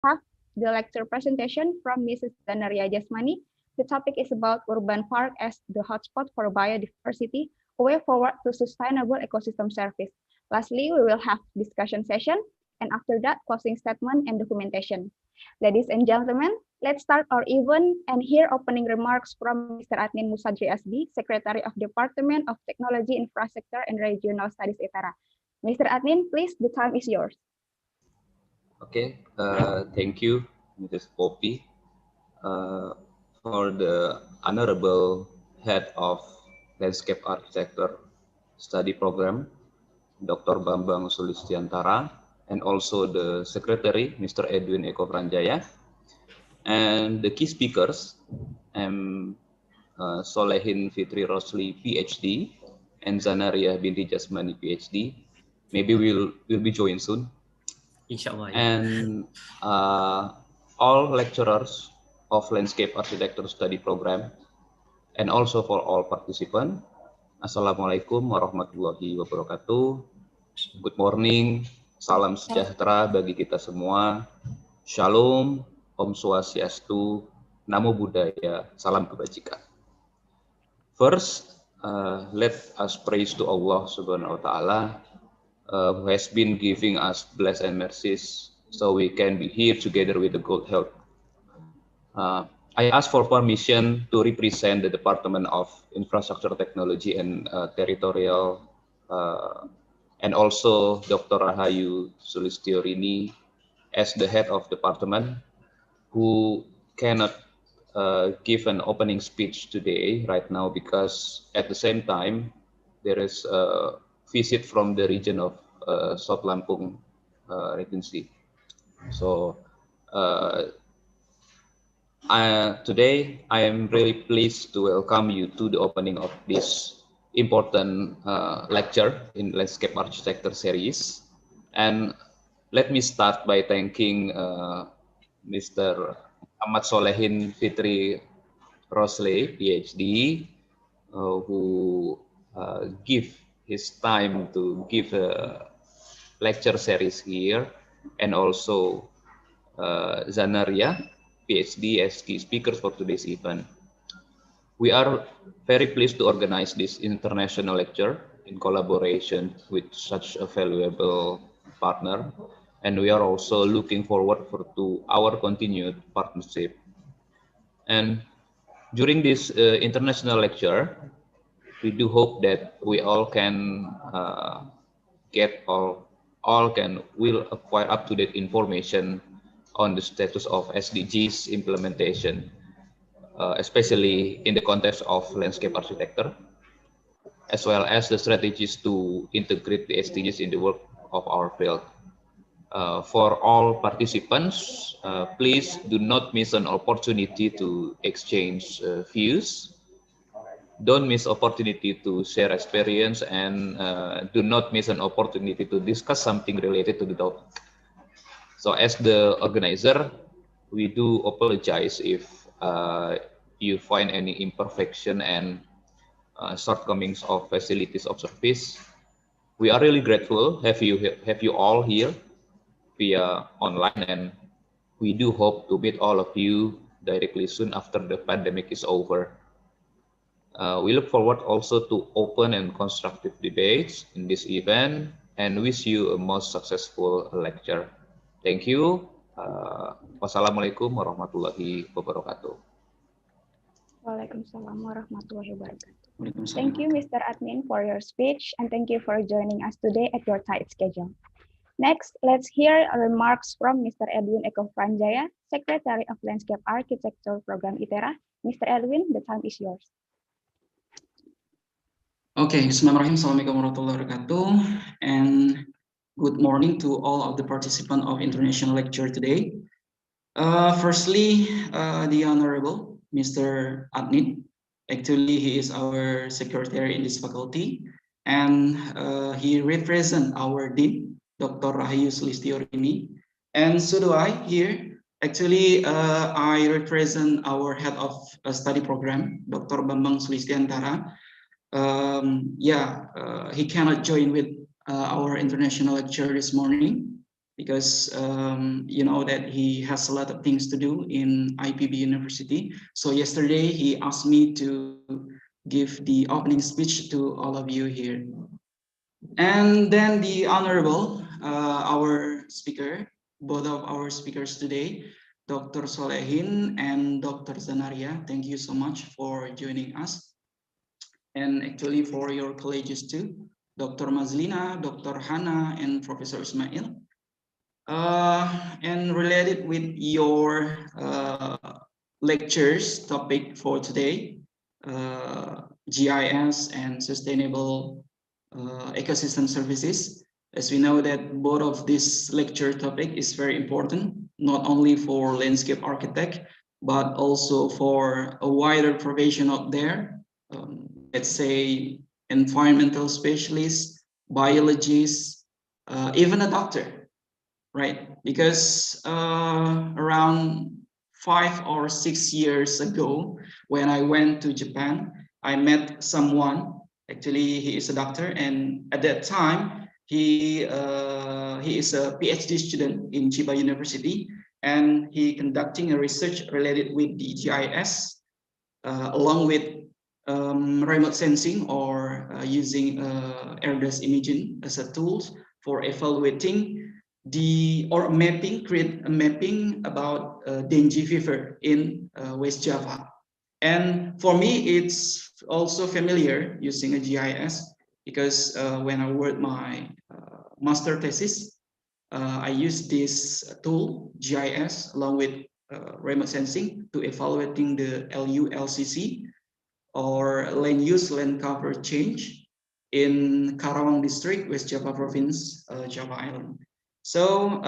have the lecture presentation from Mrs. Danaria Jasmani. The topic is about urban park as the hotspot for biodiversity, a way forward to sustainable ecosystem service. Lastly, we will have discussion session, and after that, closing statement and documentation. Ladies and gentlemen, let's start our event and hear opening remarks from Mr. Adnin Musadri Asdi, Secretary of Department of Technology, Infrastructure, and Regional Studies ITERA. Mr. Adnin, please, the time is yours. Okay, thank you, Mrs. Poppy, for the Honorable Head of Landscape Architecture Study Program, Dr. Bambang Sulistiantara, and also the Secretary, Mr. Edwin Eko Pranjaya, and the key speakers, Solehin Fitri Rosli, PhD, and Zanaria Binti Jasmani, PhD. Maybe we'll be joined soon. Inshallah, and all lecturers of Landscape Architecture Study Program, and also for all participants. Assalamualaikum warahmatullahi wabarakatuh. Good morning, salam sejahtera bagi kita semua. Shalom, Om Swastiastu, Namo Buddhaya, salam kebajikan. First, let us praise to Allah Subhanahu wa Ta'ala, who has been giving us blessings and mercies so we can be here together with the good health. I ask for permission to represent the Department of Infrastructure Technology and Territorial, and also Dr. Rahayu Sulistiorini as the head of department, who cannot give an opening speech today right now because at the same time there is a visit from the region of South Lampung Regency. So today I am really pleased to welcome you to the opening of this important lecture in Landscape Architecture series. And let me start by thanking Mr. Ahmad Solehin Fitri Rosle, PhD, who give his time to give a lecture series here, and also Zanaria, PhD, as key speakers for today's event. We are very pleased to organize this international lecture in collaboration with such a valuable partner, and we are also looking forward to our continued partnership. And during this international lecture, we do hope that we all can will acquire up-to-date information on the status of SDGs implementation, especially in the context of landscape architecture, as well as the strategies to integrate the SDGs in the work of our field. For all participants, please do not miss an opportunity to exchange views. Don't miss opportunity to share experience, and do not miss an opportunity to discuss something related to the topic. So as the organizer, we do apologize if you find any imperfection and shortcomings of facilities of service. We are really grateful have you all here via online, and we do hope to meet all of you directly soon after the pandemic is over. We look forward also to open and constructive debates in this event, and wish you a most successful lecture. Thank you. Wassalamualaikum warahmatullahi wabarakatuh. Waalaikumsalam warahmatullahi wabarakatuh. Thank you, Mr. Admin, for your speech, and thank you for joining us today at your tight schedule. Next, let's hear remarks from Mr. Edwin Eko Pranjaya, Secretary of Landscape Architecture Program ITERA. Mr. Edwin, the time is yours. Okay, Bismillahirrahmanirrahim. Assalamualaikum warahmatullahi wabarakatuh. And good morning to all of the participants of international lecture today. Firstly, the Honorable Mr. Adnin. Actually, he is our secretary in this faculty, and he represents our dean, Dr. Rahayu Sulistiorini, and so do I here. Actually, I represent our head of study program, Dr. Bambang Sulistiantara. He cannot join with our international lecture this morning because you know that he has a lot of things to do in IPB University. So yesterday he asked me to give the opening speech to all of you here. And then the honorable, our speaker, both of our speakers today, Dr. Solehin and Dr. Zanaria, thank you so much for joining us. And actually for your colleges too, Dr. Mazlina, Dr. Hana, and Professor Ismail. And related with your lectures topic for today, GIS and sustainable ecosystem services. As we know that both of this lecture topic is very important, not only for landscape architect, but also for a wider profession out there. Let's say environmental specialists, biologists, even a doctor, right? Because around 5 or 6 years ago, when I went to Japan, I met someone. Actually, he is a doctor, and at that time, he is a PhD student in Chiba University, and he conducting a research related with the GIS, along with remote sensing or using airbus imaging as a tool for evaluating create a mapping about dengue fever in West Java. And for me, it's also familiar using a GIS because when I worked my master thesis, I used this tool, GIS, along with remote sensing to evaluating the LULCC or land use land cover change in Karawang district, West Java province, Java Island. So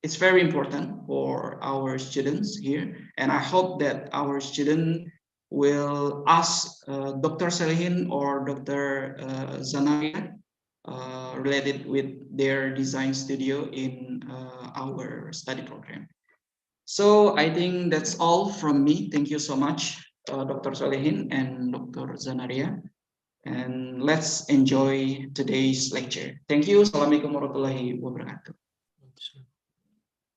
it's very important for our students here, and I hope that our student will ask Dr. Salihin or Dr. Zanaria related with their design studio in our study program. So I think that's all from me. Thank you so much, Dr. Salihin and Dr. Zanaria. And let's enjoy today's lecture. Thank you. Assalamualaikum warahmatullahi wabarakatuh.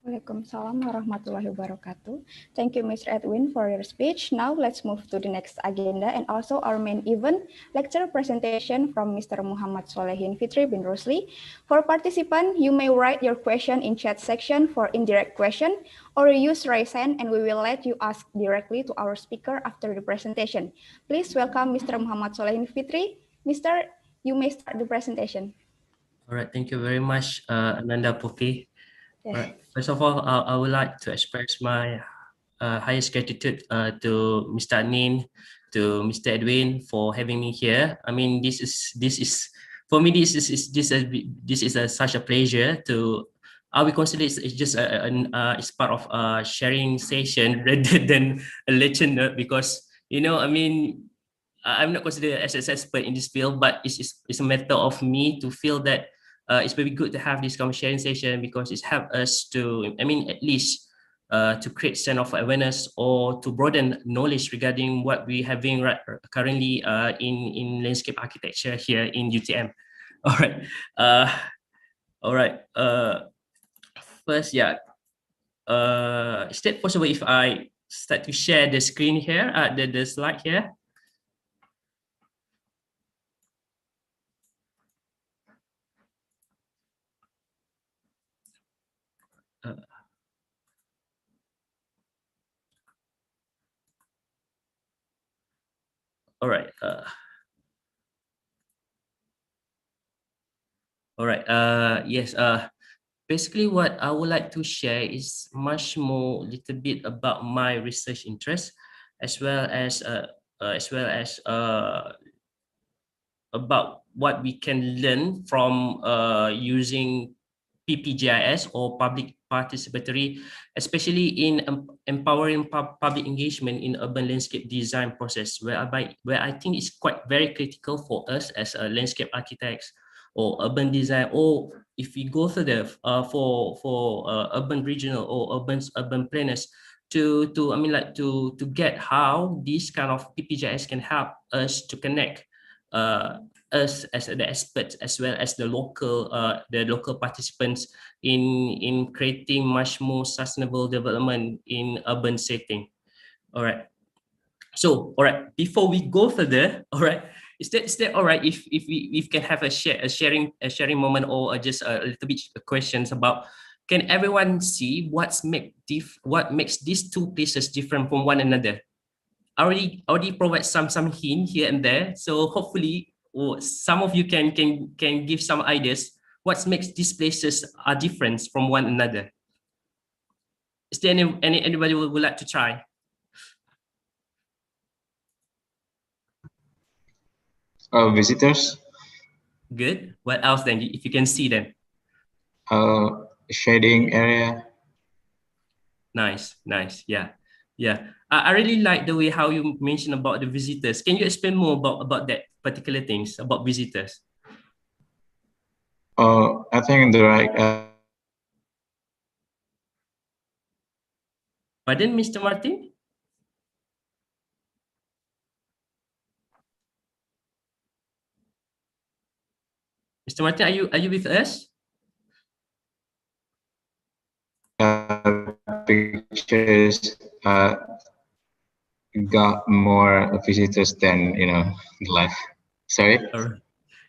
Waalaikumsalam warahmatullahi wabarakatuh. Thank you, Mr. Edwin, for your speech. Now let's move to the next agenda and also our main event, lecture presentation from Mr. Muhammad Solehin Fitri bin Rusli. For participant, you may write your question in chat section for indirect question or use raise hand and we will let you ask directly to our speaker after the presentation. Please welcome Mr. Muhammad Solehin Fitri. Mr. You may start the presentation. All right, thank you very much, Ananda Pufi. Yes. Right. First of all, I would like to express my highest gratitude to Mr. Anin, to Mr. Edwin for having me here. I mean, this is for me. This is such a pleasure to. I will consider it's just it's part of a sharing session rather than a lecture note because I mean. I'm not considered as an expert in this field, but it's a matter of me to feel that it's very good to have this kind of sharing session because it's helped us to, I mean, at least to create sense of awareness or to broaden knowledge regarding what we're having currently in landscape architecture here in UTM. All right. All right. First, yeah. Is that possible if I start to share the screen here, the slide here? All right. All right. Yes. Basically, what I would like to share is much more, little bit about my research interest, as well as about what we can learn from using PPGIS or public participatory, especially in empowering public engagement in urban landscape design process, where I think it's quite very critical for us as a landscape architects or urban design, or if we go further for urban regional or urban planners to get how this kind of PPGIS can help us to connect us as the experts as well as the local participants in creating much more sustainable development in urban setting. All right. So, all right, before we go further, all right, is that all right if we can have a sharing moment, or just a little bit of questions about, can everyone see what makes these two places different from one another? I already provide some hint here and there, so hopefully some of you can give some ideas what makes these places are different from one another. Is there anybody who would like to try? Visitors, Good. What else then? If you can see them. shading area. Nice. Yeah. I really like the way how you mentioned about the visitors. Can you explain more about that particular things about visitors? I think the right. Pardon, Mr. Martin? Mr. Martin, are you with us? Pictures got more visitors than live. Sorry.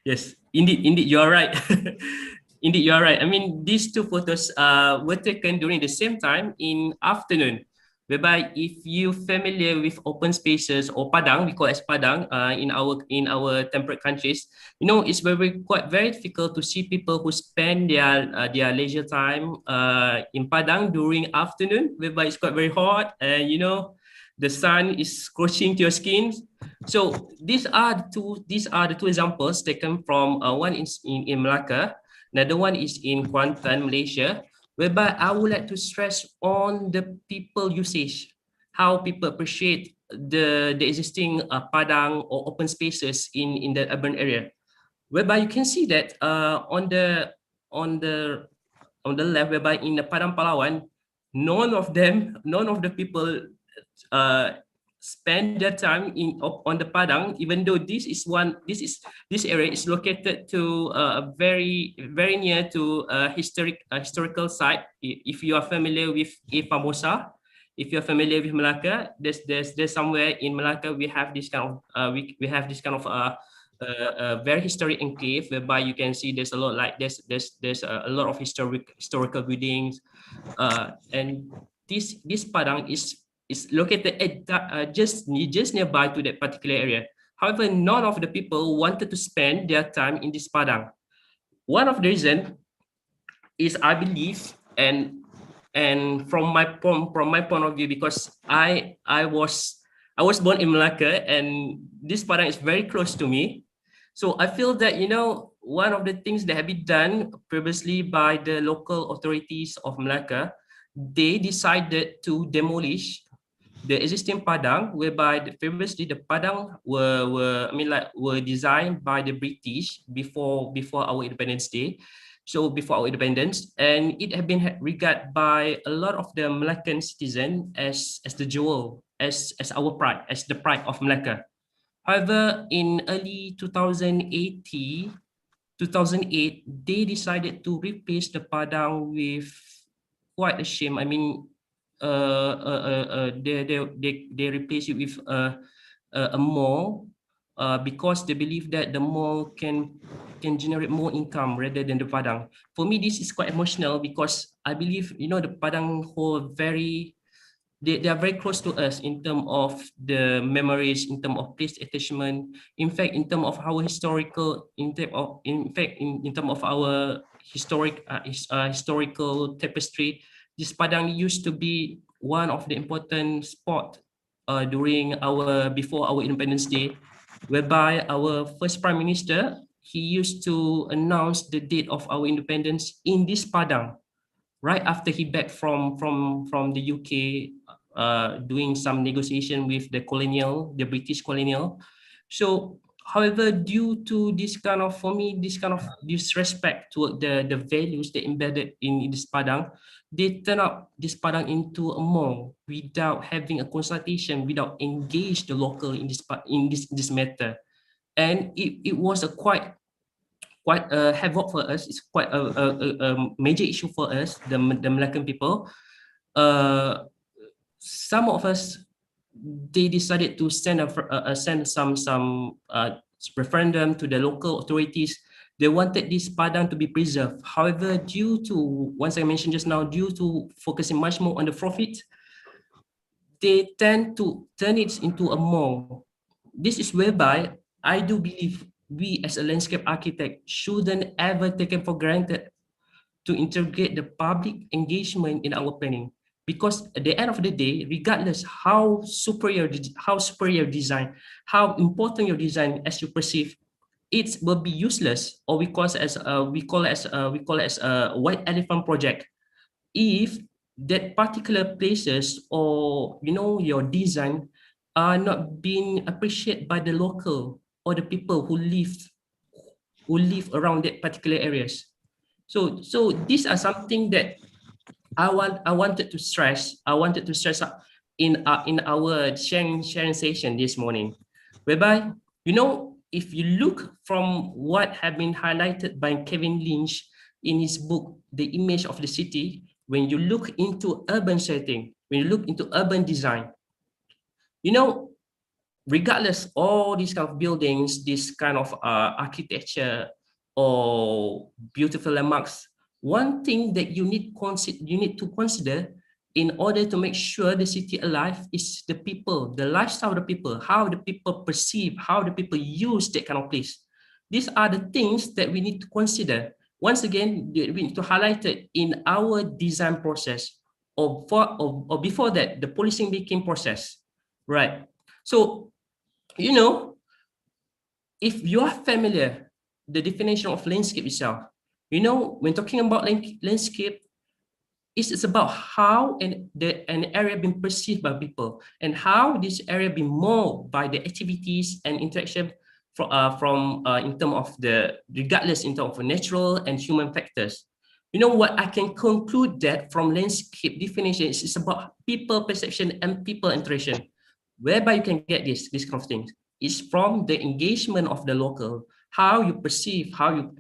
Yes, indeed, you are right. Indeed, you are right. I mean, these two photos were taken during the same time in afternoon, whereby if you familiar with open spaces or padang, we call it as padang in our temperate countries, it's quite very difficult to see people who spend their leisure time in padang during afternoon, whereby it's quite very hot and the sun is scorching to your skin. So these are the two examples taken from one is in Malacca, another one is in Kuantan, Malaysia, whereby I would like to stress on the people usage, how people appreciate the existing padang or open spaces in the urban area, whereby you can see that on the left, whereby in the Padang Palawan, none of the people spend their time on the Padang, even though this area is located to very very near to a historical site. If you are familiar with Pamosa, if you're familiar with Malacca, there's somewhere in Malacca we have this kind of we have this kind of very historic enclave, whereby you can see there's a lot like there's a lot of historical buildings, and this Padang is located at just nearby to that particular area. However, none of the people wanted to spend their time in this Padang. One of the reasons is, I believe, and from my point of view, because I was born in Malacca, and this Padang is very close to me. So I feel that one of the things that have been done previously by the local authorities of Malacca, they decided to demolish the existing padang, whereby previously the padang were designed by the British before our Independence Day. So before our independence, and it had been regarded by a lot of the Malaccan citizens as the jewel, as our pride, as the pride of Malacca. However, in early 2008, they decided to replace the padang with quite a shame. I mean, they replace it with a mall because they believe that the mall can generate more income rather than the padang. For me, this is quite emotional because I believe the padang hold very, they are very close to us in terms of the memories, in terms of place attachment. In fact, in terms of our historical, in terms of our historical tapestry, this Padang used to be one of the important spot before our Independence Day, whereby our first Prime Minister, he used to announce the date of our independence in this Padang, right after he back from the UK, doing some negotiation with the British colonial. So, however, due to this kind of, for me, this kind of disrespect to the values they embedded in this Padang, they turn up this Padang into a mall without having a consultation, without engage the local in this matter. and it was a quite a havoc for us. It's quite a major issue for us, the Malaccan people. Some of us, they decided to send some referendum to the local authorities. They wanted this padang to be preserved. However, due to, once I mentioned just now, due to focusing much more on the profit, they tend to turn it into a mall. This is whereby I do believe we as a landscape architect shouldn't ever take it for granted to integrate the public engagement in our planning. Because at the end of the day, regardless how superior design, how important your design as you perceive, it will be useless, or we call it as a white elephant project, if that particular places or your design are not being appreciated by the local or the people who live around that particular areas. So these are something that I wanted to stress. I wanted to stress up in our sharing session this morning, whereby if you look from what have been highlighted by Kevin Lynch in his book, The Image of the City, when you look into urban setting, when you look into urban design, regardless all these kind of buildings, this kind of architecture or beautiful landmarks, one thing that you need to consider in order to make sure the city alive is the people, the lifestyle of the people, how the people perceive, how the people use that kind of place. These are the things that we need to consider. Once again, we need to highlight it in our design process, or before that, the policing making process, right? So, if you are familiar the definition of landscape itself, when talking about landscape, it's about how an area being perceived by people, and how this area being molded by the activities and interaction from in terms of regardless in terms of natural and human factors. What I can conclude that from landscape definition is about people perception and people interaction. Whereby you can get this kind of things is from the engagement of the local, how you perceive, how you're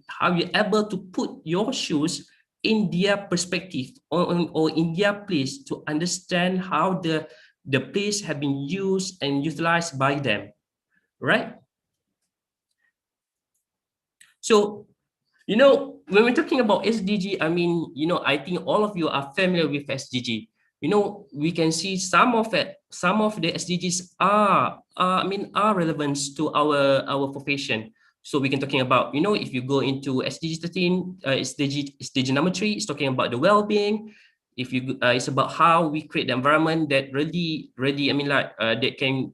able to put your shoes in their perspective, or in their place, to understand how the place have been used and utilized by them, right? So when we're talking about SDG, I mean, I think all of you are familiar with SDG. We can see some of the SDGs are relevant to our profession. So we can talking about, if you go into SDG 13, SDG number 3, it's talking about the well-being. If you, it's about how we create the environment that really, that can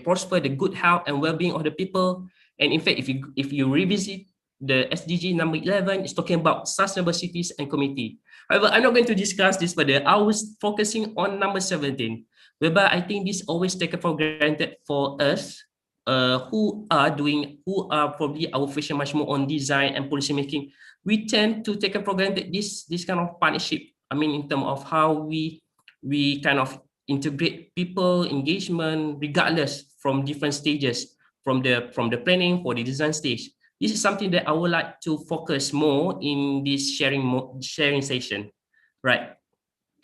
prosper the good health and well-being of the people. And in fact, if you revisit the SDG number 11, is talking about sustainable cities and community. However, I'm not going to discuss this further. I was focusing on number 17, whereby I think this always taken for granted for us, who are probably our profession much more on design and policy making. We tend to take for granted this kind of partnership. I mean, in terms of how we kind of integrate people engagement, regardless from different stages, from the planning for the design stage. This is something that I would like to focus more in this sharing session, right?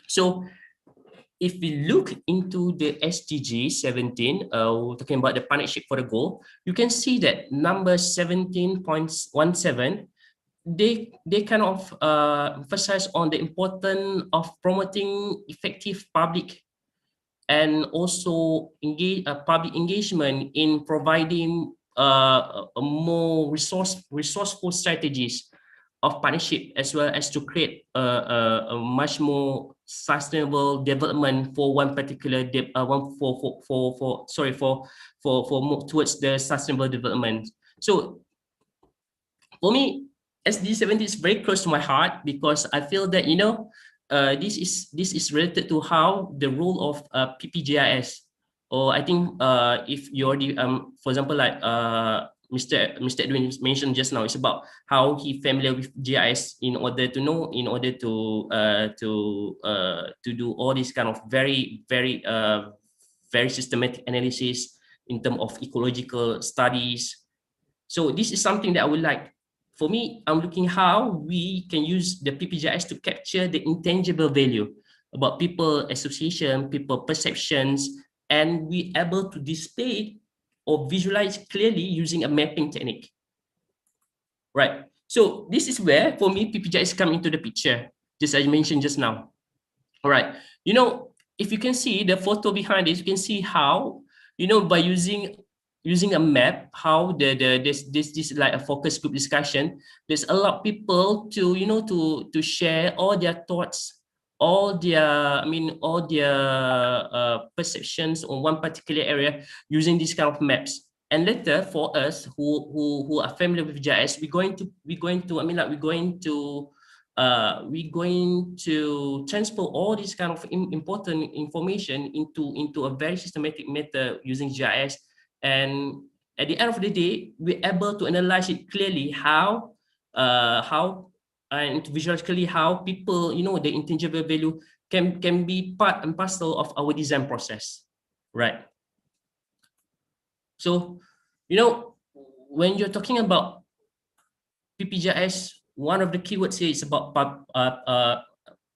So if we look into the SDG 17, talking about the partnership for the goal, you can see that number 17.17, they kind of emphasize on the importance of promoting effective public and also public engagement in providing a more resourceful strategies of partnership, as well as to create a much more sustainable development for one particular more towards the sustainable development. So for me, SD 70 is very close to my heart, because I feel that this is related to how the role of PPGIS, or I think if you already for example, like Mr. Edwin mentioned just now, it's about how he familiar with GIS in order to do all these kind of very systematic analysis in terms of ecological studies, So this is something that I would like. For me, I'm looking how we can use the PPGIS to capture the intangible value about people association, people perceptions, and we able to display or visualize clearly using a mapping technique. Right. So this is where, for me, PPGIS come into the picture, just as I mentioned just now. All right. You know, if you can see the photo behind this, you can see how, you know, by using a map, how this like a focus group discussion, there's a lot of people to, you know, to share all their thoughts, all their, I mean, all their perceptions on one particular area using these kind of maps. And later, for us who are familiar with GIS, we're going to I mean, like we're going to transfer all this kind of important information into a very systematic method using GIS. And at the end of the day, we're able to analyze it clearly how and to visualize clearly how people, you know, the intangible value can be part and parcel of our design process, right? So, you know, when you're talking about PPGIS, one of the keywords here is about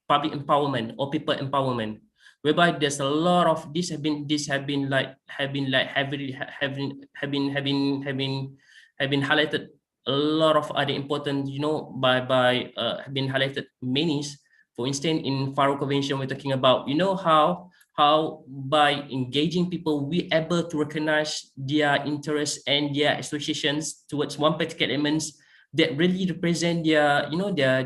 public empowerment or people empowerment, whereby there's a lot of have been highlighted a lot of other important, you know, have been highlighted many. For instance, in Faro Convention, we're talking about, you know, how by engaging people, we able to recognize their interests and their associations towards one particular elements that really represent their, you know, their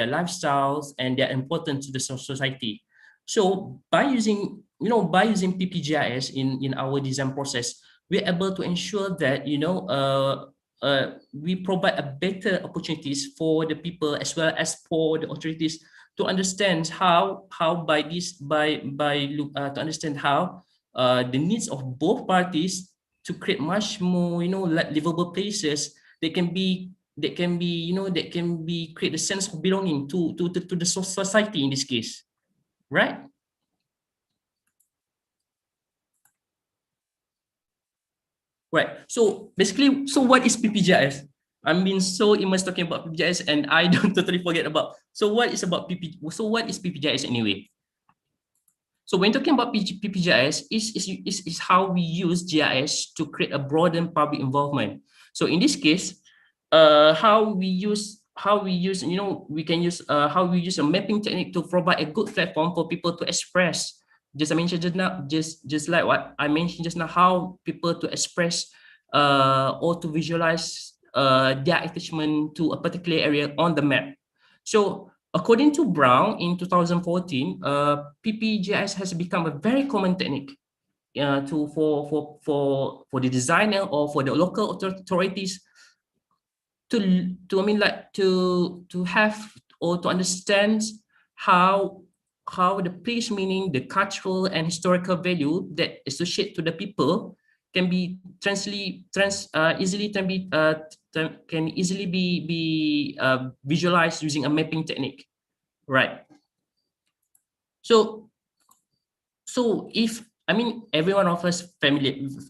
lifestyles and their importance to the society. So by using, you know, by using PPGIS in our design process, we're able to ensure that, you know, we provide a better opportunities for the people as well as for the authorities to understand how to understand how the needs of both parties to create much more, you know, like livable places that can be you know, that can be create a sense of belonging to the society in this case, right? Right. So basically, so what is PPGIS? I've been so immersed talking about PPGIS and I don't totally forget about. So what is PPGIS anyway? So when talking about PPGIS, is how we use GIS to create a broadened public involvement. So in this case, how we use, you know, we can use how we use a mapping technique to provide a good platform for people to express. Just I mentioned just now, just like what I mentioned just now, how people to express or to visualize their attachment to a particular area on the map. So according to Brown in 2014, PPGIS has become a very common technique for the designer or for the local authorities to I mean, like to have or to understand how the place, meaning the cultural and historical value that associate to the people can be easily be visualized using a mapping technique, right? So if I mean, every one of us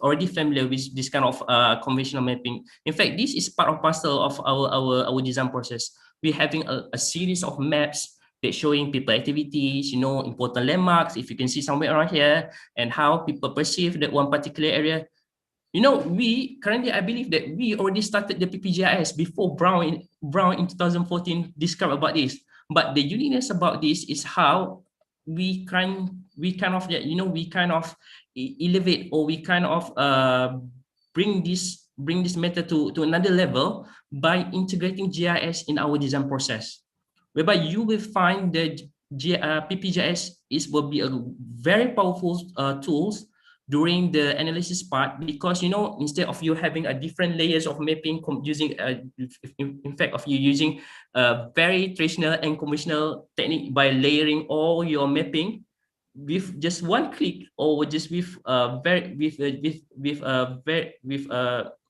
already familiar with this kind of conventional mapping. In fact, this is part of parcel of our design process. We're having a series of maps that showing people activities, you know, important landmarks, if you can see somewhere around here, and how people perceive that one particular area. You know, we currently, I believe that we already started the PPGIS before Brown in 2014 described about this. But the uniqueness about this is how we kind of, you know, we kind of elevate, or we kind of bring this method to another level by integrating GIS in our design process, whereby you will find that PPGIS will be a very powerful tools during the analysis part, because, you know, instead of you having a different layers of mapping using in fact of you using a very traditional and conventional technique by layering all your mapping with just one click, or just with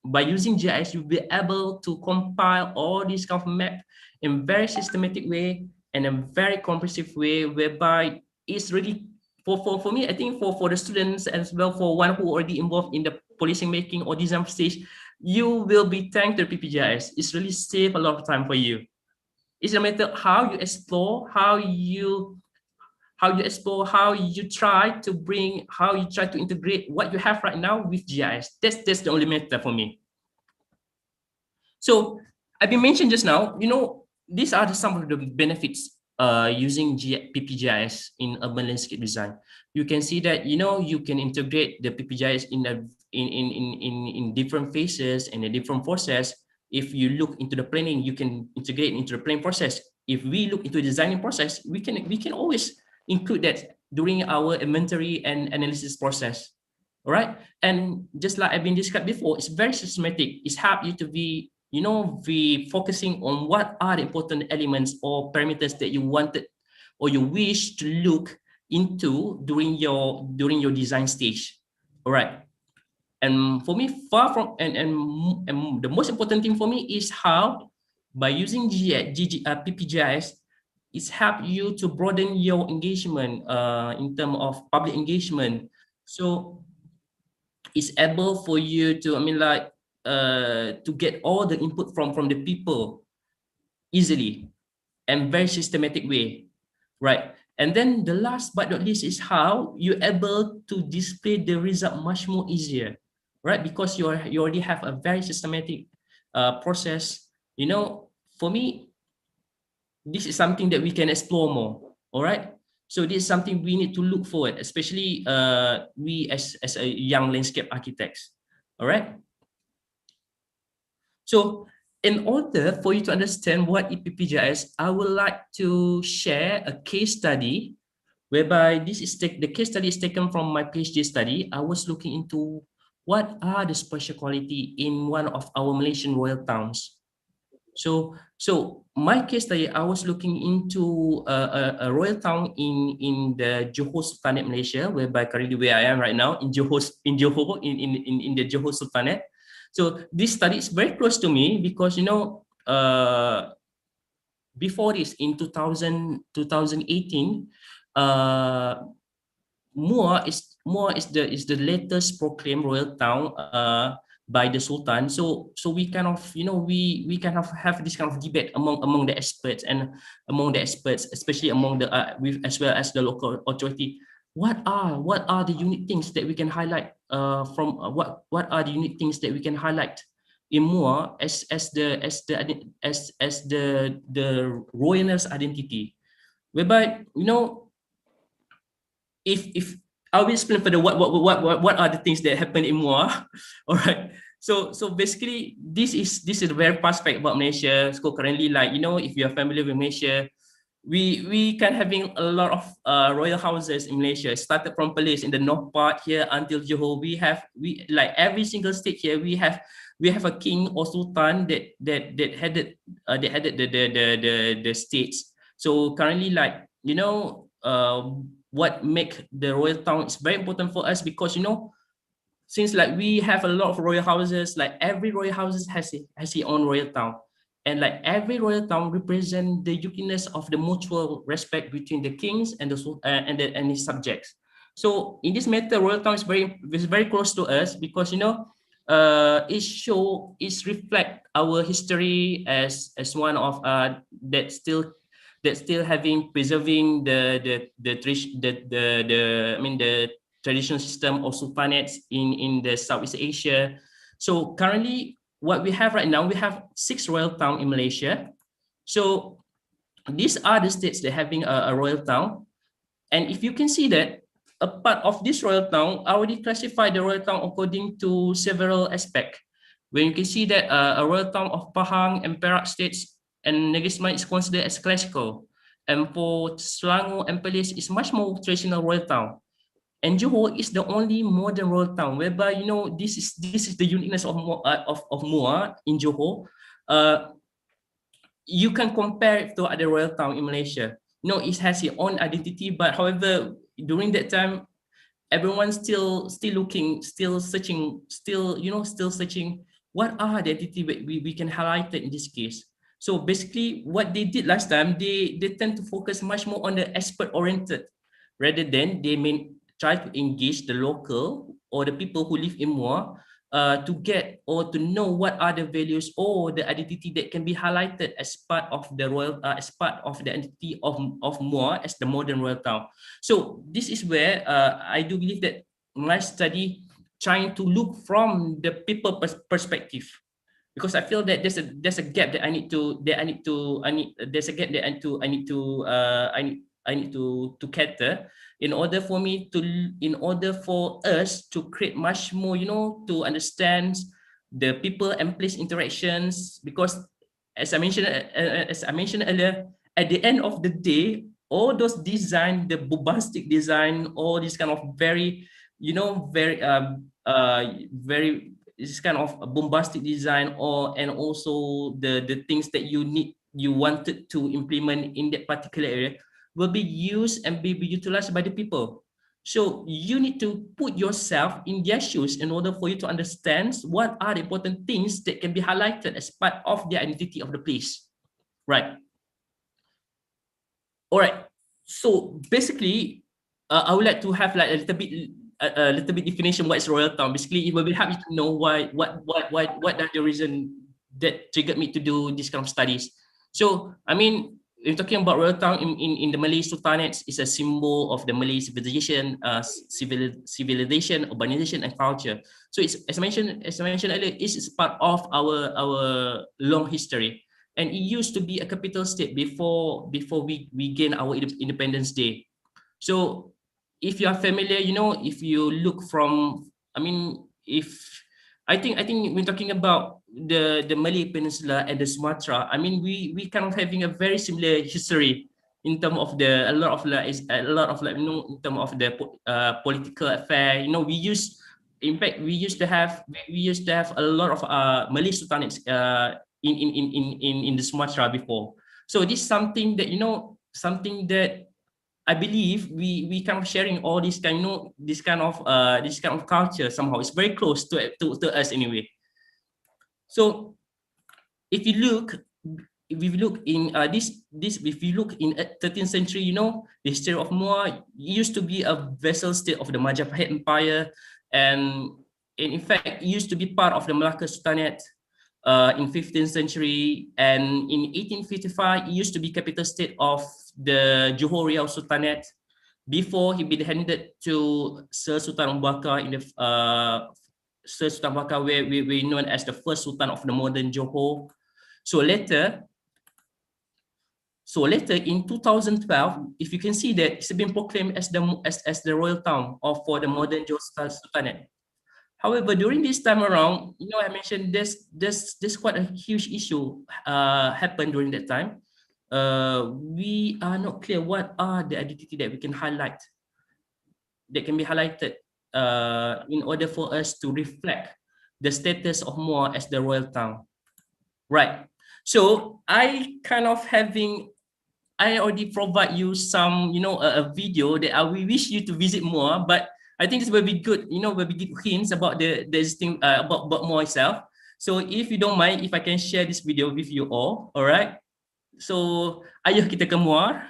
by using GIS, you'll be able to compile all these kind of map in very systematic way and a very comprehensive way, whereby it's really for me, I think for the students as well, for one who already involved in the policy making or design stage, you will be thanked to PPGIS. It's really save a lot of time for you. It's a matter how you explore, how you try to bring, how you try to integrate what you have right now with GIS. That's the only matter for me. So I've been mentioned just now, these are some of the benefits using PPGIS in urban landscape design. You can see that, you can integrate the PPGIS in different phases and a different process. If you look into the planning, you can integrate into the planning process. If we look into the designing process, we can always include that during our inventory and analysis process. All right. And just like I've been described before, it's very systematic. It's help you to be, be focusing on what are the important elements or parameters that you wanted or you wish to look into during your design stage. All right. And for me, far from and the most important thing for me is how by using PPGIS, it's help you to broaden your engagement in terms of public engagement. So it's able for you to, to get all the input from the people easily and very systematic way, right? And then the last but not least is how you're able to display the result much more easier, right? Because you already have a very systematic process. For me, this is something that we can explore more. All right. So this is something we need to look forward, especially we as a young landscape architects. All right. So in order for you to understand what is PPGIS, I would like to share a case study whereby the case study is taken from my PhD study. I was looking into what are the special quality in one of our Malaysian royal towns. So my case study, I was looking into a royal town in the Johor Sultanate, Malaysia, whereby currently where I am right now in Johor in the Johor Sultanate. So this study is very close to me because before this in 2018, Muar is the latest proclaimed royal town by the Sultan. So we kind of we kind of have this kind of debate among the experts and especially among the with as well as the local authority. What are the unique things that we can highlight from what are the unique things that we can highlight in Muar as the royalness identity, whereby if I will explain further what are the things that happen in Muar. All right. So basically this is the very past fact about Malaysia. So currently, like if you are familiar with Malaysia, we can having a lot of royal houses in Malaysia. Started from Perlis in the north part here until Johor. We like every single state here we have a king or sultan that headed the states. So currently, like what make the royal town is very important for us because since like we have a lot of royal houses, like every royal houses has its own royal town, and like every royal town represent the uniqueness of the mutual respect between the kings and and his subjects. So in this matter, royal town is very close to us because it reflect our history as one of that still having preserving the traditional system of sultanates in the Southeast Asia. So currently, what we have right now, we have 6 royal towns in Malaysia. So these are the states that having a royal town. And if you can see that, a part of this royal town, I already classified the royal town according to several aspects. When you can see that a royal town of Pahang and Perak states and Negeri Sembilan is considered as classical. And for Selangor and Perlis is much more traditional royal town. And Johor is the only modern royal town, whereby this is the uniqueness of Muar in Johor. You can compare it to other royal town in Malaysia. It has its own identity, but however, during that time, everyone's still looking, still searching, still searching what are the identity we can highlight it in this case. So basically, what they did last time, they tend to focus much more on the expert oriented, rather than they try to engage the local or the people who live in Muar to get or to know what are the values or the identity that can be highlighted as part of the royal, as part of the identity of Muar as the modern royal town. So this is where I do believe that my study trying to look from the people perspective, because I feel that there's a gap that I need to there's a gap that I need to cater in order for me to, in order for us to create much more, you know, to understand the people and place interactions. Because as I mentioned earlier, at the end of the day, all those design, the bombastic design, all this kind of very, you know, very this kind of a bombastic design, or and also the things that you wanted to implement in that particular area will be used and be utilized by the people. So you need to put yourself in their shoes in order for you to understand what are the important things that can be highlighted as part of the identity of the place, right? All right. So basically, I would like to have like a little bit definition what is royal town. Basically, it will be happy to know what are the reason that triggered me to do this kind of studies. So I mean, we're talking about royal town in the Malay Sultanates is a symbol of the Malay civilization, civilization, urbanization, and culture. So it's as I mentioned earlier, it's part of our long history, and it used to be a capital state before we gain our Independence Day. So if you are familiar, you know, if you look from, I mean, if I think we're talking about the Malay Peninsula and the Sumatra. I mean, we kind of having a very similar history in terms of the a lot of like, you know, in terms of the political affair. You know, we used to have a lot of Malay sultanates in the Sumatra before. So this is something that, you know, something that I believe we kind of sharing all this kind, you know, this kind of culture somehow. It's very close to us anyway. So if you look, in if you look in 13th century, you know, the history of Muar used to be a vassal state of the Majapahit Empire, and in fact it used to be part of the Malacca Sultanate in 15th century, and in 1855 it used to be capital state of the Johor Riau Sultanate before he been handed to Sir Sultan Abu Bakar in the Sir Sultan Abu Bakar, where we known as the first Sultan of the modern Johor. So later in 2012, if you can see that it's been proclaimed as the royal town of for the modern Johor Sultanate. However, during this time around, you know, I mentioned there's quite a huge issue happened during that time. We are not clear what are the identity that we can highlight, that can be highlighted in order for us to reflect the status of Muar as the royal town. Right. So I already provide you some, you know, a video that I will wish you to visit more, but I think this will be good, you know, will be good hints about this thing about more itself. So if you don't mind, if I can share this video with you all right? So ayuh kita ke Muar.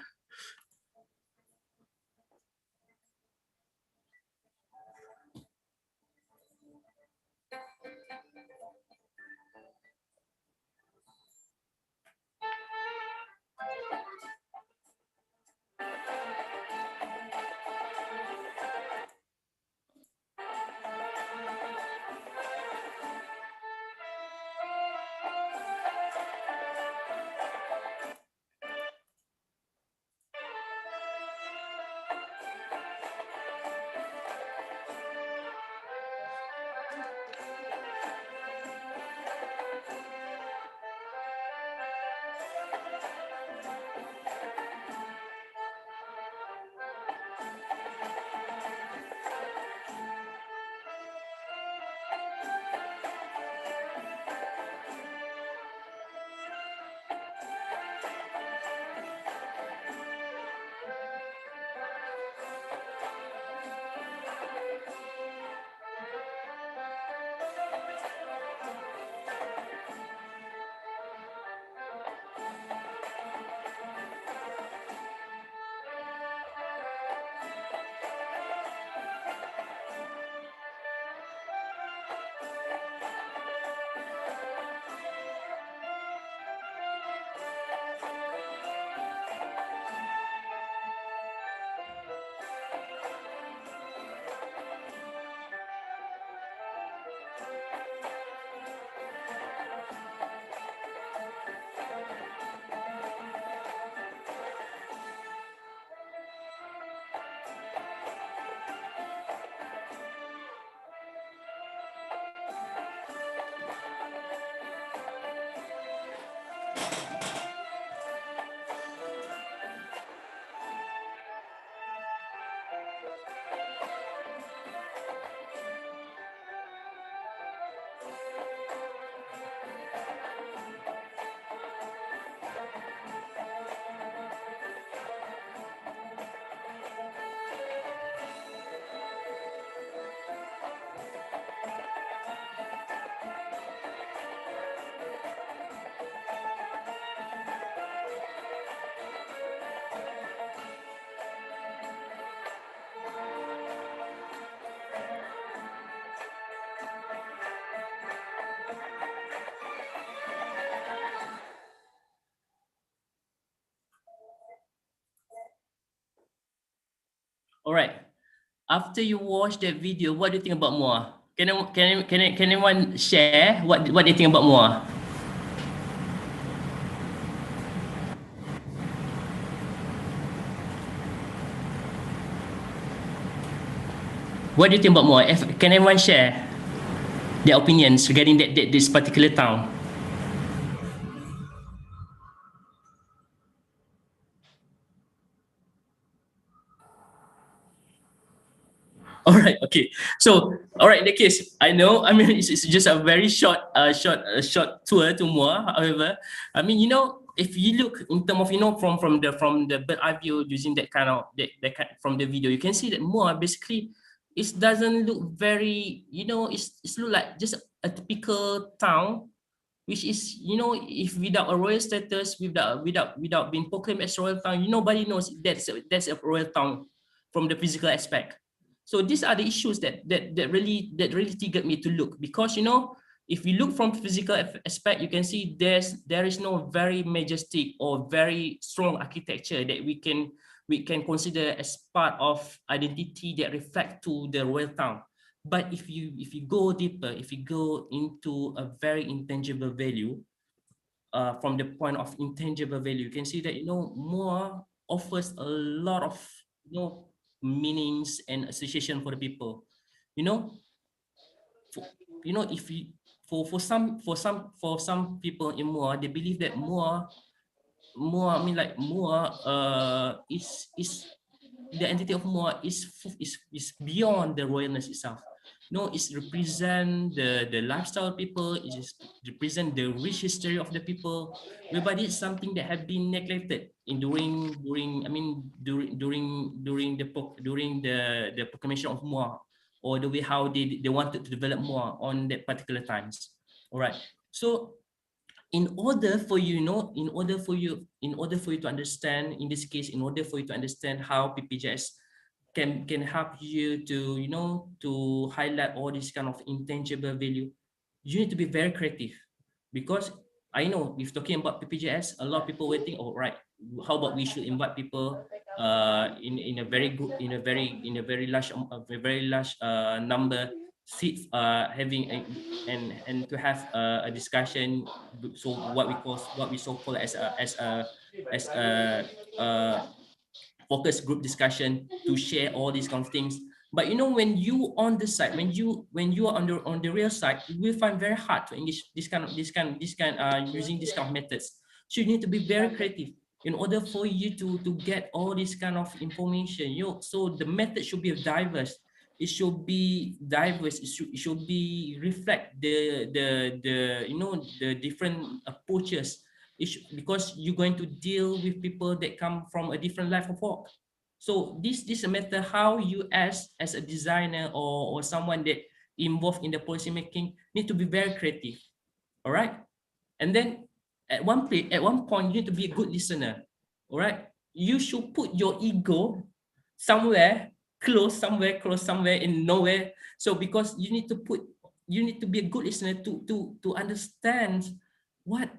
All right. After you watch that video, what do you think about Moa? Can anyone share what they think about Moa? What do you think about Moa? Can anyone share their opinions regarding this particular town? All right. Okay. So, all right. In the case, I know. I mean, it's just a very short tour to Moa. However, I mean, if you look in terms of from the bird eye view using that kind of from the video, you can see that Moa basically it doesn't look very. It's look like just a typical town, which is if without a royal status, without being proclaimed as royal town, nobody knows that's a royal town from the physical aspect. So these are the issues that really triggered me to look, because if you look from physical aspect, you can see there is no very majestic or very strong architecture that we can consider as part of identity that reflect to the royal town. But if you go deeper, if you go into a very intangible value, from the point of intangible value, you can see that Moa offers a lot of meanings and association for the people. If you for some people in Moa, they believe that Moa is the entity of Moa is beyond the royalness itself. It's represent the lifestyle of people. It is represent the rich history of the people, whereby it's something that have been neglected during the proclamation of Moa, or the way how they wanted to develop Moa on that particular times. All right. So in order for you to understand, in this case, in order for you to understand how PPJS can help you to to highlight all this kind of intangible value, you need to be very creative. Because I know if talking about PPJS, a lot of people waiting, oh right, how about we should invite people in a very good, in a very large number seats, having and to have a discussion. So what we so call as a focus group discussion to share all these kind of things. But when you on the side, when you are on the real side, you will find very hard to engage using this kind of methods. So you need to be very creative in order for you to get all this kind of information. So the method should be diverse. It should be diverse. It should be reflect the different approaches. Because you're going to deal with people that come from a different life of work. So this no matter how you as a designer or someone that involved in the policy making need to be very creative. All right. And then at one point you need to be a good listener. All right. You should put your ego somewhere close in nowhere. So because you need to be a good listener to understand what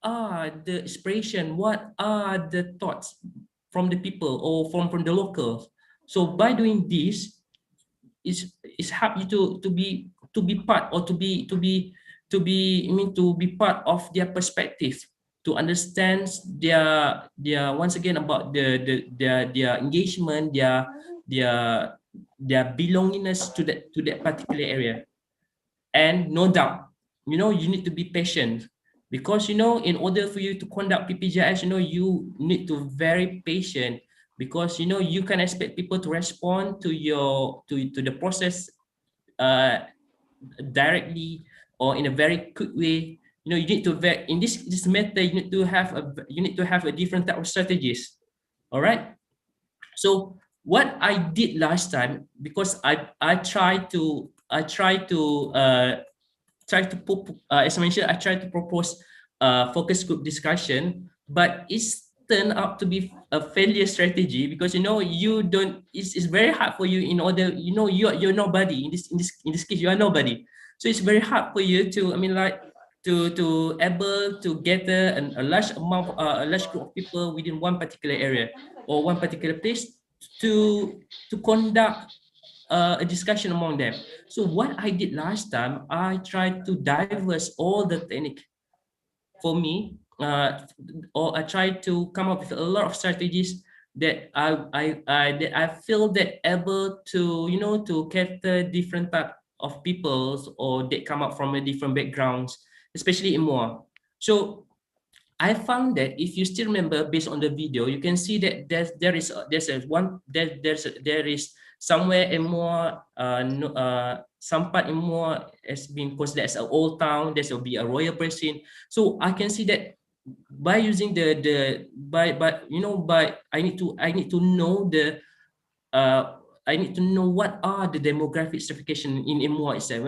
are the inspiration, what are the thoughts from the people or from the locals. So by doing this, is help you to be part, or to be part of their perspective, to understand their once again about their engagement, their belongingness to that particular area. And no doubt, you need to be patient, because in order for you to conduct PPJS, you need to very patient, because you can expect people to respond to your to the process directly or in a very quick way. You need to in this method, you need to have a different type of strategies. All right. So what I did last time, because I tried to as I mentioned, I tried to propose a focus group discussion, but it's turned out to be a failure strategy, because you don't. It's very hard for you in order. You're nobody in this case. You are nobody. So it's very hard for you to to able to gather a large amount a large group of people within one particular area or one particular place to conduct a discussion among them. So what I did last time, I tried to diverse all the technique for me, or I tried to come up with a lot of strategies that I feel that able to, you know, to cater different type of peoples or that come up from a different backgrounds, especially in Moa. So I found that if you still remember based on the video, you can see that there is somewhere in more some part in more has been considered as an old town. There will be a royal precinct. So I can see that by using by you know by I need to know the I need to know what are the demographic stratification in Imua itself.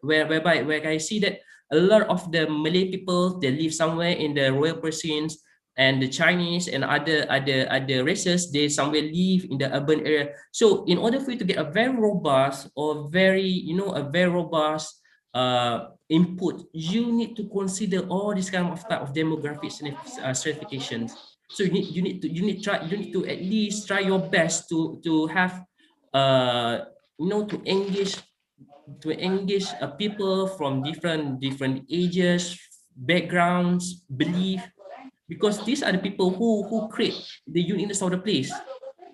Where I see that a lot of the Malay people, they live somewhere in the royal precincts, and the Chinese and other races, they somewhere live in the urban area. So in order for you to get a very robust or very, you know, a very robust input, you need to consider all these kind of type of demographic stratifications. So you need to at least try your best to have you know, to engage people from different ages, backgrounds, belief, because these are the people who create the uniqueness of the place.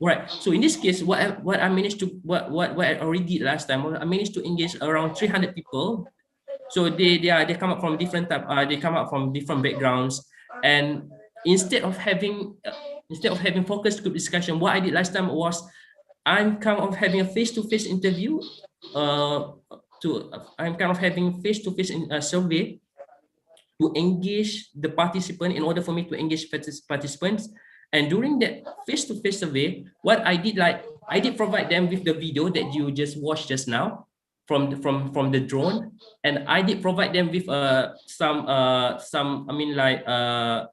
Right. So in this case, what I managed to what I already did last time, I managed to engage around 300 people. So they come up from different type, they come up from different backgrounds, and instead of having focused group discussion, what I did last time was I'm kind of having a face-to-face interview. I'm kind of having face-to-face survey to engage the participant in order for me to engage participants. And during that face-to-face survey, what I did, like I did provide them with the video that you just watched just now from the drone, and I did provide them with some I mean like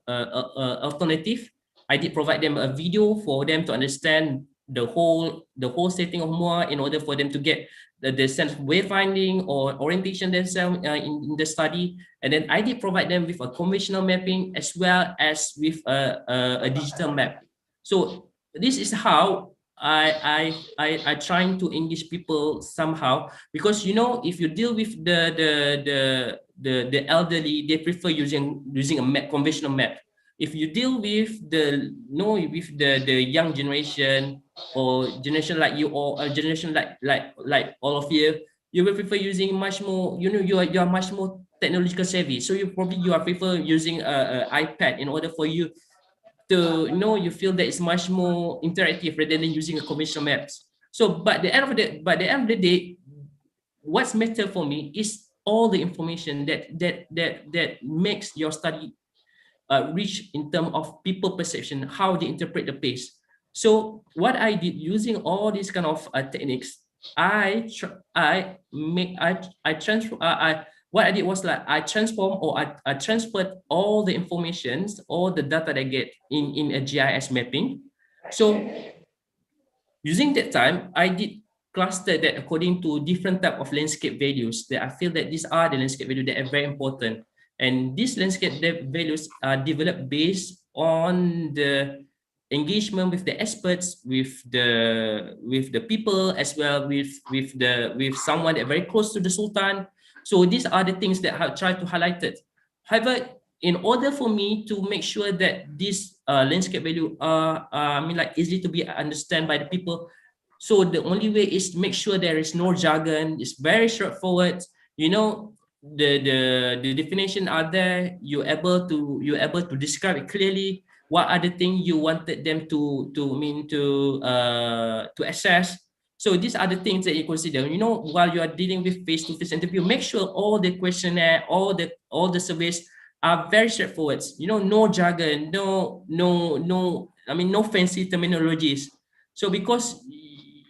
alternative. I did provide them a video for them to understand the whole setting of MOA in order for them to get the sense of wayfinding or orientation themselves in the study. And then I did provide them with a conventional mapping as well as with a digital map. So this is how I trying to engage people somehow, because you know, if you deal with the elderly, they prefer using a map, conventional map. If you deal with the young generation, or generation like you, or a generation like all of you, you will prefer using much more, you know, you are much more technological savvy. So you are prefer using a iPad in order for you to, you know, you feel that it's much more interactive rather than using a conventional maps. So but the end of the day, what's matter for me is all the information that makes your study reach in terms of people perception, how they interpret the place. So what I did using all these kind of techniques, what I did was like I transform, or I transferred all the informations, all the data that I get in a GIS mapping. So using that time, I did cluster that according to different type of landscape values that I feel that these are the landscape values that are very important. And these landscape values are developed based on the engagement with the experts, with the people, as well with someone that very close to the Sultan. So these are the things that I try to highlight it. However, in order for me to make sure that this landscape value are I mean like easy to be understand by the people, so the only way is to make sure there is no jargon. It's very straightforward. You know, the definition are there. You're able to describe it clearly. What are the things you wanted them to assess? So these are the things that you consider. You know, while you are dealing with face-to-face interview, make sure all the questionnaire, all the surveys are very straightforward. You know, no jargon, no. I mean, no fancy terminologies. So because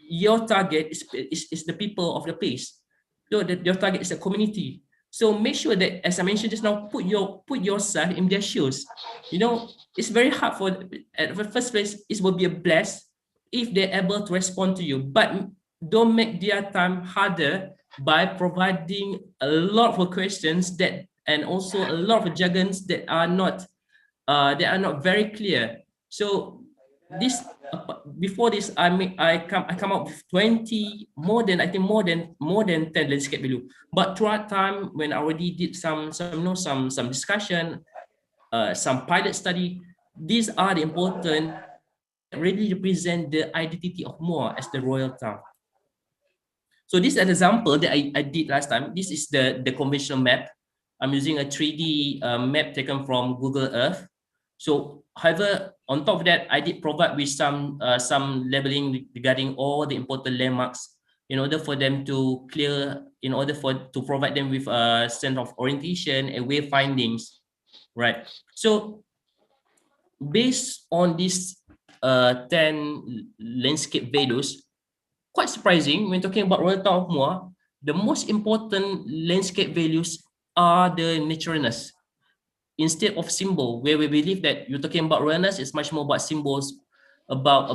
your target is the people of the place, so your target is a community. So make sure that, as I mentioned just now, put yourself in their shoes. You know, it's very hard for, at the first place, it will be a bless if they're able to respond to you, but don't make their time harder by providing a lot of questions that, and also a lot of jargons that are not very clear. So this before this, I come up with 20 more than 10 landscape value. But throughout time, when I already did some discussion, some pilot study, these are the important that really represent the identity of Muar as the royal town. So this is an example that I did last time. This is the conventional map. I'm using a 3D map taken from Google Earth. So, however, on top of that, I did provide with some labeling regarding all the important landmarks in order for them to to provide them with a sense of orientation and wayfindings, right? So, based on these 10 landscape values, quite surprising when talking about Royal Town of Muar, the most important landscape values are the naturalness instead of symbol, where we believe that you're talking about royalness is much more about symbols, about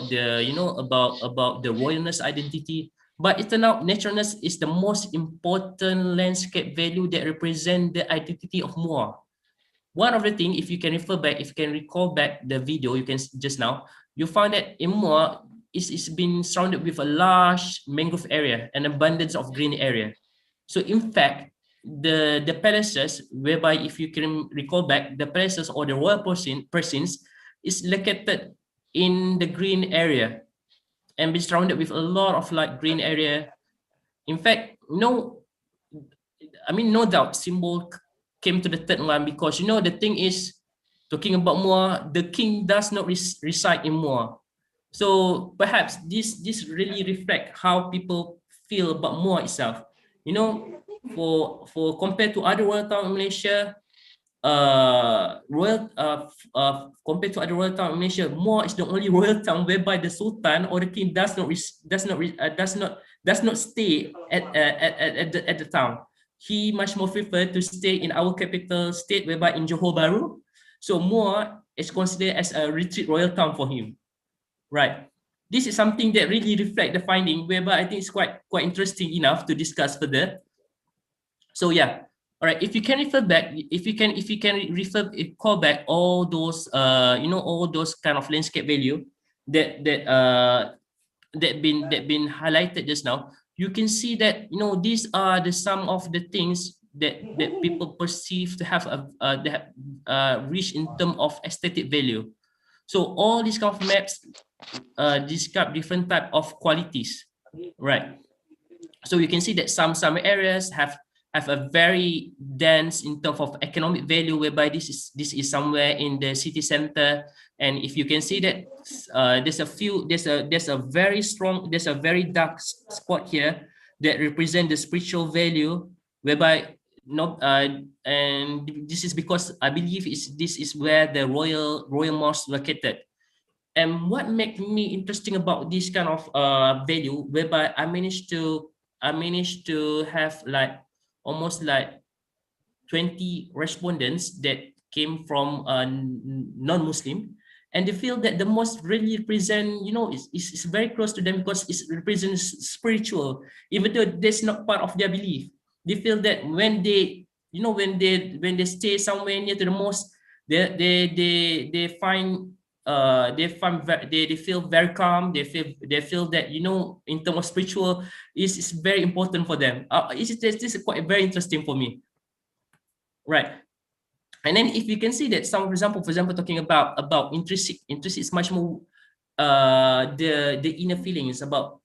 the about the royalness identity. But it turned out naturalness is the most important landscape value that represent the identity of Muar. One of the things, if you can recall back the video, you can just now, you find that in Muar is been surrounded with a large mangrove area, an abundance of green area. So in fact, the palaces, whereby if you can recall back, the palaces or the royal persons is located in the green area and be surrounded with a lot of like green area. In fact, no doubt symbol came to the third one because the thing is, talking about Muar, the king does not reside in Muar. So perhaps this really reflect how people feel about Muar itself. For compared to other royal town in Malaysia, compared to other royal town in Malaysia, Muar is the only royal town whereby the sultan or the king does not stay at the town. He much more prefer to stay in our capital state, whereby in Johor Bahru. So Muar is considered as a retreat royal town for him, right? This is something that really reflect the finding, whereby I think it's quite interesting enough to discuss further. So yeah, all right. If you can refer back, call back all those all those kind of landscape value that been highlighted just now, you can see that these are the some of the things that people perceive to have reached in terms of aesthetic value. So all these kind of maps describe different type of qualities, right? So you can see that some areas have a very dense in terms of economic value, whereby this is somewhere in the city center. And if you can see that there's a very dark spot here that represent the spiritual value, whereby and this is because I believe this is where the royal mosque located. And what makes me interesting about this kind of value, whereby I managed to have like almost like 20 respondents that came from non-Muslim, and they feel that the mosque really represent, is very close to them because it represents spiritual, even though that's not part of their belief. They feel that when they stay somewhere near to the mosque, they feel very calm. They feel that in terms of spiritual is very important for them. This is quite very interesting for me, right? And then if you can see that for example talking about intrinsic is much more the inner feelings about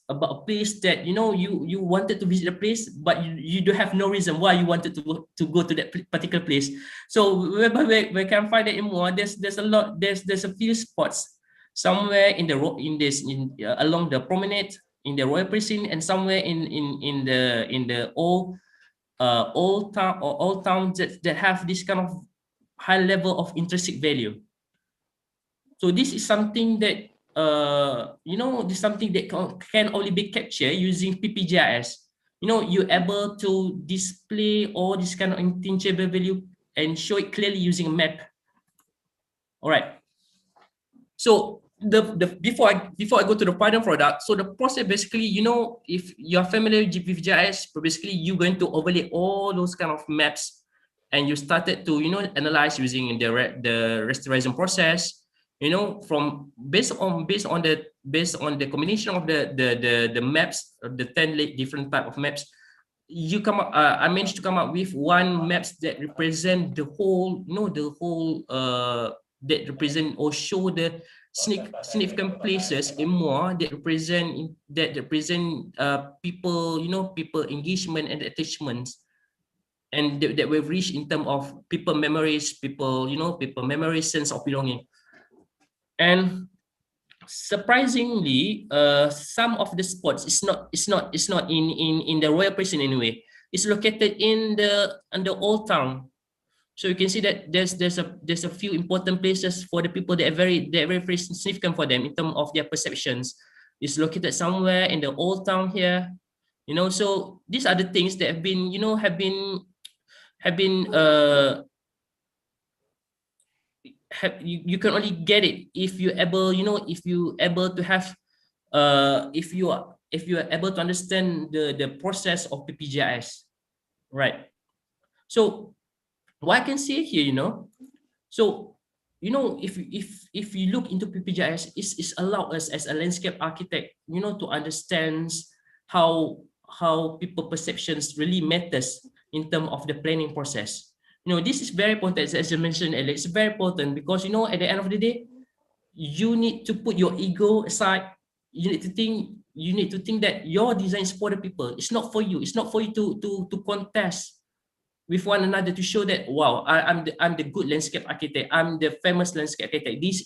a place that you wanted to visit a place, but you do have no reason why you wanted to go to that particular place. So we can find that in Muar, there's a few spots somewhere along the promenade in the royal precinct, and somewhere in the old town or old towns that have this kind of high level of intrinsic value. So this is something that this is something that can only be captured using PPGIS. You're able to display all this kind of intangible value and show it clearly using a map. All right. So before I go to the final product, so the process basically, if you're familiar with GIS, basically you're going to overlay all those kind of maps, and you started to analyze using the rasterization process. You know, from based on the combination of the maps, the 10 different type of maps, you come up. I managed to come up with one maps that represent the whole, you know, the whole that represent or show the significant places in more that represent people, you know, people engagement and attachments, and that we've reached in terms of people memories, people, you know, people memories, sense of belonging. And surprisingly, some of the spots is not in the royal prison anyway. It's located in the old town. So you can see that there's a few important places for the people that are very significant for them in terms of their perceptions. It's located somewhere in the old town here. You know, so these are the things that have been, you know, have been you can only get it if you able, you know, if you able to have if you are able to understand the process of PPGIS, right? So what I can say here, you know, so you know, if you look into PPGIS, is allow us as a landscape architect, you know, to understand how people perceptions really matters in terms of the planning process. You know, this is very important, as I mentioned earlier. It's very important because, you know, at the end of the day, you need to put your ego aside. You need to think that your design is for the people. It's not for you. It's not for you to contest with one another to show that, wow, I'm the good landscape architect. I'm the famous landscape architect. This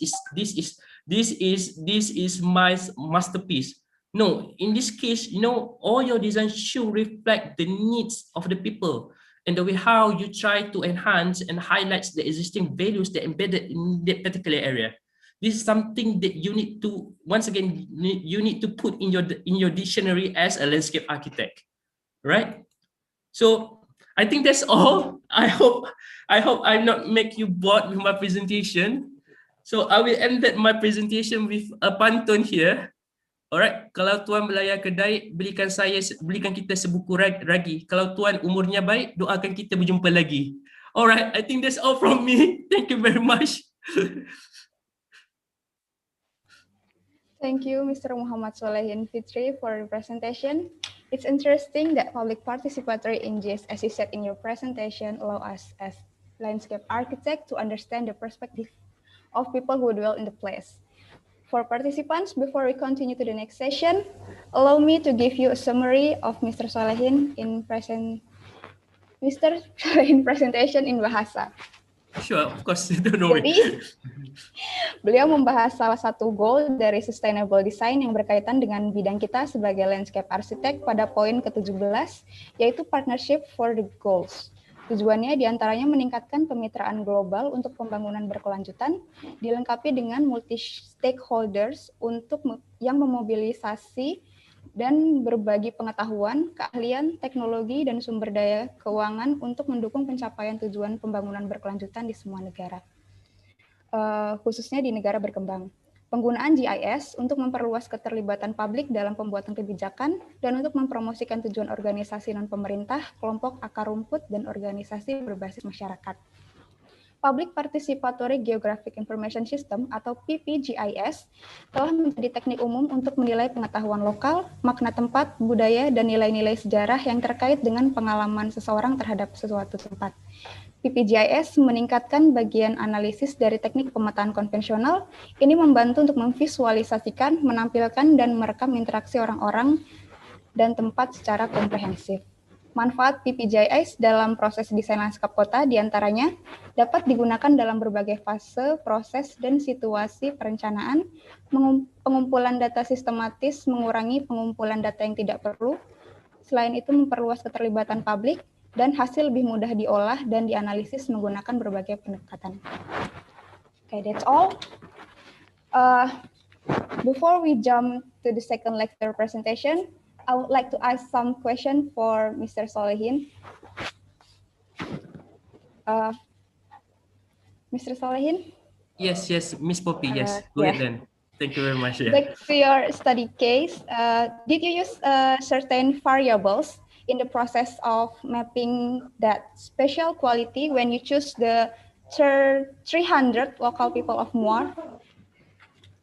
is my masterpiece. No, in this case, you know, all your designs should reflect the needs of the people and the way how you try to enhance and highlight the existing values that embedded in that particular area. This is something that you need to, once again, you need to put in your dictionary as a landscape architect, right? So I think that's all. I hope I not make you bored with my presentation. So I will end that my presentation with a pantun here. Alright, kalau tuan berlayar kedai, belikan kita sebuku ragi. Kalau tuan umurnya baik, doakan kita berjumpa lagi. Alright, I think that's all from me. Thank you very much. Thank you, Mr. Muhammad Solehin Fitri, for the presentation. It's interesting that public participatory engagement, as you said in your presentation, allow us as landscape architect to understand the perspective of people who dwell in the place. For participants, before we continue to the next session, allow me to give you a summary of Mr. Solehin presentation in bahasa. Sure, of course, don't worry. Jadi, beliau membahas salah satu goal dari sustainable design yang berkaitan dengan bidang kita sebagai landscape architect pada poin ke-17, yaitu partnership for the goals. Tujuannya diantaranya meningkatkan kemitraan global untuk pembangunan berkelanjutan, dilengkapi dengan multi-stakeholders yang memobilisasi dan berbagi pengetahuan, keahlian, teknologi, dan sumber daya keuangan untuk mendukung pencapaian tujuan pembangunan berkelanjutan di semua negara, khususnya di negara berkembang. Penggunaan GIS untuk memperluas keterlibatan publik dalam pembuatan kebijakan dan untuk mempromosikan tujuan organisasi non-pemerintah, kelompok akar rumput, dan organisasi berbasis masyarakat. Public Participatory Geographic Information System atau PPGIS telah menjadi teknik umum untuk menilai pengetahuan lokal, makna tempat, budaya, dan nilai-nilai sejarah yang terkait dengan pengalaman seseorang terhadap sesuatu tempat. PPGIS meningkatkan bagian analisis dari teknik pemetaan konvensional. Ini membantu untuk memvisualisasikan, menampilkan, dan merekam interaksi orang-orang dan tempat secara komprehensif. Manfaat PPGIS dalam proses desain lanskap kota diantaranya dapat digunakan dalam berbagai fase, proses, dan situasi perencanaan, pengumpulan data sistematis, mengurangi pengumpulan data yang tidak perlu, selain itu memperluas keterlibatan publik, dan hasil lebih mudah diolah dan dianalisis menggunakan berbagai pendekatan. Okay, that's all. Before we jump to the second lecture presentation, I would like to ask some question for Mr. Solehin. Mr. Solehin? Yes, Miss Poppy, yes. Go ahead then. Thank you very much. Yeah. Back to your study case, did you use certain variables in the process of mapping that special quality when you choose the 300 local people of Muar?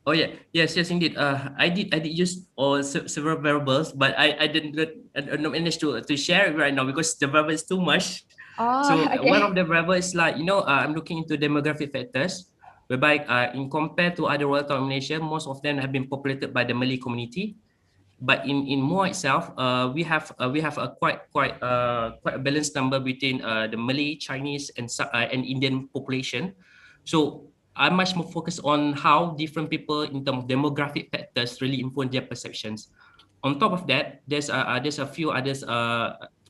Oh yeah, yes, indeed. I did use all several variables, but I didn't manage to share it right now because the variable is too much. Oh, So one of okay. the variables is like I'm looking into demographic factors, whereby in compared to other rural town in Malaysia, most of them have been populated by the Malay community. But in Muar itself, we have a quite a balanced number between the Malay, Chinese, and Indian population. So I'm much more focused on how different people in terms of demographic factors really influence their perceptions. On top of that, there's a few others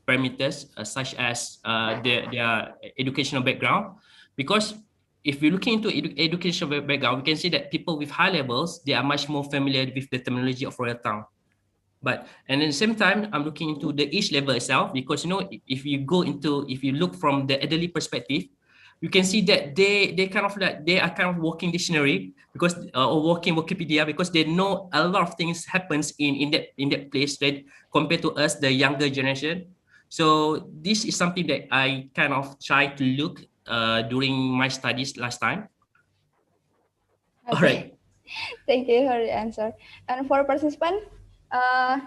parameters such as their educational background, because if we're looking into educational background, we can see that people with high levels they are much more familiar with the terminology of royal town. But and at the same time, I'm looking into the age level itself because if you look from the elderly perspective, you can see that they are kind of walking dictionary because or walking Wikipedia because they know a lot of things happens in that place right compared to us the younger generation. So this is something that I kind of try to look during my studies last time. All Okay. right. Thank you for the answer. And for participant, uh,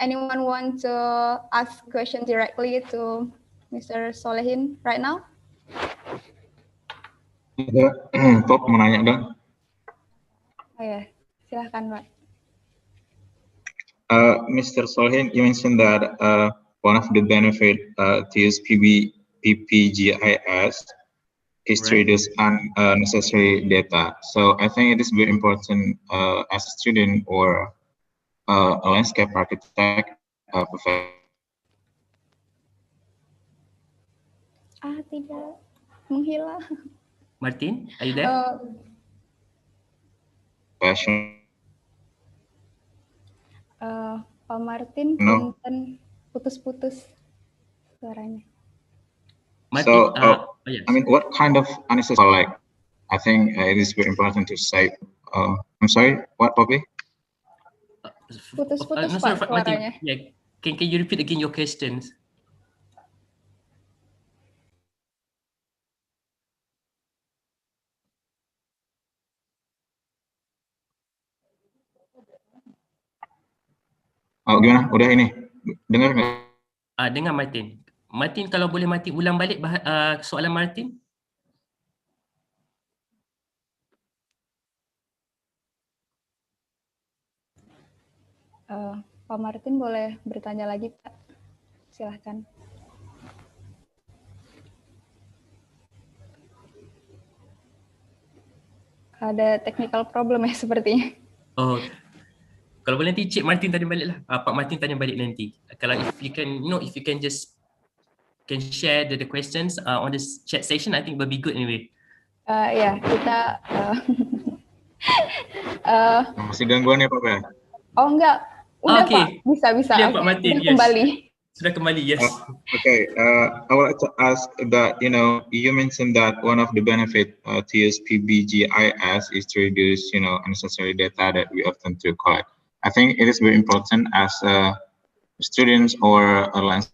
anyone want to ask question directly to Mr. Solehin right now? Pop mau nanya dong. Oh ya, silahkan Pak. Mr. Solhin, you mentioned that one of the benefit to use PPGIS is to Right. reduce unnecessary data. So I think it is very important as a student or a landscape architect Tidak menghilang. Martin, are you there? professional. Pak Martin, No. punten putus-putus suaranya. Martin, So, yes. I mean, what kind of unnecessary, like, I think it is very important to say, I'm sorry, what, Poppy? Putus-putus No, sorry, Pak Martin. suaranya. Yeah, can you repeat again your questions? Oh, gimana? Udah ini? Dengar nggak? Dengar Martin. Martin, kalau boleh Martin ulang balik soalan Martin. Pak Martin boleh bertanya lagi Pak. Silahkan. Ada technical problem ya sepertinya. Oh, kalau boleh nanti Cik Martin tanya balik lah. Pak Martin tanya balik nanti. Kalau if you can just can share the questions on this chat session, I think will be good anyway. Ya, kita Masih gangguan ya, Pak ya? oh enggak, udah Okay. Pak, bisa. Ya, Okay. Pak Martin, Udah yes. kembali. Sudah kembali, yes. Okay, I would like to ask that, you mentioned that one of the benefit to use PBGIS is to reduce, unnecessary data that we often to collect. I think it is very important as students or landscape.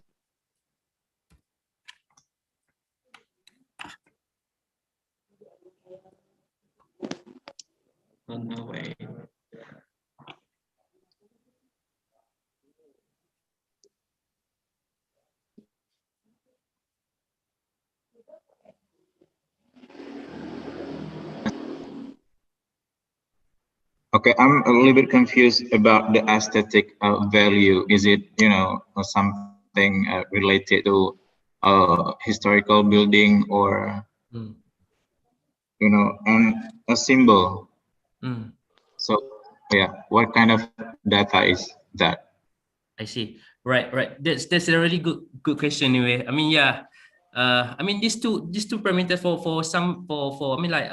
On my way. Okay, I'm a little bit confused about the aesthetic value. Is it, something related to historical building or, and a symbol? So, yeah, what kind of data is that? I see. Right. That's a really good question anyway. I mean, yeah. I mean these two parameters for some for I mean like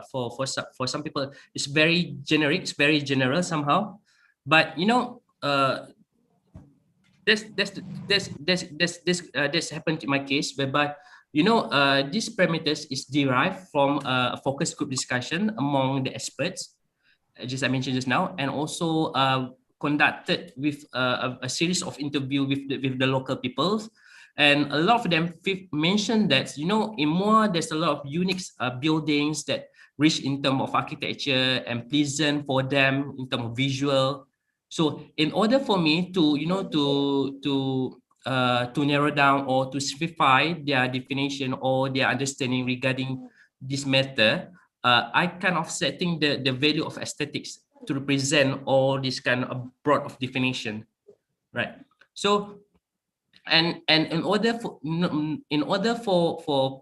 for some people it's very generic, it's very general somehow. But this happened in my case whereby these parameters is derived from a focus group discussion among the experts, just I mentioned just now, and also conducted with a series of interview with the local peoples, and a lot of them mentioned that in Muar there's a lot of unique buildings that rich in terms of architecture and pleasant for them in terms of visual. So in order for me to, you know, to narrow down or to simplify their definition or their understanding regarding this matter, I kind of setting the value of aesthetics to represent all this kind of broad of definition, right? So and in order for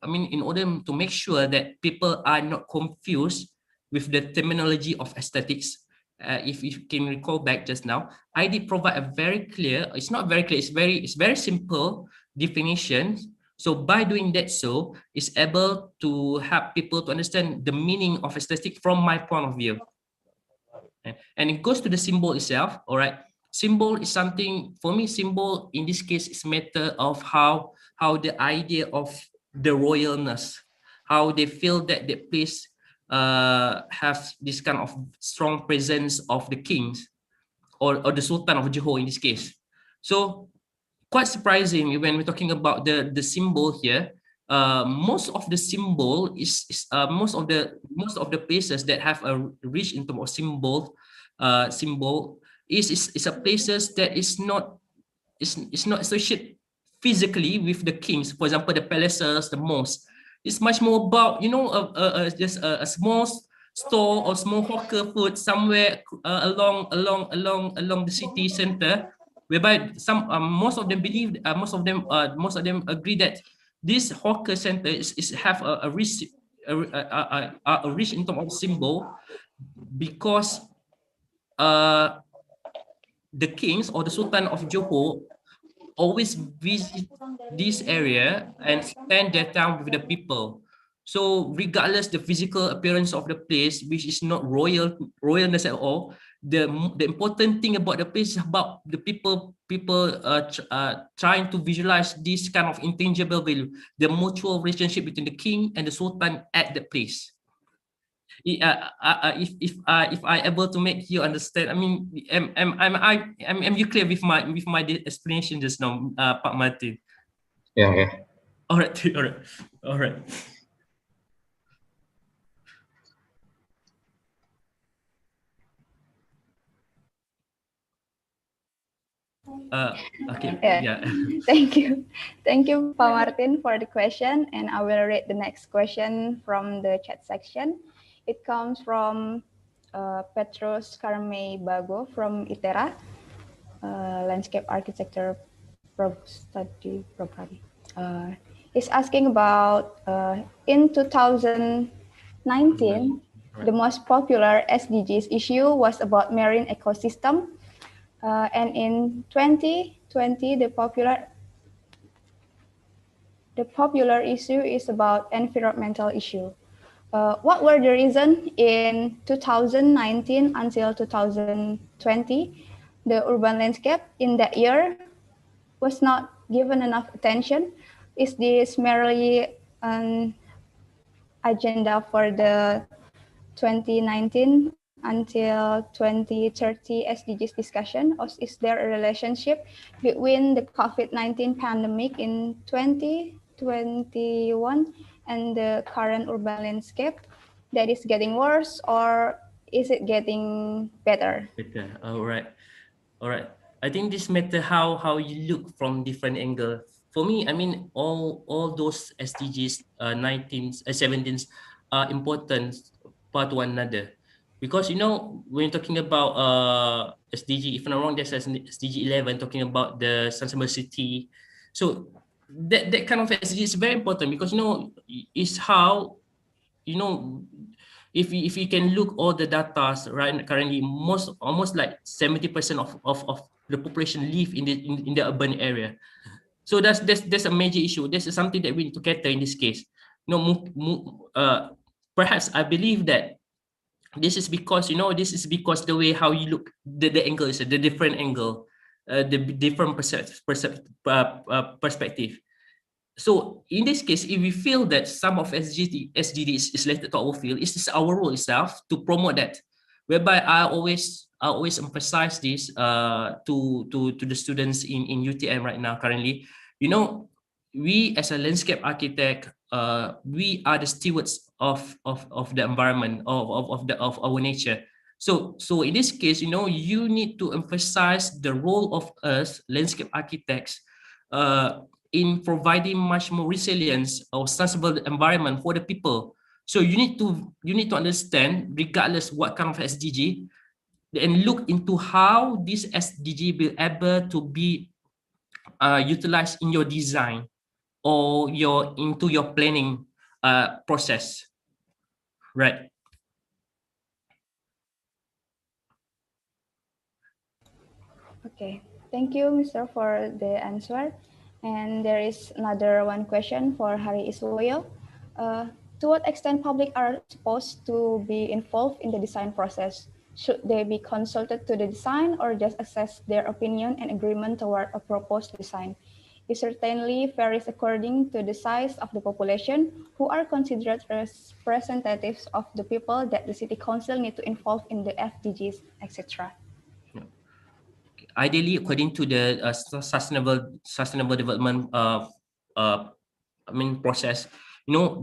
I mean, in order to make sure that people are not confused with the terminology of aesthetics, if you can recall back just now, I did provide a very clear, it's not very clear, it's very simple definition. So by doing that, so it's able to help people to understand the meaning of aesthetic from my point of view. And it goes to the symbol itself. All right, symbol is something for me. Symbol in this case is matter of how the idea of the royalness, how they feel that the place has this kind of strong presence of the kings or the sultan of Johor in this case. So quite surprising when we're talking about the symbol here. Most of the symbol is most of the places that have a rich in terms of symbol is a places that is not associated physically with the kings. For example, the palaces, the mosques. It's much more about, you know, just a small store or small hawker food somewhere along the city center, whereby some most of them believe, most of them agree that this hawker center is have a rich a rich in terms of symbol, because the kings or the sultan of Johor always visit this area and spend their time with the people. So regardless the physical appearance of the place, which is not royalness at all, the important thing about the place is about the people trying to visualize this kind of intangible value, the mutual relationship between the king and the sultan at the place. If I able to make you understand, I mean, am you clear with my explanation just now, Pak Martin? Yeah, yeah. All right, all right. Okay, yeah. Thank you. Thank you, Pak Martin, for the question. And I will read the next question from the chat section. It comes from Petros Karmei Bago from ITERA, Landscape Architecture Study Program. He's asking about in 2019, the most popular SDGs issue was about marine ecosystem. And in 2020, the popular issue is about environmental issue. What were the reasons in 2019 until 2020? The urban landscape in that year was not given enough attention. Is this merely an agenda for the 2019 until 2030 SDGs discussion, or is there a relationship between the COVID-19 pandemic in 2021 and the current urban landscape that is getting worse, or is it getting better? Better. All right. I think this matter how you look from different angle. For me, I mean, all those SDGs 19s 17s are important part one another, because you know when you're talking about SDG, if I'm not wrong, there's SDG 11 talking about the sustainable city. So that kind of SDG is very important, because you know is how, you know, if you can look all the data right currently, almost like 70% of the population live in the urban area. So that's a major issue. This is something that we need to cater in this case. You know, perhaps I believe that this is because, you know, this is because the way how you look, the angle is the different angle, the different perspective. So in this case, if we feel that some of SGD is related to our field, it is our role itself to promote that. Whereby I always emphasize this to the students in UTM right now currently. You know, we as a landscape architect, we are the stewards of the environment of our nature. So in this case, you need to emphasize the role of us landscape architects in providing much more resilience or sustainable environment for the people. So you need to understand, regardless what kind of SDG, and look into how this SDG will able to be utilized in your design or into your planning process, right? Okay, thank you, Mr. for the answer. And there is another one question for Hari Iswoyo. To what extent public are supposed to be involved in the design process? Should they be consulted to the design or just assess their opinion and agreement toward a proposed design? It certainly varies according to the size of the population who are considered representatives of the people that the city council need to involve in the FDGs, etc. Ideally, according to the sustainable development process,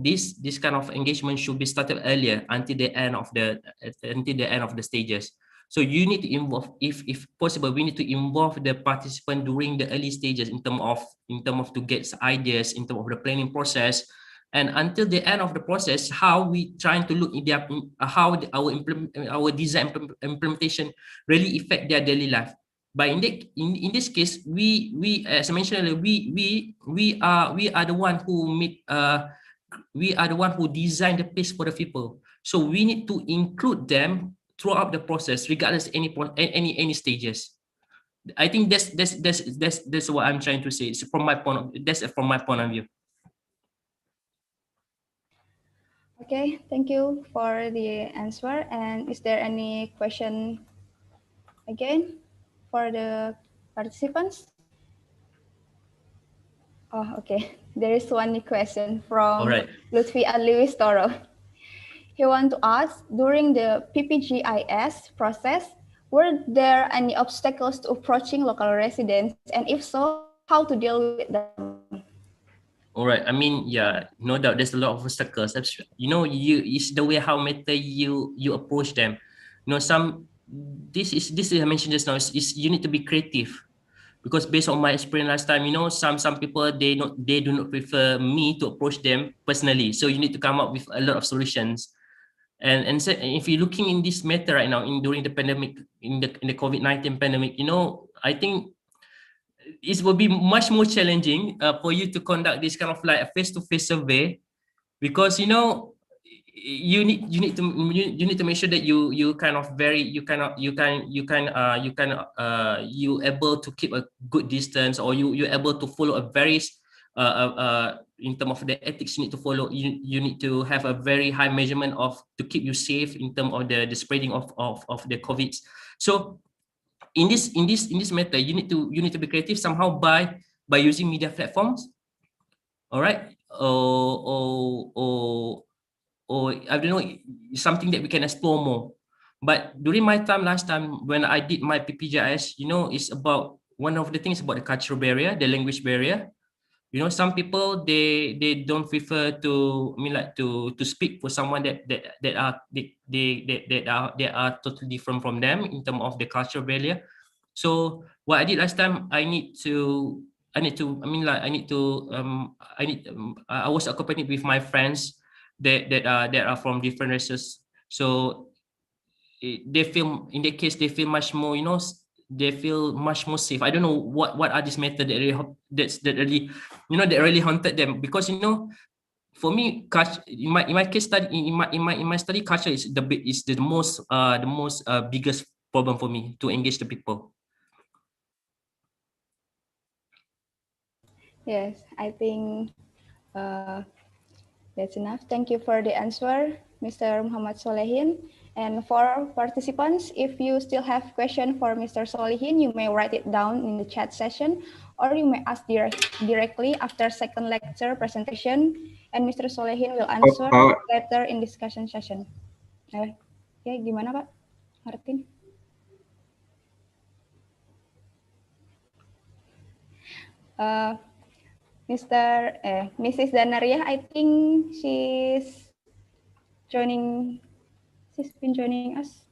this kind of engagement should be started earlier until the end of the stages. So you need to involve, if possible, we need to involve the participant during the early stages in terms of to get ideas in terms of the planning process, and until the end of the process, how we trying to look in how our design implementation really affect their daily life. But in this case, we as I mentioned earlier, we are the one who design the place for the people. So we need to include them throughout the process, regardless any stages. I think that's what I'm trying to say. It's from my point of view. Okay, thank you for the answer. And is there any question again for the participants? Oh, okay. There is one question from Alright. Lutfi Alwi Toro. He wants to ask, during the PPGIS process, were there any obstacles to approaching local residents? And if so, how to deal with them? All right. I mean, yeah, no doubt there's a lot of obstacles. It's the way how matter you approach them. This is I mentioned just now is you need to be creative, because based on my experience last time, some people they do not prefer me to approach them personally. So you need to come up with a lot of solutions. And so if you're looking in this matter right now during the pandemic, in the COVID-19 pandemic, I think it will be much more challenging for you to conduct this kind of like a face-to-face survey, because you need to make sure that you kind of very you able to keep a good distance, or you're able to follow a very in terms of the ethics you need to follow. You need to have a very high measurement of to keep you safe in terms of the spreading of the COVID. So in this matter, you need to be creative somehow by using media platforms. All right, or I don't know, something that we can explore more. But during my time last time when I did my PPGIS, it's about one of the things about the cultural barrier, the language barrier. Some people they don't prefer to, I mean, like to speak for someone that are totally different from them in terms of the cultural barrier. So what I did last time, I was accompanied with my friends that are from different races. So they feel, in their case, they feel much more, they feel much more safe. I don't know what are these methods that really haunted them, because for me, in my case study, in my study, culture is the most biggest problem for me to engage the people. Yes, I think that's enough. Thank you for the answer, Mr. Muhammad Solehin. And for participants, if you still have question for Mr. Solehin, you may write it down in the chat session, or you may ask directly after second lecture presentation, and Mr. Solehin will answer later in discussion session. Oke, gimana Pak Martin? Mrs. Danaria, I think she's joining. She's been joining us.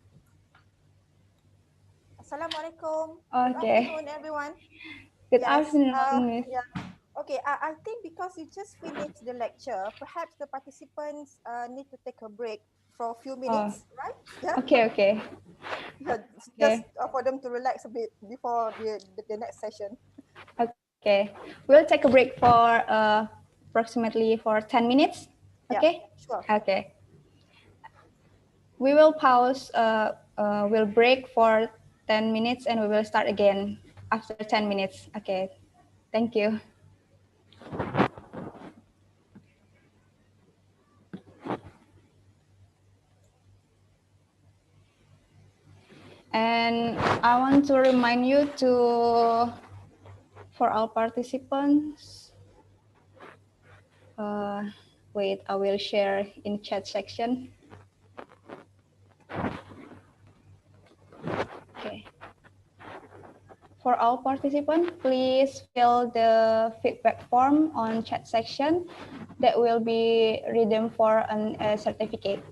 Assalamualaikum. Okay. Good afternoon, everyone. Good Yes, afternoon, Miss. yeah. Okay, I think because you just finished the lecture, perhaps the participants need to take a break for a few minutes, right? Yeah. Okay. Yeah, Okay. just for them to relax a bit before the next session. Okay. We'll take a break for approximately for 10 minutes. Okay? Yeah, sure. Okay. We will pause, we'll break for 10 minutes and we will start again after 10 minutes. Okay. Thank you. And I want to remind you for all participants, wait, I will share in chat section. Okay. For all participants, please fill the feedback form on chat section that will be redeemed for a certificate.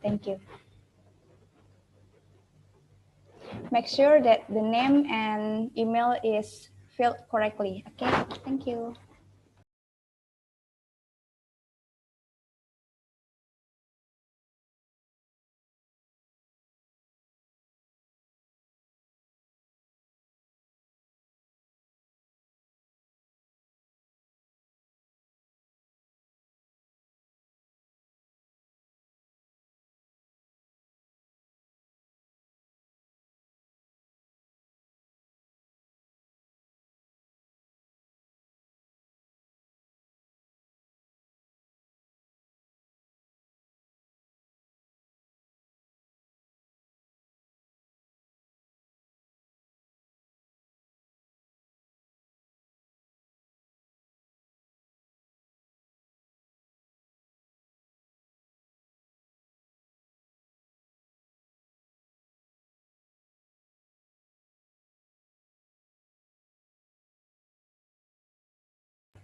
Thank you. Make sure that the name and email is filled correctly. Okay, thank you.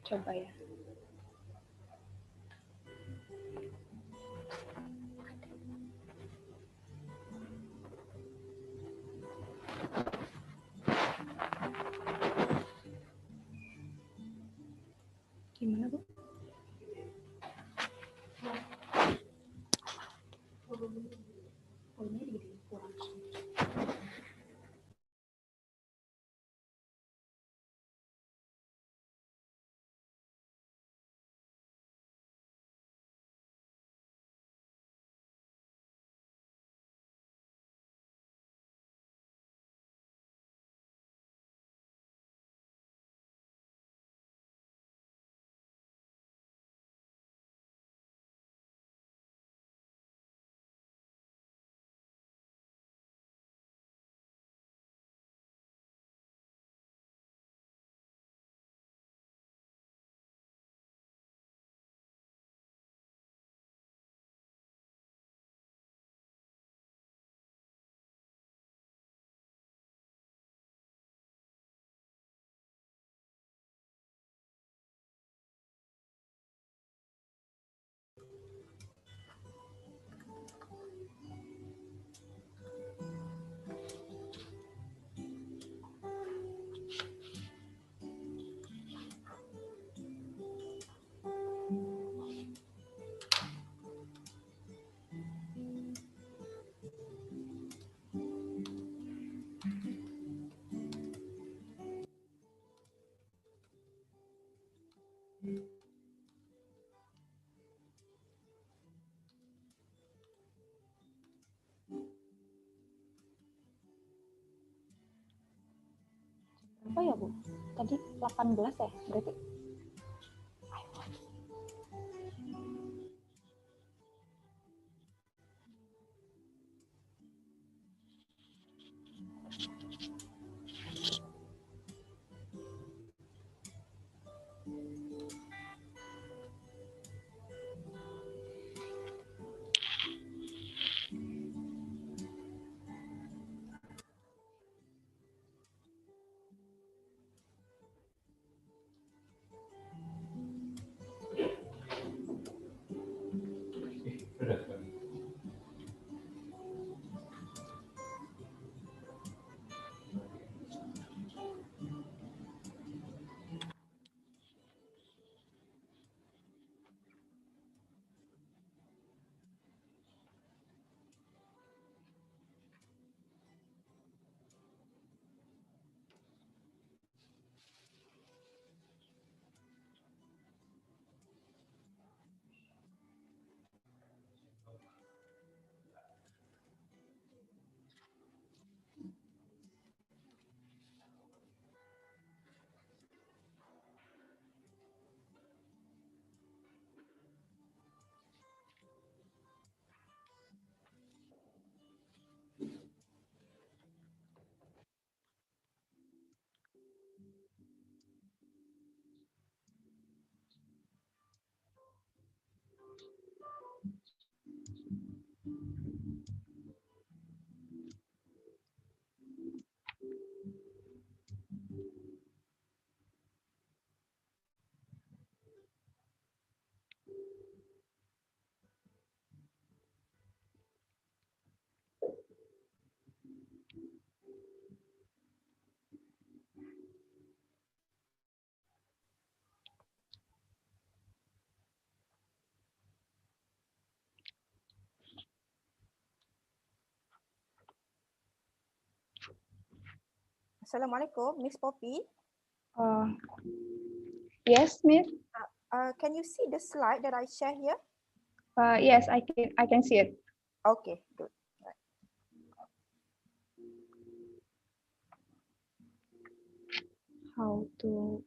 Coba ya. Gimana, Bu? Oh, ini kurang. Apa ya, Bu? Tadi 18 ya, berarti. Assalamualaikum, Miss Poppy. Yes, Miss. Can you see the slide that I share here? Yes, I can see it. Okay, good. How to?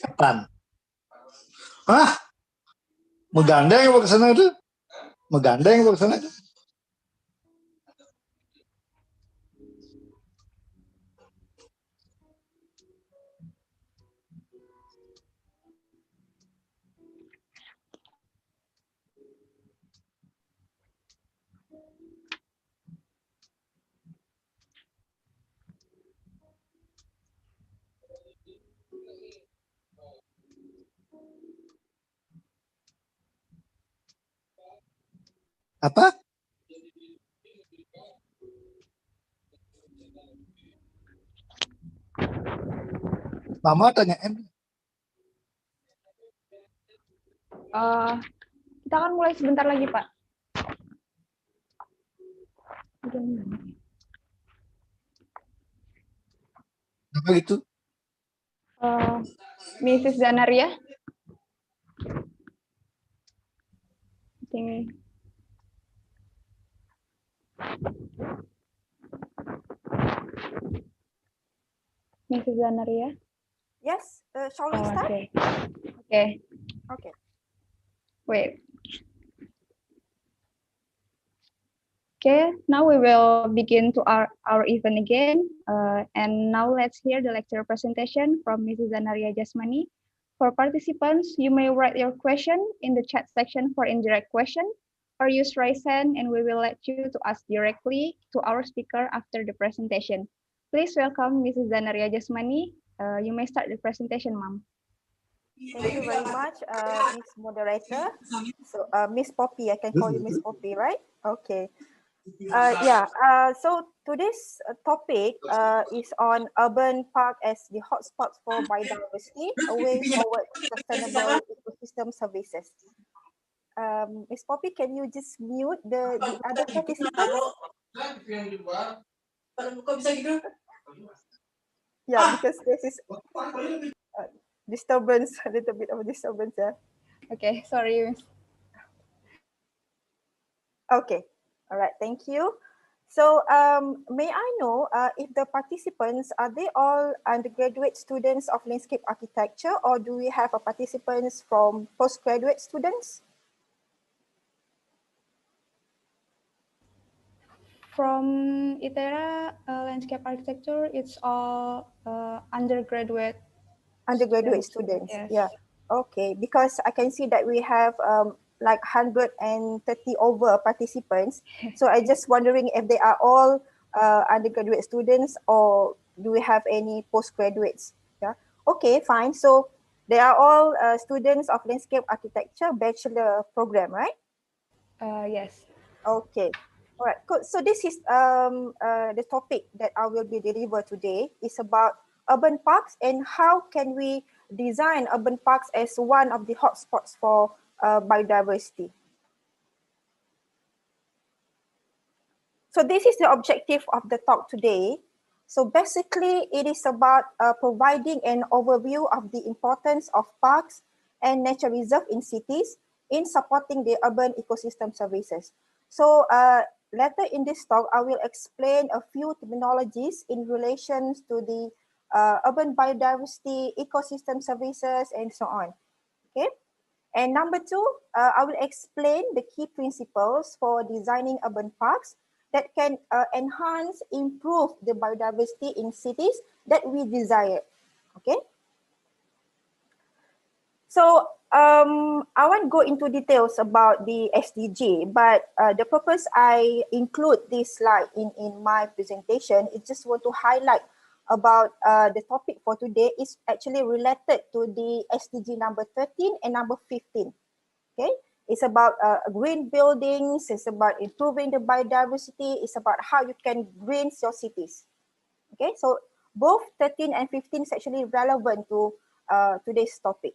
Kapan? Hah? Megandeng apa ke sana itu? Megandeng apa ke sana itu? Apa? Mama tanya M. Kita akan mulai sebentar lagi, Pak. Apa gitu? Mrs. Zanaria. think Mrs. Zanaria. Yes, shall we start? Okay. Okay. Okay. Wait. Okay, now we will begin to our event again. And now let's hear the lecture presentation from Mrs. Zanaria Jasmani. For participants, you may write your question in the chat section for indirect question, or use raise hand and we will let you to ask directly to our speaker after the presentation. Please welcome Mrs. Zanaria Jasmani. You may start the presentation, ma'am. Thank you very much, Miss Moderator. So, Miss Poppy, I can call you Miss Poppy, right? Okay. So today's topic is on urban park as the hotspots for biodiversity, a way forward to sustainable ecosystem services. Miss Poppy, can you just mute the other participants? Yeah, because this is disturbance, a little bit of a disturbance. Okay, sorry, Miss. Okay, all right, thank you. So may I know if the participants, are they all undergraduate students of landscape architecture, or do we have participants from postgraduate students? From ITERA landscape architecture, it's all undergraduate. Undergraduate students, Yes. yeah. Okay, because I can see that we have like 130 over participants. So I just wondering if they are all undergraduate students or do we have any postgraduates? Yeah. Okay, fine. So they are all students of landscape architecture bachelor program, right? Yes. Okay. All right. Good. So this is the topic that I will be deliver today is about urban parks and how can we design urban parks as one of the hotspots for biodiversity. So this is the objective of the talk today. So basically, it is about providing an overview of the importance of parks and nature reserve in cities in supporting the urban ecosystem services. So later in this talk, I will explain a few terminologies in relation to the urban biodiversity, ecosystem services, and so on. Okay. And number two, I will explain the key principles for designing urban parks that can enhance, improve the biodiversity in cities that we desire. Okay. So I won't go into details about the SDG, but the purpose I include this slide in my presentation is just want to highlight about the topic for today is actually related to the SDG number 13 and number 15. Okay, it's about green buildings, it's about improving the biodiversity, it's about how you can green your cities. Okay, so both 13 and 15 is actually relevant to today's topic.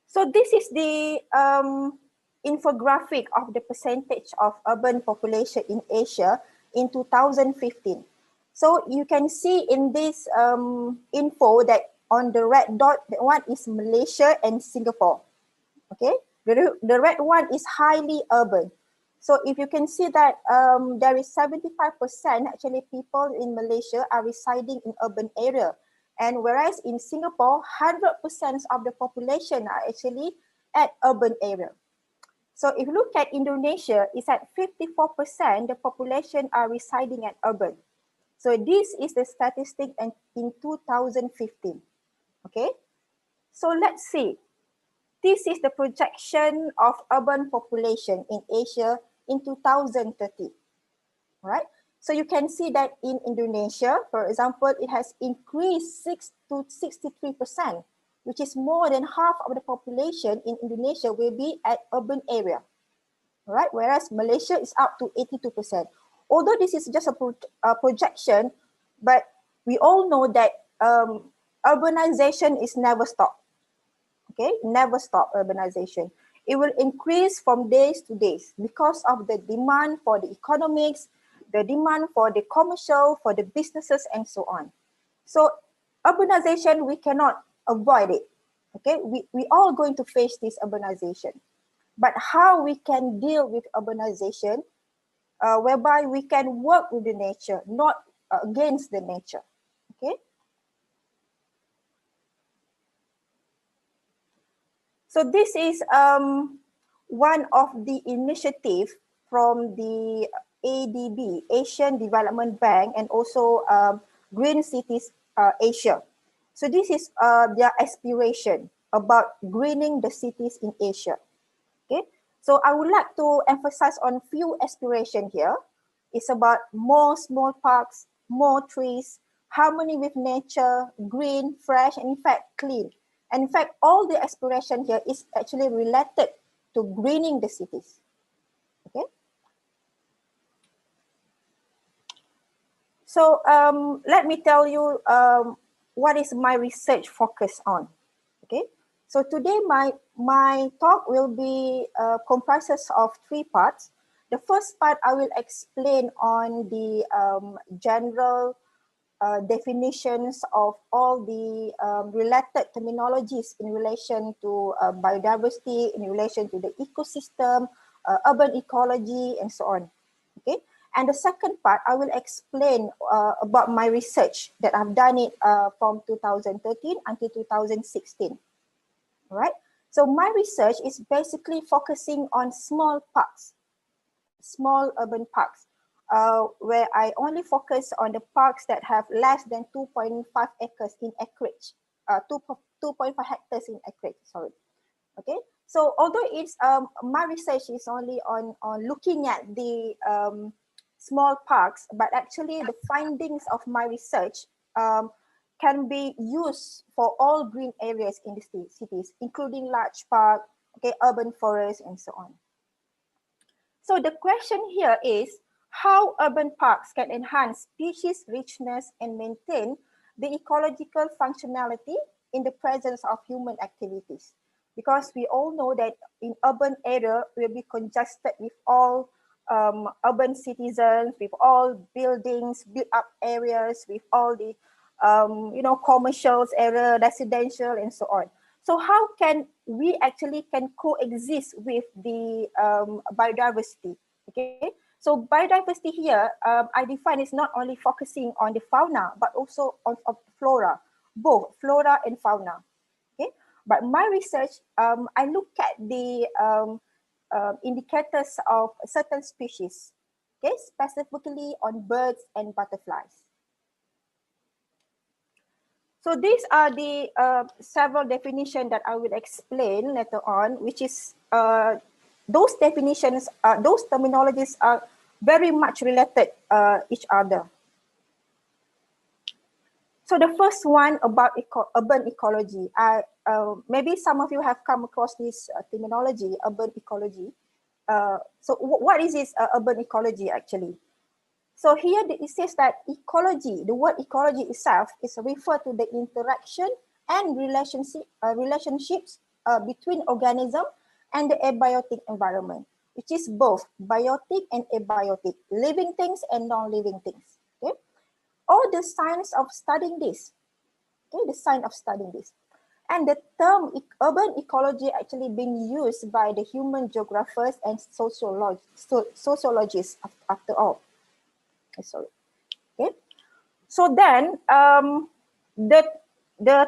So this is the infographic of the percentage of urban population in Asia in 2015. So you can see in this info that on the red dot, that one is Malaysia and Singapore. Okay, the red one is highly urban. So if you can see that there is 75% actually people in Malaysia are residing in urban area. And whereas in Singapore, 100% of the population are actually at urban area. So if you look at Indonesia, it's at 54% the population are residing at urban. So this is the statistic in 2015. Okay, so let's see. This is the projection of urban population in Asia in 2030. Right? So you can see that in Indonesia, for example, it has increased 6 to 63%, which is more than half of the population in Indonesia will be at urban area. Right? Whereas Malaysia is up to 82%. Although this is just a projection, but we all know that urbanization is never stopped. Okay, never stop urbanization. It will increase from days to days because of the demand for the economics, the demand for the commercial, for the businesses, and so on. So urbanization, we cannot avoid it. Okay, we all going to face this urbanization. But how we can deal with urbanization, whereby we can work with the nature, not against the nature. Okay. So this is one of the initiatives from the ADB, Asian Development Bank, and also Green Cities Asia. So this is their aspiration about greening the cities in Asia. Okay, so I would like to emphasize on few aspirations here. It's about more small parks, more trees, harmony with nature, green, fresh, and in fact clean. And in fact, all the aspiration here is actually related to greening the cities. Okay. So let me tell you what is my research focus on. Okay. So today my talk will be comprises of 3 parts. The first part I will explain on the general definitions of all the related terminologies in relation to biodiversity, in relation to the ecosystem, urban ecology, and so on. Okay. And the second part, I will explain about my research that I've done it from 2013 until 2016. All right. So my research is basically focusing on small parks, small urban parks, where I only focus on the parks that have less than 2.5 acres in acreage, 2.5 hectares in acreage, sorry. Okay, so although it's, my research is only on looking at the small parks, but actually the findings of my research can be used for all green areas in the cities, including large park, okay, urban forests, and so on. So the question here is how urban parks can enhance species richness and maintain the ecological functionality in the presence of human activities. Because we all know that in urban area will be congested with all urban citizens, with all buildings, built up areas, with all the commercials area, residential, and so on. So how can we actually can coexist with the biodiversity? Okay, so biodiversity here, I define is not only focusing on the fauna, but also on flora, both flora and fauna. Okay, but my research, I look at the indicators of certain species, okay, specifically on birds and butterflies. So these are the several definitions that I will explain later on, which is those definitions, those terminologies are very much related each other. So the first one about urban ecology. Maybe some of you have come across this terminology, urban ecology. So what is this urban ecology actually? So here it says that ecology, the word ecology itself is referred to the interaction and relationships between organism and the abiotic environment, which is both biotic and abiotic, living things and non-living things. Okay, or the science of studying this. Okay, the science of studying this. And the term urban ecology actually being used by the human geographers and sociologists after all. Sorry. Okay. So then the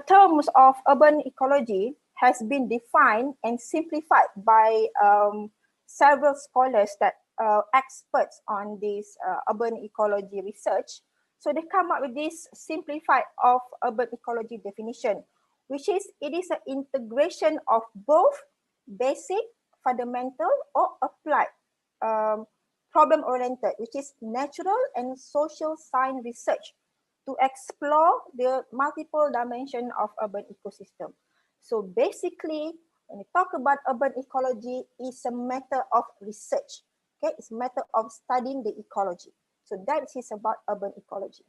terms of urban ecology has been defined and simplified by several scholars that experts on this urban ecology research. So they come up with this simplified of urban ecology definition, which is it is an integration of both basic, fundamental, or applied problem-oriented, which is natural and social science research to explore the multiple dimensions of urban ecosystem. So basically, when we talk about urban ecology, it's a matter of research. Okay, it's a matter of studying the ecology. So that is about urban ecology.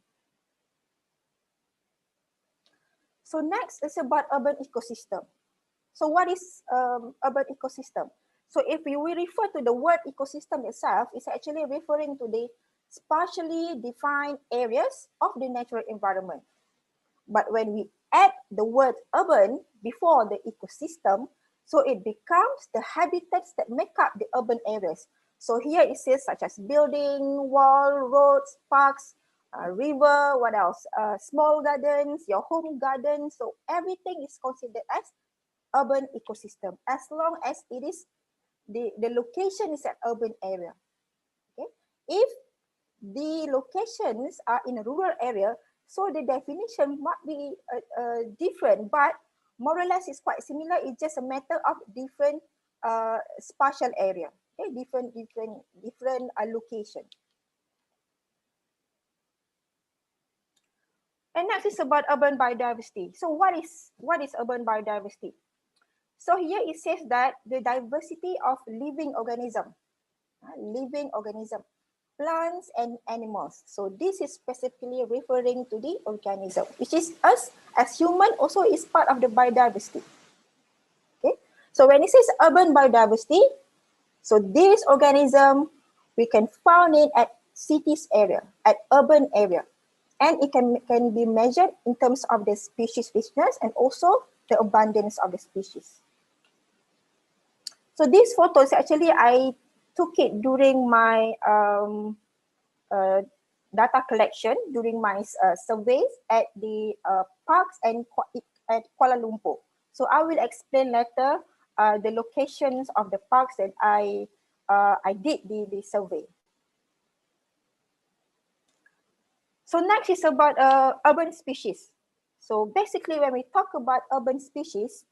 So next is about urban ecosystem. So what is urban ecosystem? So if we refer to the word ecosystem itself, it's actually referring to the spatially defined areas of the natural environment. But when we add the word urban before the ecosystem, so it becomes the habitats that make up the urban areas. So here it says such as building, wall, roads, parks, river, what else? Small gardens, your home garden. So everything is considered as urban ecosystem as long as it is the location is an urban area. Okay, if the locations are in a rural area, so the definition might be different, but more or less it's quite similar. It's just a matter of different spatial area. Okay, different location. And next is about urban biodiversity. So what is urban biodiversity? So here it says that the diversity of living organism, plants and animals. So this is specifically referring to the organism, which is us as human also is part of the biodiversity. Okay, so when it says urban biodiversity, so this organism we can found it at cities area, at urban area, and it can be measured in terms of the species richness and also the abundance of the species. So these photos actually I took it during my data collection, during my surveys at the parks and at Kuala Lumpur. So I will explain later the locations of the parks that I did the survey. So next is about urban species. So basically when we talk about urban species,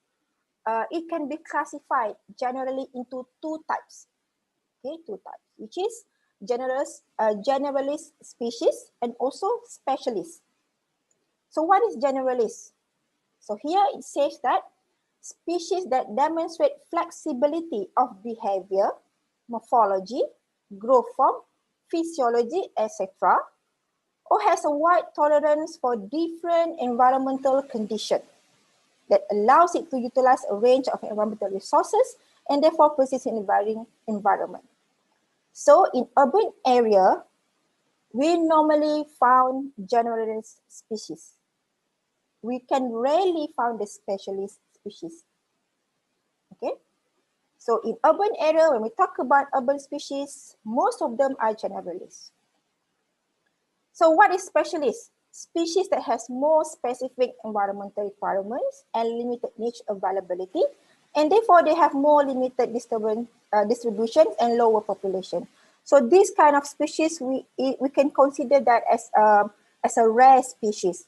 it can be classified generally into two types. Okay, two types, which is generalist species and also specialist. So what is generalist? So here it says that species that demonstrate flexibility of behavior, morphology, growth form, physiology, etc., or has a wide tolerance for different environmental conditions that allows it to utilize a range of environmental resources and therefore persist in a varying environment. So in urban area, we normally found generalist species. We can rarely find the specialist species. Okay, so in urban area, when we talk about urban species, most of them are generalists. So what is specialist? Species that has more specific environmental requirements and limited niche availability, and therefore they have more limited distribution and lower population. So this kind of species, we can consider that as a rare species,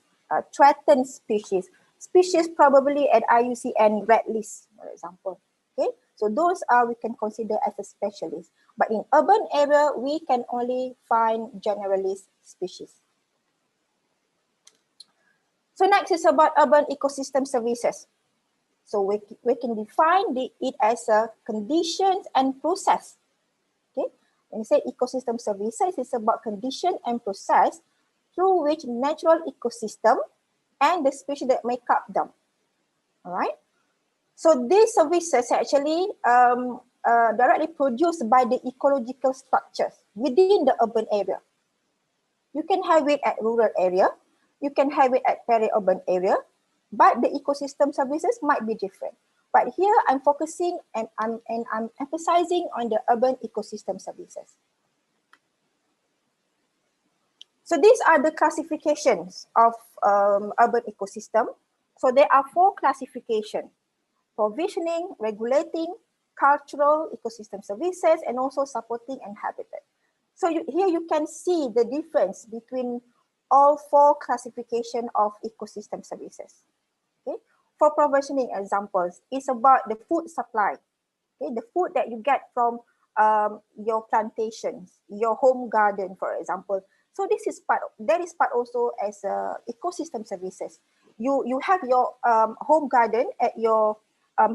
threatened species, species probably at IUCN red list, for example. Okay, so those are we can consider as a specialist. But in urban area, we can only find generalist species. So next is about urban ecosystem services. So we can define it as a conditions and process. Okay, when you say ecosystem services, it's about condition and process through which natural ecosystem and the species that make up them. All right. So these services actually directly produced by the ecological structures within the urban area. You can have it at rural area, you can have it at peri-urban area, but the ecosystem services might be different. But here I'm focusing and I'm emphasizing on the urban ecosystem services. So these are the classifications of urban ecosystem. So there are 4 classifications: provisioning, regulating, cultural, ecosystem services, and also supporting and habitat. So here you can see the difference between all 4 classification of ecosystem services. Okay, for provisioning examples, it's about the food supply. Okay, the food that you get from your plantations, your home garden, for example. So this is that is part also as ecosystem services. You have your home garden at your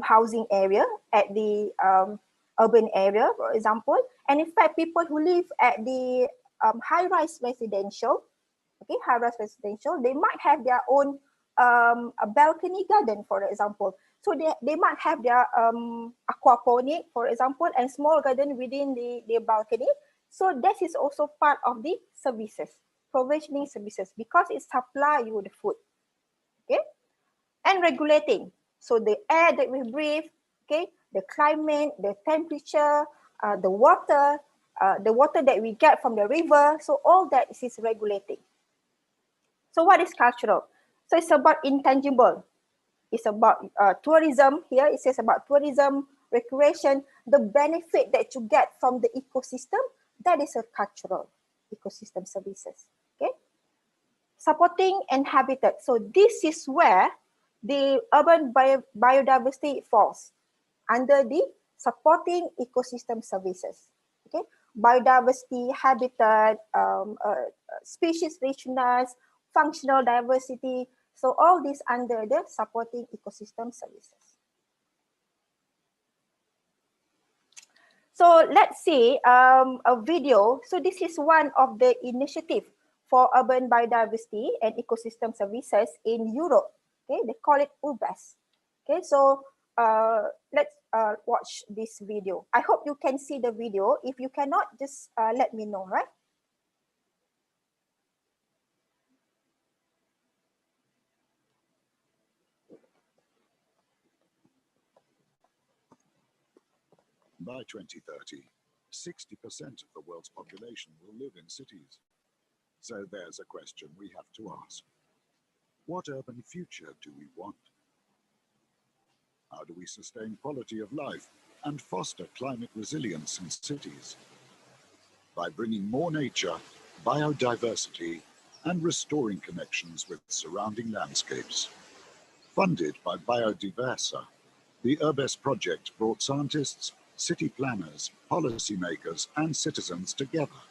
housing area, at the urban area, for example. And in fact, people who live at the high-rise residential, okay, high-rise residential, they might have their own a balcony garden, for example. So they might have their aquaponic, for example, and small garden within the balcony. So that is also part of the services, provisioning services, because it supply you the food. Okay. and regulating. So the air that we breathe, okay, the climate, the temperature, the water that we get from the river. So all that is regulating. So what is cultural? So it's about intangible. It's about tourism. Here it says about tourism, recreation, the benefit that you get from the ecosystem. That is a cultural ecosystem services. Okay. Supporting and habitat. So this is where the urban biodiversity falls under the supporting ecosystem services. Okay, biodiversity, habitat, species richness, functional diversity. So all these under the supporting ecosystem services. So let's see a video. So this is one of the initiative for urban biodiversity and ecosystem services in Europe. Okay, they call it URBES. Okay, so let's watch this video. I hope you can see the video. If you cannot, just let me know, right? By 2030, 60% of the world's population will live in cities. So there's a question we have to ask. What urban future do we want? How do we sustain quality of life and foster climate resilience in cities? By bringing more nature, biodiversity, and restoring connections with surrounding landscapes. Funded by Biodiversa, the URBES project brought scientists, city planners, policymakers, and citizens together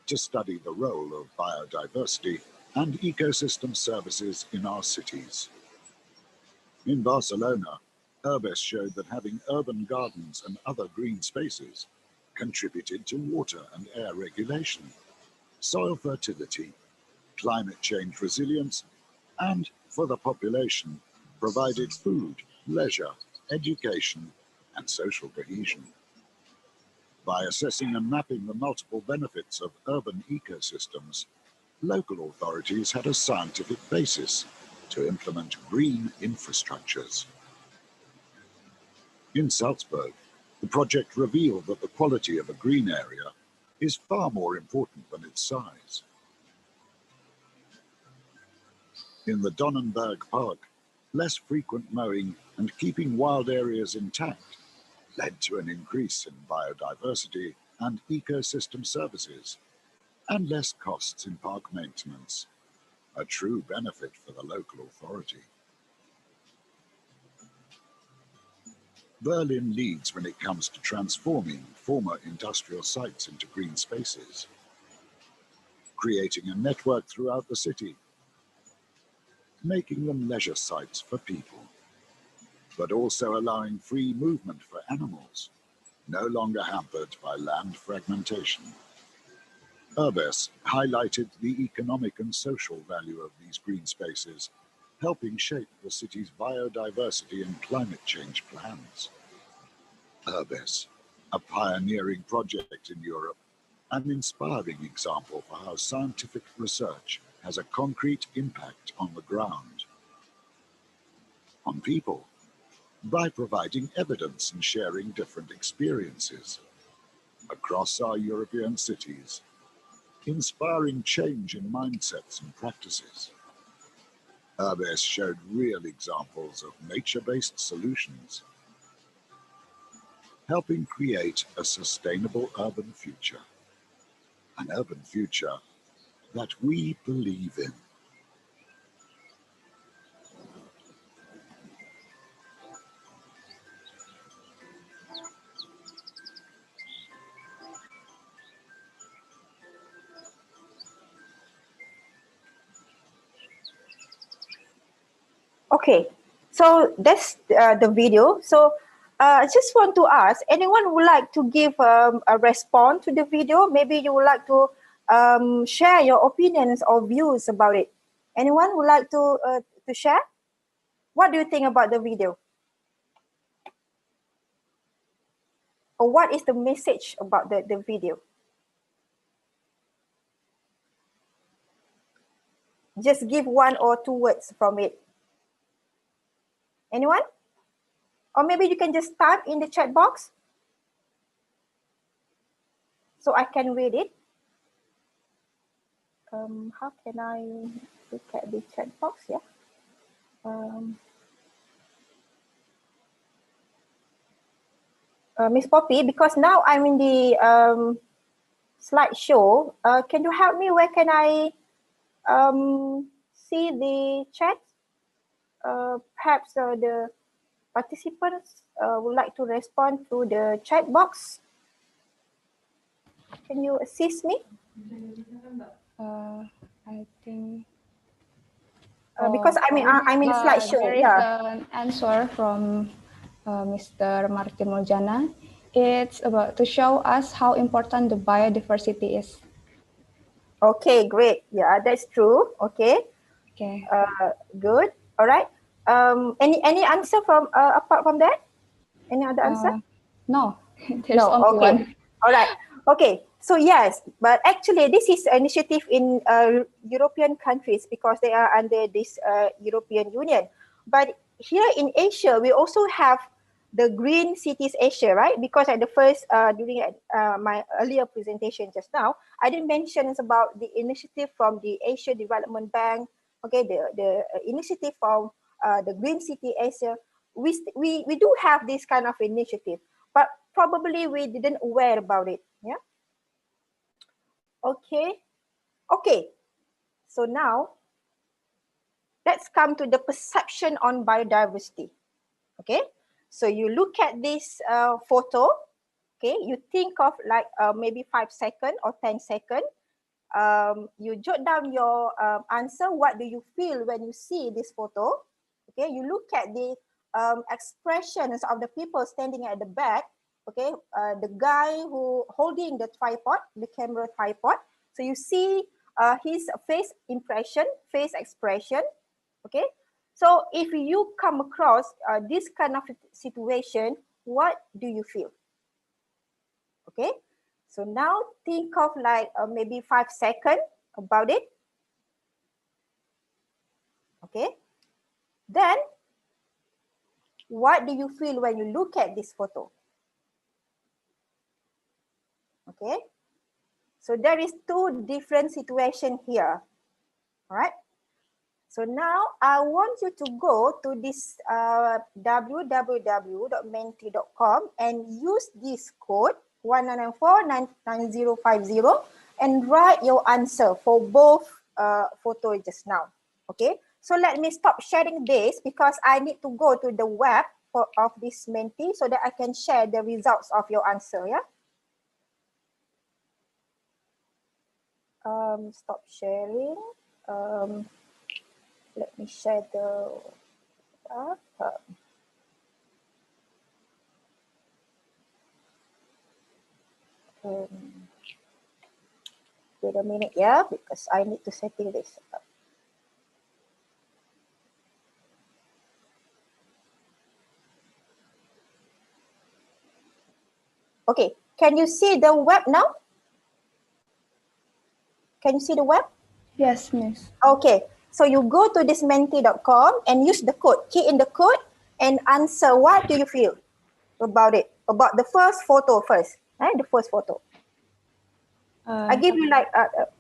to study the role of biodiversity and ecosystem services in our cities. In Barcelona, URBES showed that having urban gardens and other green spaces contributed to water and air regulation, soil fertility, climate change resilience, and, for the population, provided food, leisure, education, and social cohesion. By assessing and mapping the multiple benefits of urban ecosystems, local authorities had a scientific basis to implement green infrastructures. In Salzburg, the project revealed that the quality of a green area is far more important than its size. In the Donnenberg Park, less frequent mowing and keeping wild areas intact led to an increase in biodiversity and ecosystem services, and less costs in park maintenance, a true benefit for the local authority. Berlin leads when it comes to transforming former industrial sites into green spaces, creating a network throughout the city, making them leisure sites for people, but also allowing free movement for animals, no longer hampered by land fragmentation. URBES highlighted the economic and social value of these green spaces, helping shape the city's biodiversity and climate change plans. URBES, a pioneering project in Europe, an inspiring example for how scientific research has a concrete impact on the ground, on people, by providing evidence and sharing different experiences across our European cities, inspiring change in mindsets and practices. URBES showed real examples of nature-based solutions, helping create a sustainable urban future, an urban future that we believe in. Okay, so that's the video. So I just want to ask, anyone would like to give a response to the video? Maybe you would like to share your opinions or views about it. Anyone would like to share? What do you think about the video? Or what is the message about the video? Just give one or two words from it. Anyone? Or maybe you can just type in the chat box so I can read it. How can I look at the chat box? Yeah. Miss Poppy, because now I'm in the slideshow, can you help me? Where can I see the chat? Perhaps the participants would like to respond to the chat box. Can you assist me? I think because I'm in slideshow. There is an answer from Mr. Martin Muljana. It's about to show us how important the biodiversity is. Okay, great. Yeah, that's true. Okay. Okay. Good. All right. Any answer from apart from that? Any other answer? No, there's only one. All right. Okay. So yes, but actually this is an initiative in European countries because they are under this European Union. But here in Asia, we also have the Green Cities Asia, right? Because at the first, during my earlier presentation just now, I didn't mention about the initiative from the Asia Development Bank. Okay, the initiative from the Green City Asia. We do have this kind of initiative, but probably we didn't aware about it. Yeah. Okay. Okay. So now let's come to the perception on biodiversity. Okay. So you look at this photo. Okay. You think of like maybe 5 seconds or 10 seconds. You jot down your answer. What do you feel when you see this photo? Okay. You look at the expressions of the people standing at the back. Okay, the guy who holding the tripod, the camera tripod. So you see his face expression. Okay, so if you come across this kind of situation, what do you feel? Okay, so now think of like maybe 5 seconds about it. Okay, then what do you feel when you look at this photo? Okay, so there is 2 different situations here. All right. So now I want you to go to this www.menti.com and use this code 1994-9050 and write your answer for both photos just now. Okay. So let me stop sharing this because I need to go to the web of this Menti so that I can share the results of your answer. Yeah. Stop sharing. Let me share the wait a minute, yeah, because I need to settle this up. Okay, can you see the web now? Can you see the web? Yes, Miss. Okay, so you go to this menti.com and use the code, key in the code and answer what do you feel about it, about the first photo first, right? The first photo. I give you like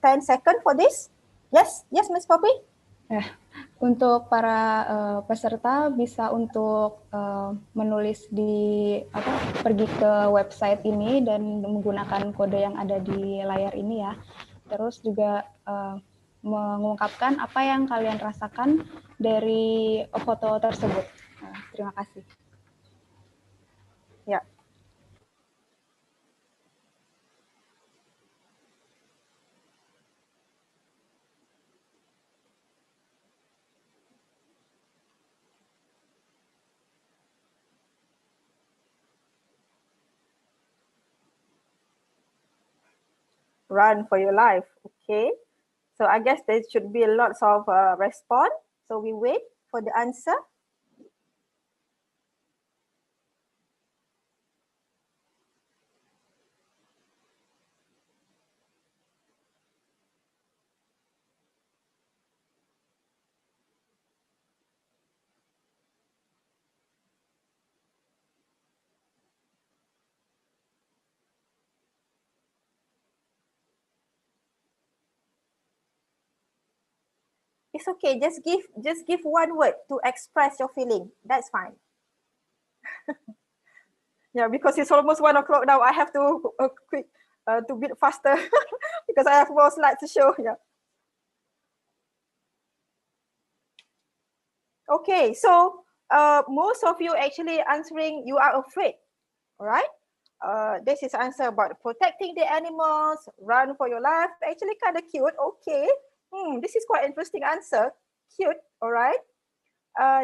10 seconds for this. Yes, yes, Miss Poppy? Untuk para peserta bisa untuk menulis pergi ke website ini dan menggunakan kode yang ada di layar ini ya. Terus juga mengungkapkan apa yang kalian rasakan dari foto tersebut. Terima kasih. Ya. Run for your life. Okay. So I guess there should be lots of response. So we wait for the answer. It's okay. Just give one word to express your feeling. That's fine. Yeah, because it's almost 1 o'clock now. I have to quick to bit faster because I have more slides to show. Yeah. Okay, so most of you actually answering you are afraid. All right. This is answer about protecting the animals, run for your life. Actually, kind of cute. Okay. This is quite interesting answer. Cute. All right.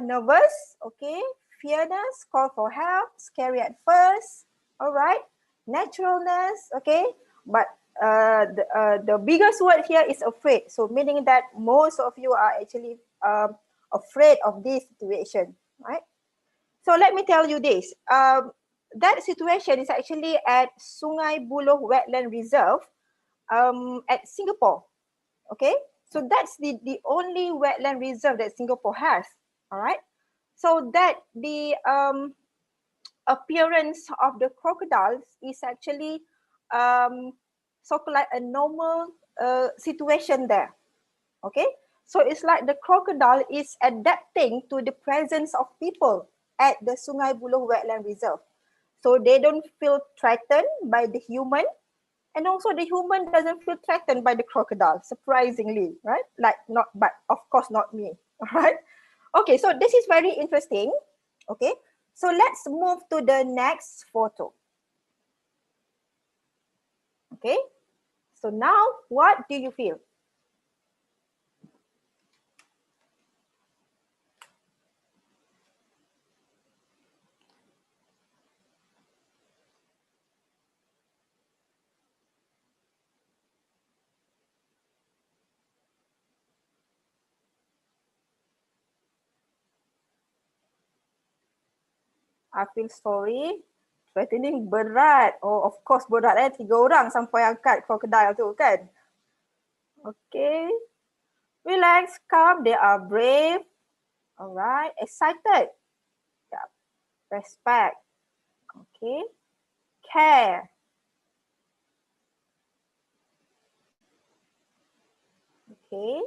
Nervous. Okay. Fearness. Call for help. Scary at first. All right. Naturalness. Okay. But the biggest word here is afraid. So meaning that most of you are actually afraid of this situation. Right. So let me tell you this. That situation is actually at Sungai Buloh Wetland Reserve at Singapore. Okay, so that's the only wetland reserve that Singapore has. All right, so that the appearance of the crocodiles is actually so-called like a normal situation there. Okay, so it's like the crocodile is adapting to the presence of people at the Sungai Buloh Wetland Reserve. So they don't feel threatened by the human, and also the human doesn't feel threatened by the crocodile, surprisingly, right? Like not, but of course not me, all right? Okay, so this is very interesting, okay? So let's move to the next photo. Okay, so now what do you feel? I feel sorry. Threatening berat. Oh, of course berat 3 orang sampai angkat crocodile tu kan. Okay. Relax, calm. They are brave. Alright. Excited. Yeah. Respect. Okay. Care. Okay.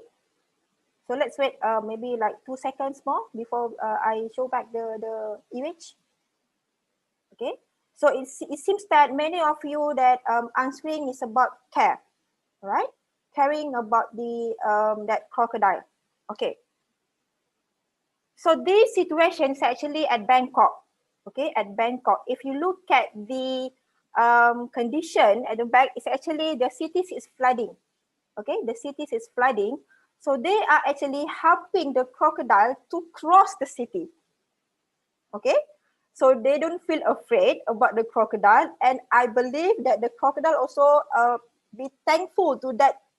So let's wait maybe like 2 seconds more before I show back the image. Okay. So it seems that many of you that answering is about care, right? Caring about the that crocodile. Okay. So this situation is actually at Bangkok. Okay, at Bangkok. If you look at the condition at the back, it's actually the cities is flooding. Okay, the cities is flooding. So they are actually helping the crocodile to cross the city. Okay, so they don't feel afraid about the crocodile, and I believe that the crocodile also be thankful to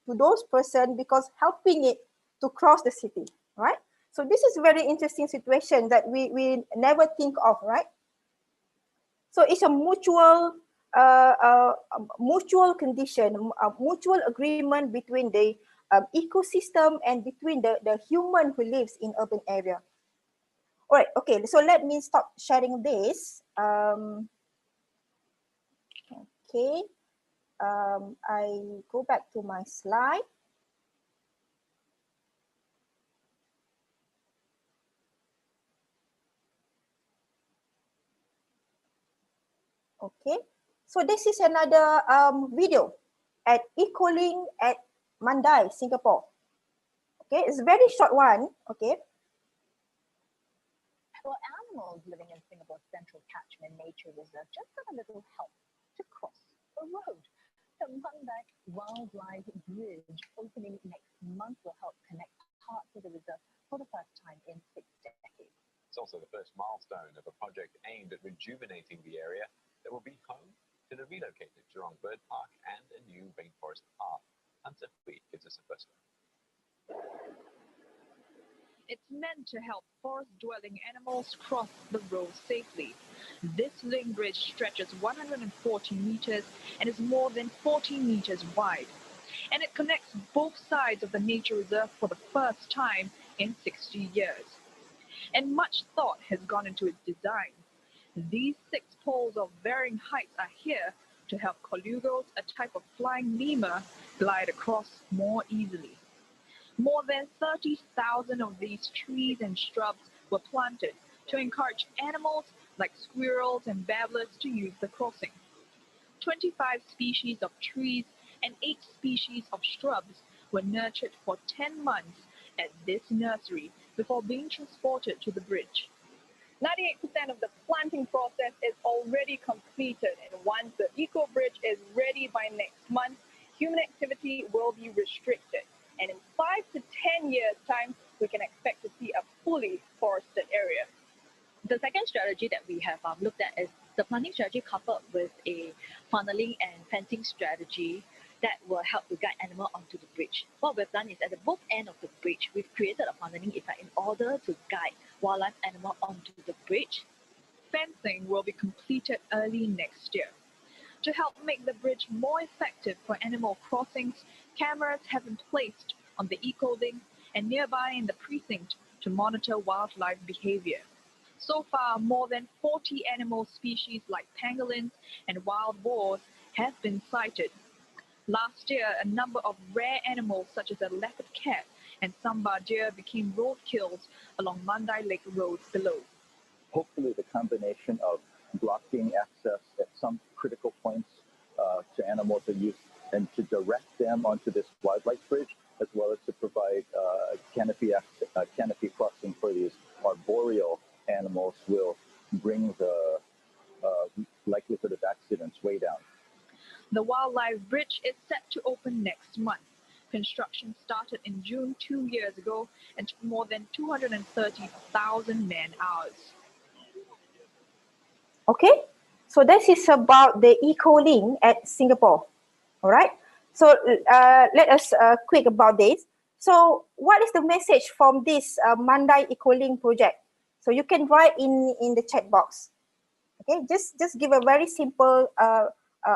those person because helping it to cross the city, right? So this is a very interesting situation that we never think of, right? So it's a mutual condition, a mutual agreement between the ecosystem and between the human who lives in urban area. All right, okay, so let me stop sharing this. Okay, I go back to my slide. Okay, so this is another video at Ecolink at Mandai, Singapore. Okay, it's a very short one, okay. For animals living in Singapore's Central Catchment Nature Reserve just got a little help to cross a road. The Mandai Wildlife Bridge opening next month will help connect parts of the reserve for the first time in 6 decades. It's also the first milestone of a project aimed at rejuvenating the area that will be home to the relocated Jurong Bird Park and a new rainforest path. Hunter Hui gives us a first look. It's meant to help forest-dwelling animals cross the road safely. This link bridge stretches 140 meters and is more than 40 meters wide. And it connects both sides of the nature reserve for the first time in 60 years. And much thought has gone into its design. These 6 poles of varying heights are here to help colugos, a type of flying lemur, glide across more easily. More than 30,000 of these trees and shrubs were planted to encourage animals like squirrels and babblers to use the crossing. 25 species of trees and 8 species of shrubs were nurtured for 10 months at this nursery before being transported to the bridge. 98% of the planting process is already completed, and once the eco bridge is ready by next month, human activity will be restricted. And in 5 to 10 years' time, we can expect to see a fully forested area. The second strategy that we have looked at is the planting strategy coupled with a funneling and fencing strategy that will help to guide animal onto the bridge. What we've done is at the both end of the bridge, we've created a funneling effect in order to guide wildlife animal onto the bridge. Fencing will be completed early next year. To help make the bridge more effective for animal crossings, cameras have been placed on the eco-link and nearby in the precinct to monitor wildlife behavior. So far, more than 40 animal species like pangolins and wild boars have been sighted. Last year, a number of rare animals such as a leopard cat and sambar deer became roadkills along Mandai Lake Road below. Hopefully the combination of blocking access at some critical points to animals and use and to direct them onto this wildlife bridge, as well as to provide canopy crossing for these arboreal animals, will bring the likelihood of accidents way down. The wildlife bridge is set to open next month. Construction started in June 2 years ago and took more than 230,000 man-hours. Okay, so this is about the eco-link at Singapore. All right, so let us quick about this. So what is the message from this Mandai eco-link project? So you can write in the chat box. Okay, just give a very simple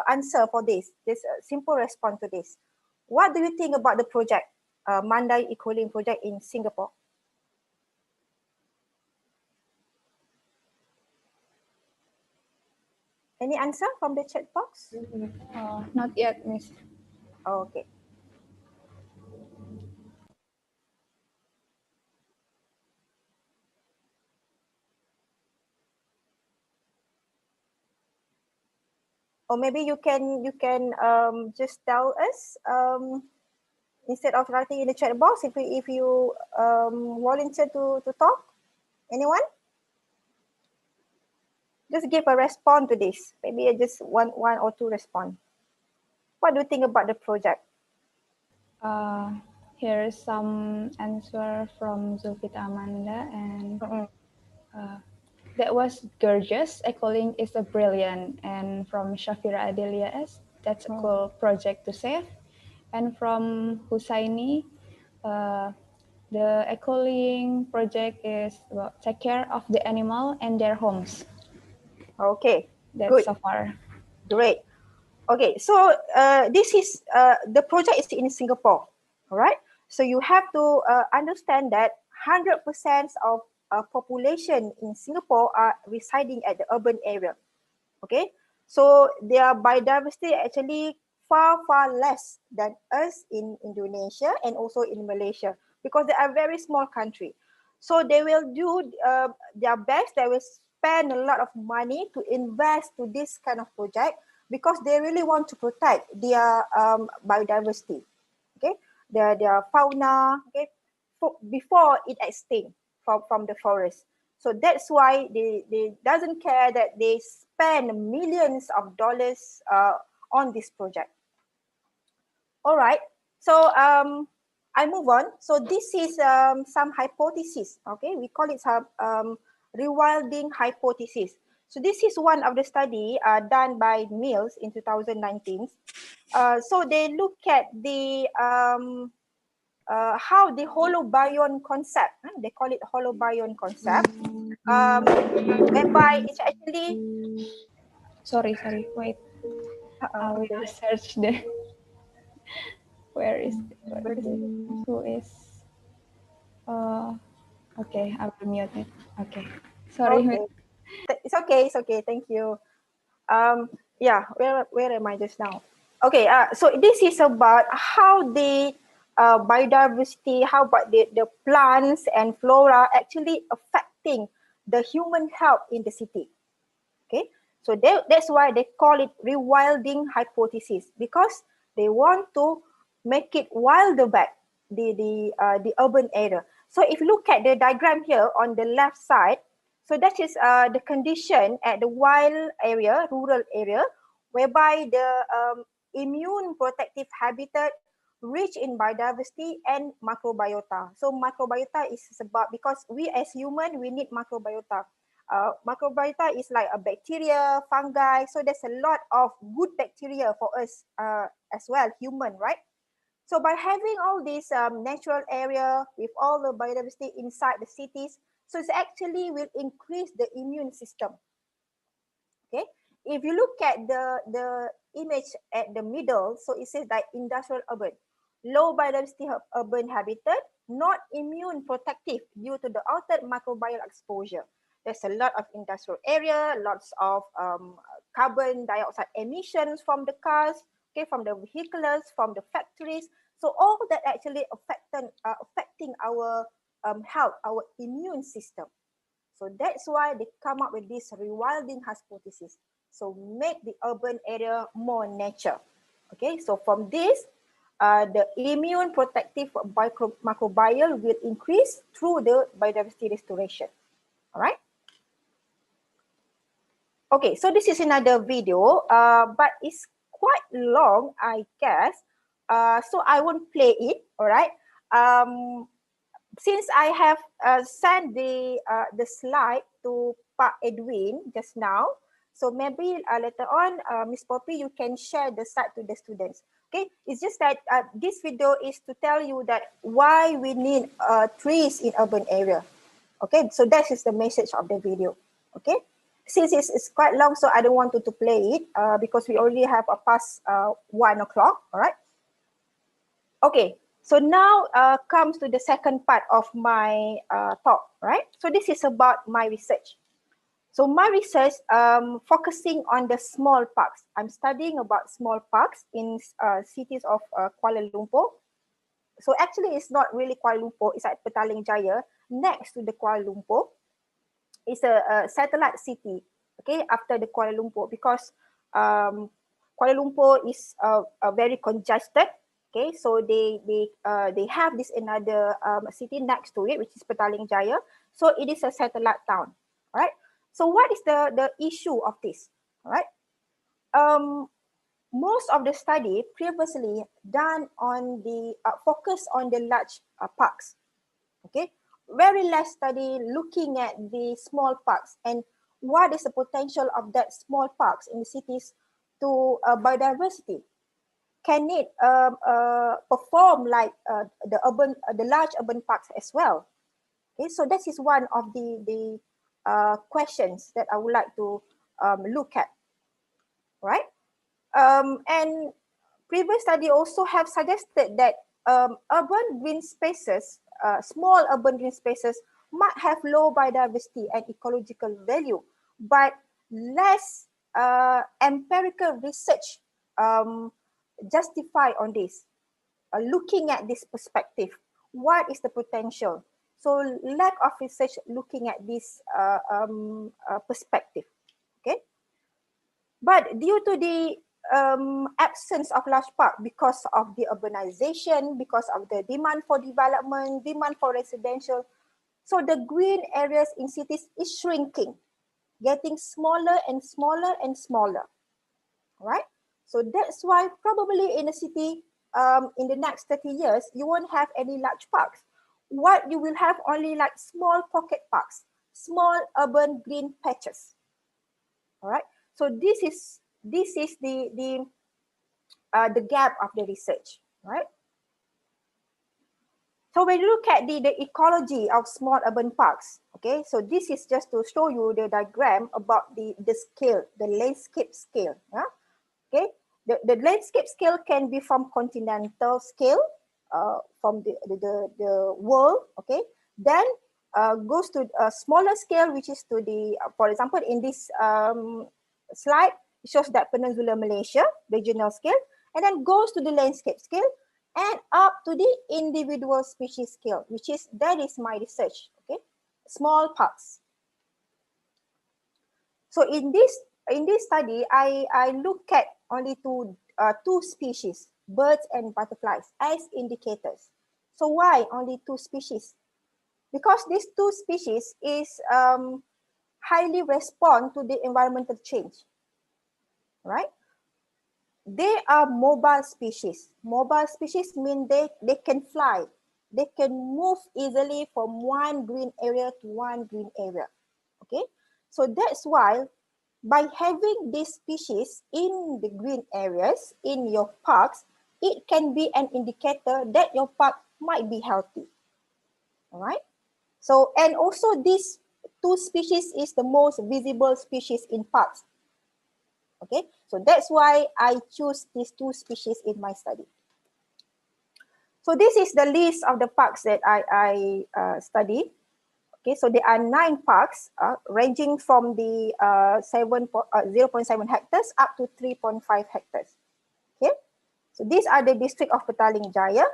answer for this. Just a simple response to this. What do you think about the project, Mandai eco-link project in Singapore? Any answer from the chat box? Not yet, Miss. Oh, okay. Or maybe you can just tell us instead of writing in the chat box, if you volunteer to talk. Anyone? Just give a response to this. Maybe just one or two response. What do you think about the project? Here is some answer from Zulfita Amanda, and that was gorgeous. Ecolink is a brilliant. And from Shafira Adelia S, that's a cool project to save. And from Husaini, the Ecolink project is about take care of the animal and their homes. Okay, that's good. So far. Great. Okay, so this is the project is in Singapore. All right. So you have to understand that 100% of population in Singapore are residing at the urban area. Okay, so their biodiversity actually far less than us in Indonesia and also in Malaysia, because they are a very small country. So they will do their best. They will spend a lot of money to invest to this kind of project because they really want to protect their biodiversity. Okay, their fauna. Okay, before it extinct from the forest. So that's why they doesn't care that they spend millions of dollars on this project. All right, so I move on. So this is some hypothesis. Okay, we call it some rewilding hypothesis. So this is one of the study done by Mills in 2019. So they look at the how the holobiont concept, they call it holobiont concept, whereby it's actually... Sorry, wait. I will search the... Where is it? Who is... okay, I will mute it. Okay, sorry. Okay. It's okay, thank you. Yeah, where am I just now? Okay, so this is about how the biodiversity, how about the plants and flora actually affecting the human health in the city. Okay, so that's why they call it rewilding hypothesis, because they want to make it wilder back the urban area. So if you look at the diagram here on the left side, so that is the condition at the wild area, rural area, whereby the immune protective habitat rich in biodiversity and microbiota. So microbiota is about, because we as human, we need microbiota. Microbiota is like a bacteria, fungi. So there's a lot of good bacteria for us as well, human, right? So by having all this natural area with all the biodiversity inside the cities, so it actually will increase the immune system. Okay, if you look at the image at the middle, so it says like industrial urban, low biodiversity urban habitat, not immune protective due to the altered microbial exposure. There's a lot of industrial area, lots of carbon dioxide emissions from the cars, okay, from the vehicles, from the factories. So all that actually affecting our health, our immune system. So that's why they come up with this rewilding hypothesis. So make the urban area more nature. Okay, so from this, the immune protective microbiome will increase through the biodiversity restoration. All right. Okay, so this is another video, but it's quite long, I guess. So I won't play it. All right. Since I have sent the slide to Pak Edwin just now, so maybe later on, Ms. Poppy, you can share the slide to the students. Okay, it's just that this video is to tell you that why we need trees in urban area. Okay, so that is the message of the video. Okay, since it's quite long, so I don't want to play it because we already have past 1 o'clock. All right. Okay. So now comes to the second part of my talk, right? So this is about my research. So my research focusing on the small parks. I'm studying about small parks in cities of Kuala Lumpur. So actually it's not really Kuala Lumpur, it's at Petaling Jaya, next to the Kuala Lumpur. It's a satellite city, okay, after the Kuala Lumpur, because Kuala Lumpur is very congested. Okay, so they have this another city next to it, which is Petaling Jaya. So it is a satellite town. All right. So what is the issue of this? All right. Most of the study previously done on the focus on the large parks. Okay. Very less study looking at the small parks and what is the potential of that small parks in the cities to biodiversity. Can it perform like the large urban parks as well? Okay, so this is one of the questions that I would like to look at, right? And previous study also have suggested that urban green spaces, small urban green spaces might have low biodiversity and ecological value, but less empirical research justify on this. Looking at this perspective, what is the potential? So lack of research looking at this perspective, okay? But due to the absence of large park because of the urbanization, because of the demand for development, demand for residential, so the green areas in cities is shrinking, getting smaller and smaller and smaller, right? So that's why probably in a city, in the next 30 years, you won't have any large parks. What you will have only like small pocket parks, small urban green patches. All right. So this is the gap of the research, right? So when you look at the ecology of small urban parks, okay, so this is just to show you the diagram about the scale, the landscape scale. Yeah? Okay, the landscape scale can be from continental scale, from the world, okay, then goes to a smaller scale, which is to the, for example, in this slide, it shows that Peninsula Malaysia, regional scale, and then goes to the landscape scale, and up to the individual species scale, that is my research, okay? Small parks. So in this study, I look at only two species, birds and butterflies, as indicators. So why only two species? Because these two species is highly respond to the environmental change, right? They are mobile species. Mobile species mean they can fly. They can move easily from one green area to one green area. Okay, so that's why by having these species in the green areas in your parks, it can be an indicator that your park might be healthy. All right. So, and also these two species is the most visible species in parks. Okay, so that's why I choose these two species in my study. So this is the list of the parks that I studied. Okay, so there are 9 parks ranging from the 0.7 hectares up to 3.5 hectares. Okay, so these are the district of Petaling Jaya,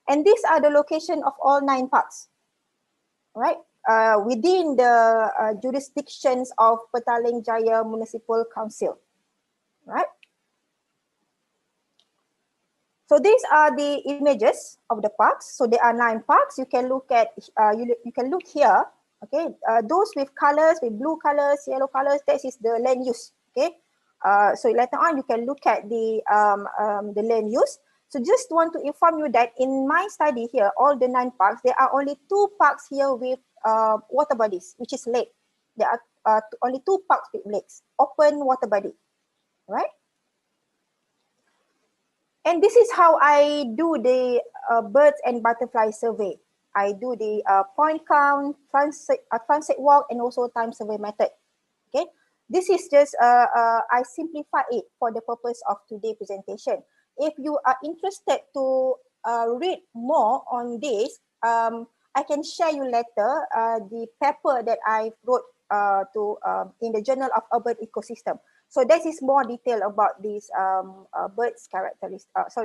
and these are the location of all 9 parks. Right, within the jurisdictions of Petaling Jaya Municipal Council. Right. So these are the images of the parks. So there are 9 parks. You can look at, you can look here. Okay, those with colors, with blue colors, yellow colors, that is the land use. Okay, so later on you can look at the land use. So just want to inform you that in my study here, all the 9 parks, there are only 2 parks here with water bodies, which is lake. There are only 2 parks with lakes, open water body, right? And this is how I do the birds and butterfly survey. I do the point count, transit walk, and also time survey method. Okay, this is just I simplify it for the purpose of today's presentation. If you are interested to read more on this, I can share you later the paper that I wrote in the Journal of Urban Ecosystem. So this is more detail about these birds characteristics.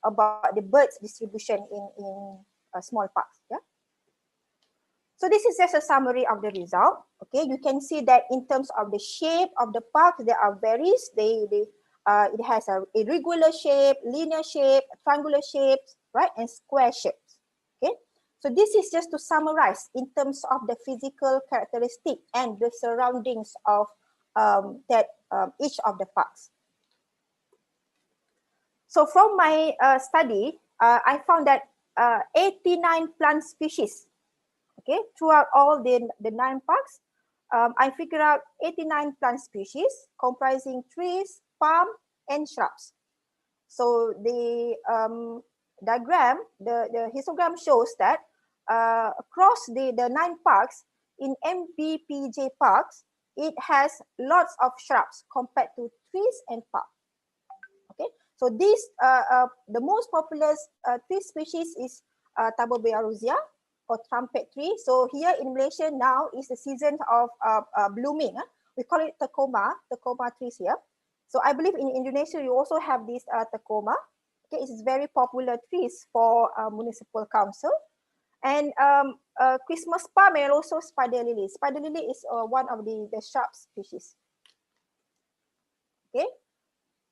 About the birds distribution in small parks. Yeah. So this is just a summary of the result. Okay, you can see that in terms of the shape of the park, there are varies. It has a irregular shape, linear shape, triangular shapes, right, and square shapes. Okay, so this is just to summarize in terms of the physical characteristic and the surroundings of each of the parks. So from my study, I found that 89 plant species. Okay, throughout all the 9 parks, I figured out 89 plant species comprising trees, palm, and shrubs. So the diagram, the histogram shows that across the 9 parks, in MBPJ parks, it has lots of shrubs compared to trees and palm. Okay, so this the most popular tree species is Tabobearusia, or trumpet tree. So here in Malaysia now is the season of blooming. We call it tecoma trees here. So I believe in Indonesia you also have this tecoma. Okay, it is very popular trees for municipal council. And Christmas palm and also spider lily. Spider lily is one of the shrub species. Okay.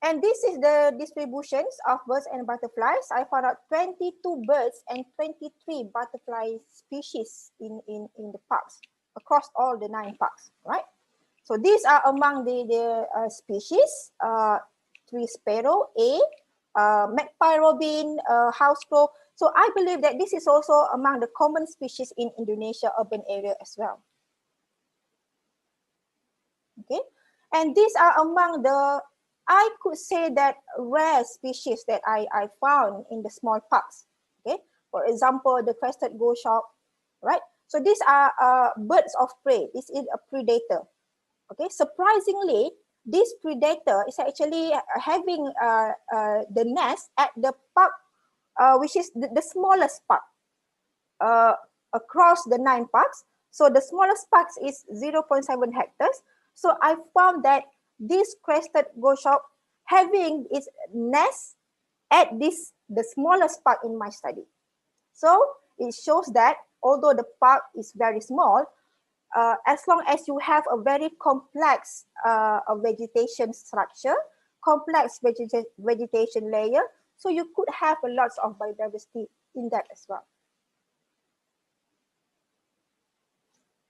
And this is the distributions of birds and butterflies. I found out 22 birds and 23 butterfly species in the parks across all the 9 parks, right? So these are among the species: tree sparrow, magpie robin, house crow. So I believe that this is also among the common species in Indonesia urban area as well. Okay, and these are among the, I could say that, rare species that I found in the small parks. Okay, for example, the crested goshawk, right? So these are birds of prey. This is a predator. Okay, surprisingly, this predator is actually having the nest at the park, which is the smallest park across the 9 parks. So the smallest park is 0.7 hectares. So I found that this crested goshawk having its nest at the smallest park in my study. So it shows that although the park is very small, as long as you have a very complex vegetation structure, complex vegetation layer, so you could have a lot of biodiversity in that as well.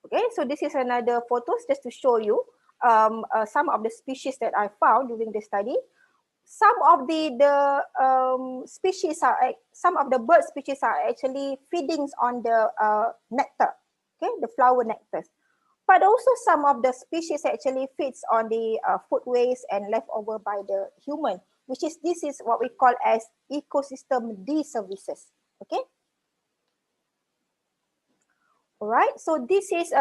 Okay, so this is another photos just to show you some of the species that I found during the study. Some of the species are, some of the bird species are actually feeding on the nectar, okay, the flower nectars. But also some of the species actually feeds on the food waste and left over by the human, which is, this is what we call as ecosystem disservices, okay? All right, so this is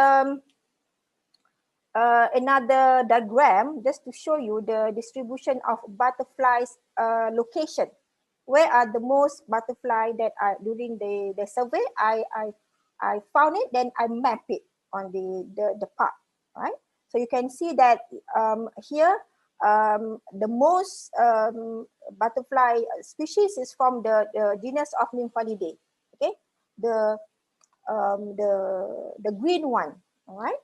another diagram just to show you the distribution of butterflies location. Where are the most butterfly that are during the survey? I found it, then I map it on the park, right? So you can see that here the most butterfly species is from the genus of Nymphalidae, okay? The green one, all right?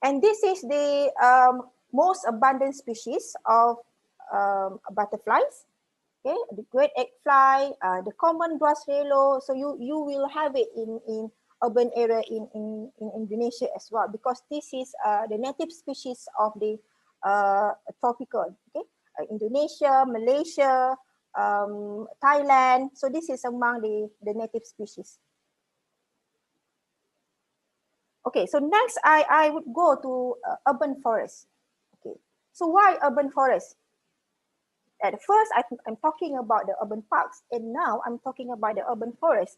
And this is the most abundant species of butterflies. Okay, the great egg fly, the common grass relo. So you will have it in urban area in Indonesia as well, because this is the native species of the tropical. Okay, Indonesia, Malaysia, Thailand. So this is among the native species. Okay, so next I would go to urban forest. Okay, so why urban forest? At first, I'm talking about the urban parks, and now I'm talking about the urban forest.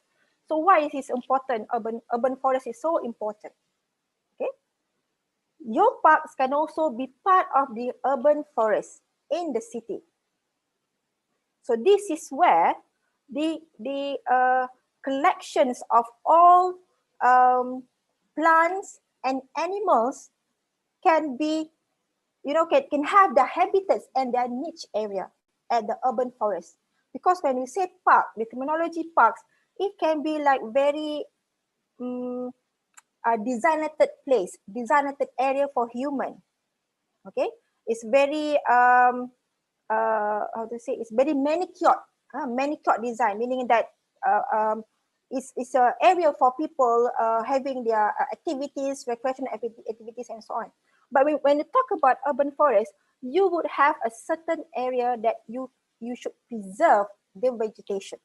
So why is this important? Urban forest is so important. Okay, your parks can also be part of the urban forest in the city. So this is where the collections of all plants and animals can be, can have their habitats and their niche area at the urban forest. Because when we say park, the terminology parks, it can be like very a designated place, designated area for human. Okay, it's very how to say, it's very manicured, manicured design, meaning that it's an area for people having their activities, recreational activities, and so on. But when you talk about urban forest, you would have a certain area that you should preserve the vegetation.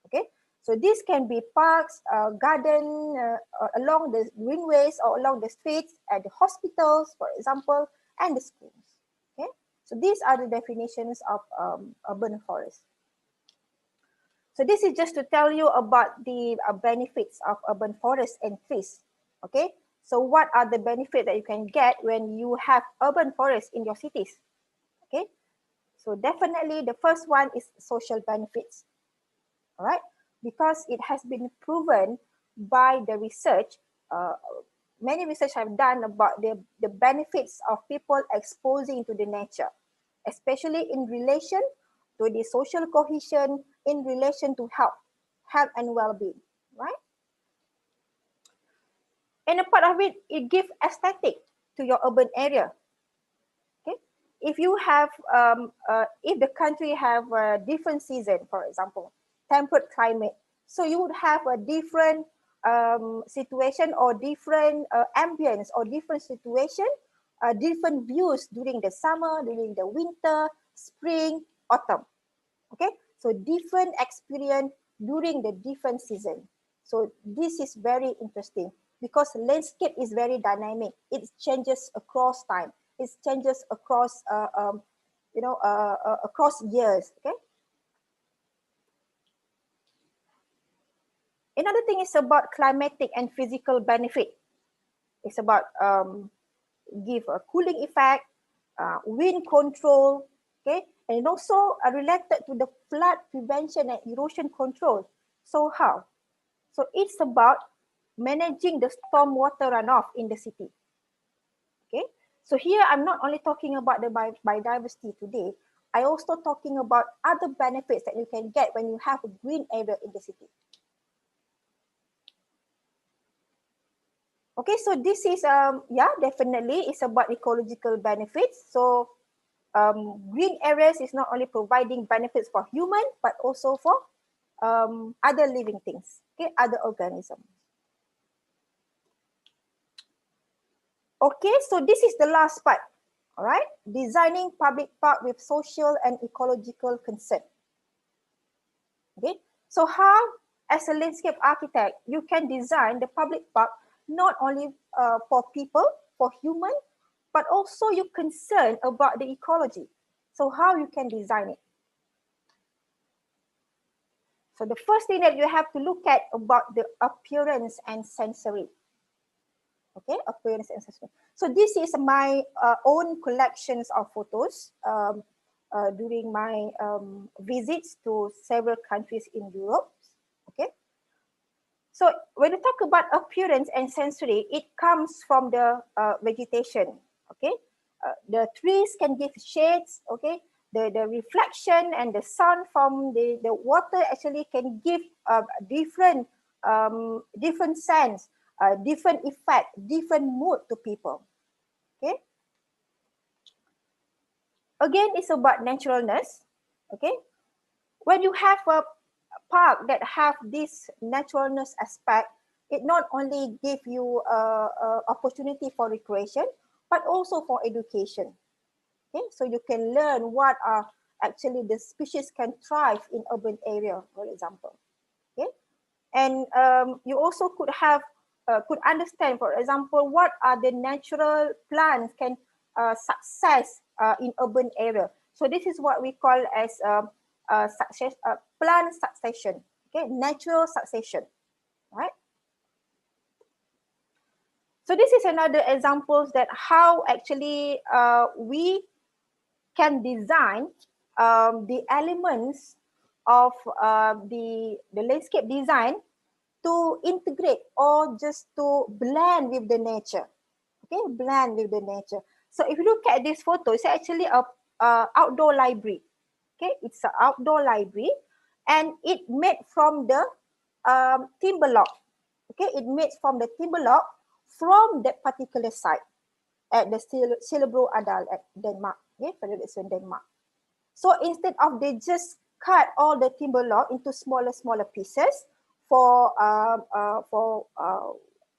Okay, so this can be parks, garden, along the greenways or along the streets, at the hospitals, for example, and the schools. Okay, so these are the definitions of urban forest. So this is just to tell you about the benefits of urban forest and trees. Okay, so what are the benefits that you can get when you have urban forest in your cities? Okay, so definitely the first one is social benefits. All right, because it has been proven by the research, many research have done about the benefits of people exposing to the nature, especially in relation to the social cohesion, in relation to health and well-being, right? And a part of it, it gives aesthetic to your urban area. Okay, if you have, if the country have a different season, for example, temperate climate, so you would have a different situation or different ambience or different situation, different views during the summer, during the winter, spring, autumn. Okay, so different experience during the different season. So this is very interesting because landscape is very dynamic. It changes across time. It changes across, across years. Okay. Another thing is about climatic and physical benefit. It's about give a cooling effect, wind control, okay, and also related to the flood prevention and erosion control. So how? So it's about managing the storm water runoff in the city. Okay, So here I'm not only talking about the biodiversity today, I also talking about other benefits that you can get when you have a green area in the city. Okay, so this is, yeah, definitely it's about ecological benefits. So green areas is not only providing benefits for human, but also for other living things, okay, other organisms. Okay, so this is the last part, all right? Designing public park with social and ecological concern. Okay, so how, as a landscape architect, you can design the public park not only for people, for human, but also you're concerned about the ecology. So how you can design it? So the first thing that you have to look at about the appearance and sensory. Okay, appearance and sensory. So this is my own collections of photos during my visits to several countries in Europe. Okay. So when you talk about appearance and sensory, it comes from the vegetation. Okay, the trees can give shades. Okay, the reflection and the sun from the water actually can give different different sense, different effect, different mood to people. Okay. Again, it's about naturalness. Okay, when you have a park that have this naturalness aspect, it not only give you opportunity for recreation, but also for education. Okay, so you can learn what are actually the species can thrive in urban area, for example. Okay, and you also could have could understand, for example, what are the natural plants can success in urban area. So this is what we call as plant succession. Okay, natural succession, right? So this is another examples that how actually we can design the elements of the landscape design to integrate or just to blend with the nature. Okay, blend with the nature. So if you look at this photo, it's actually a outdoor library. Okay, it's an outdoor library, and it made from the timber log. Okay, it made from the timber log from that particular site at the Silebro Adal at Denmark. Okay, Frederikshavn, Denmark. So instead of they just cut all the timber log into smaller pieces for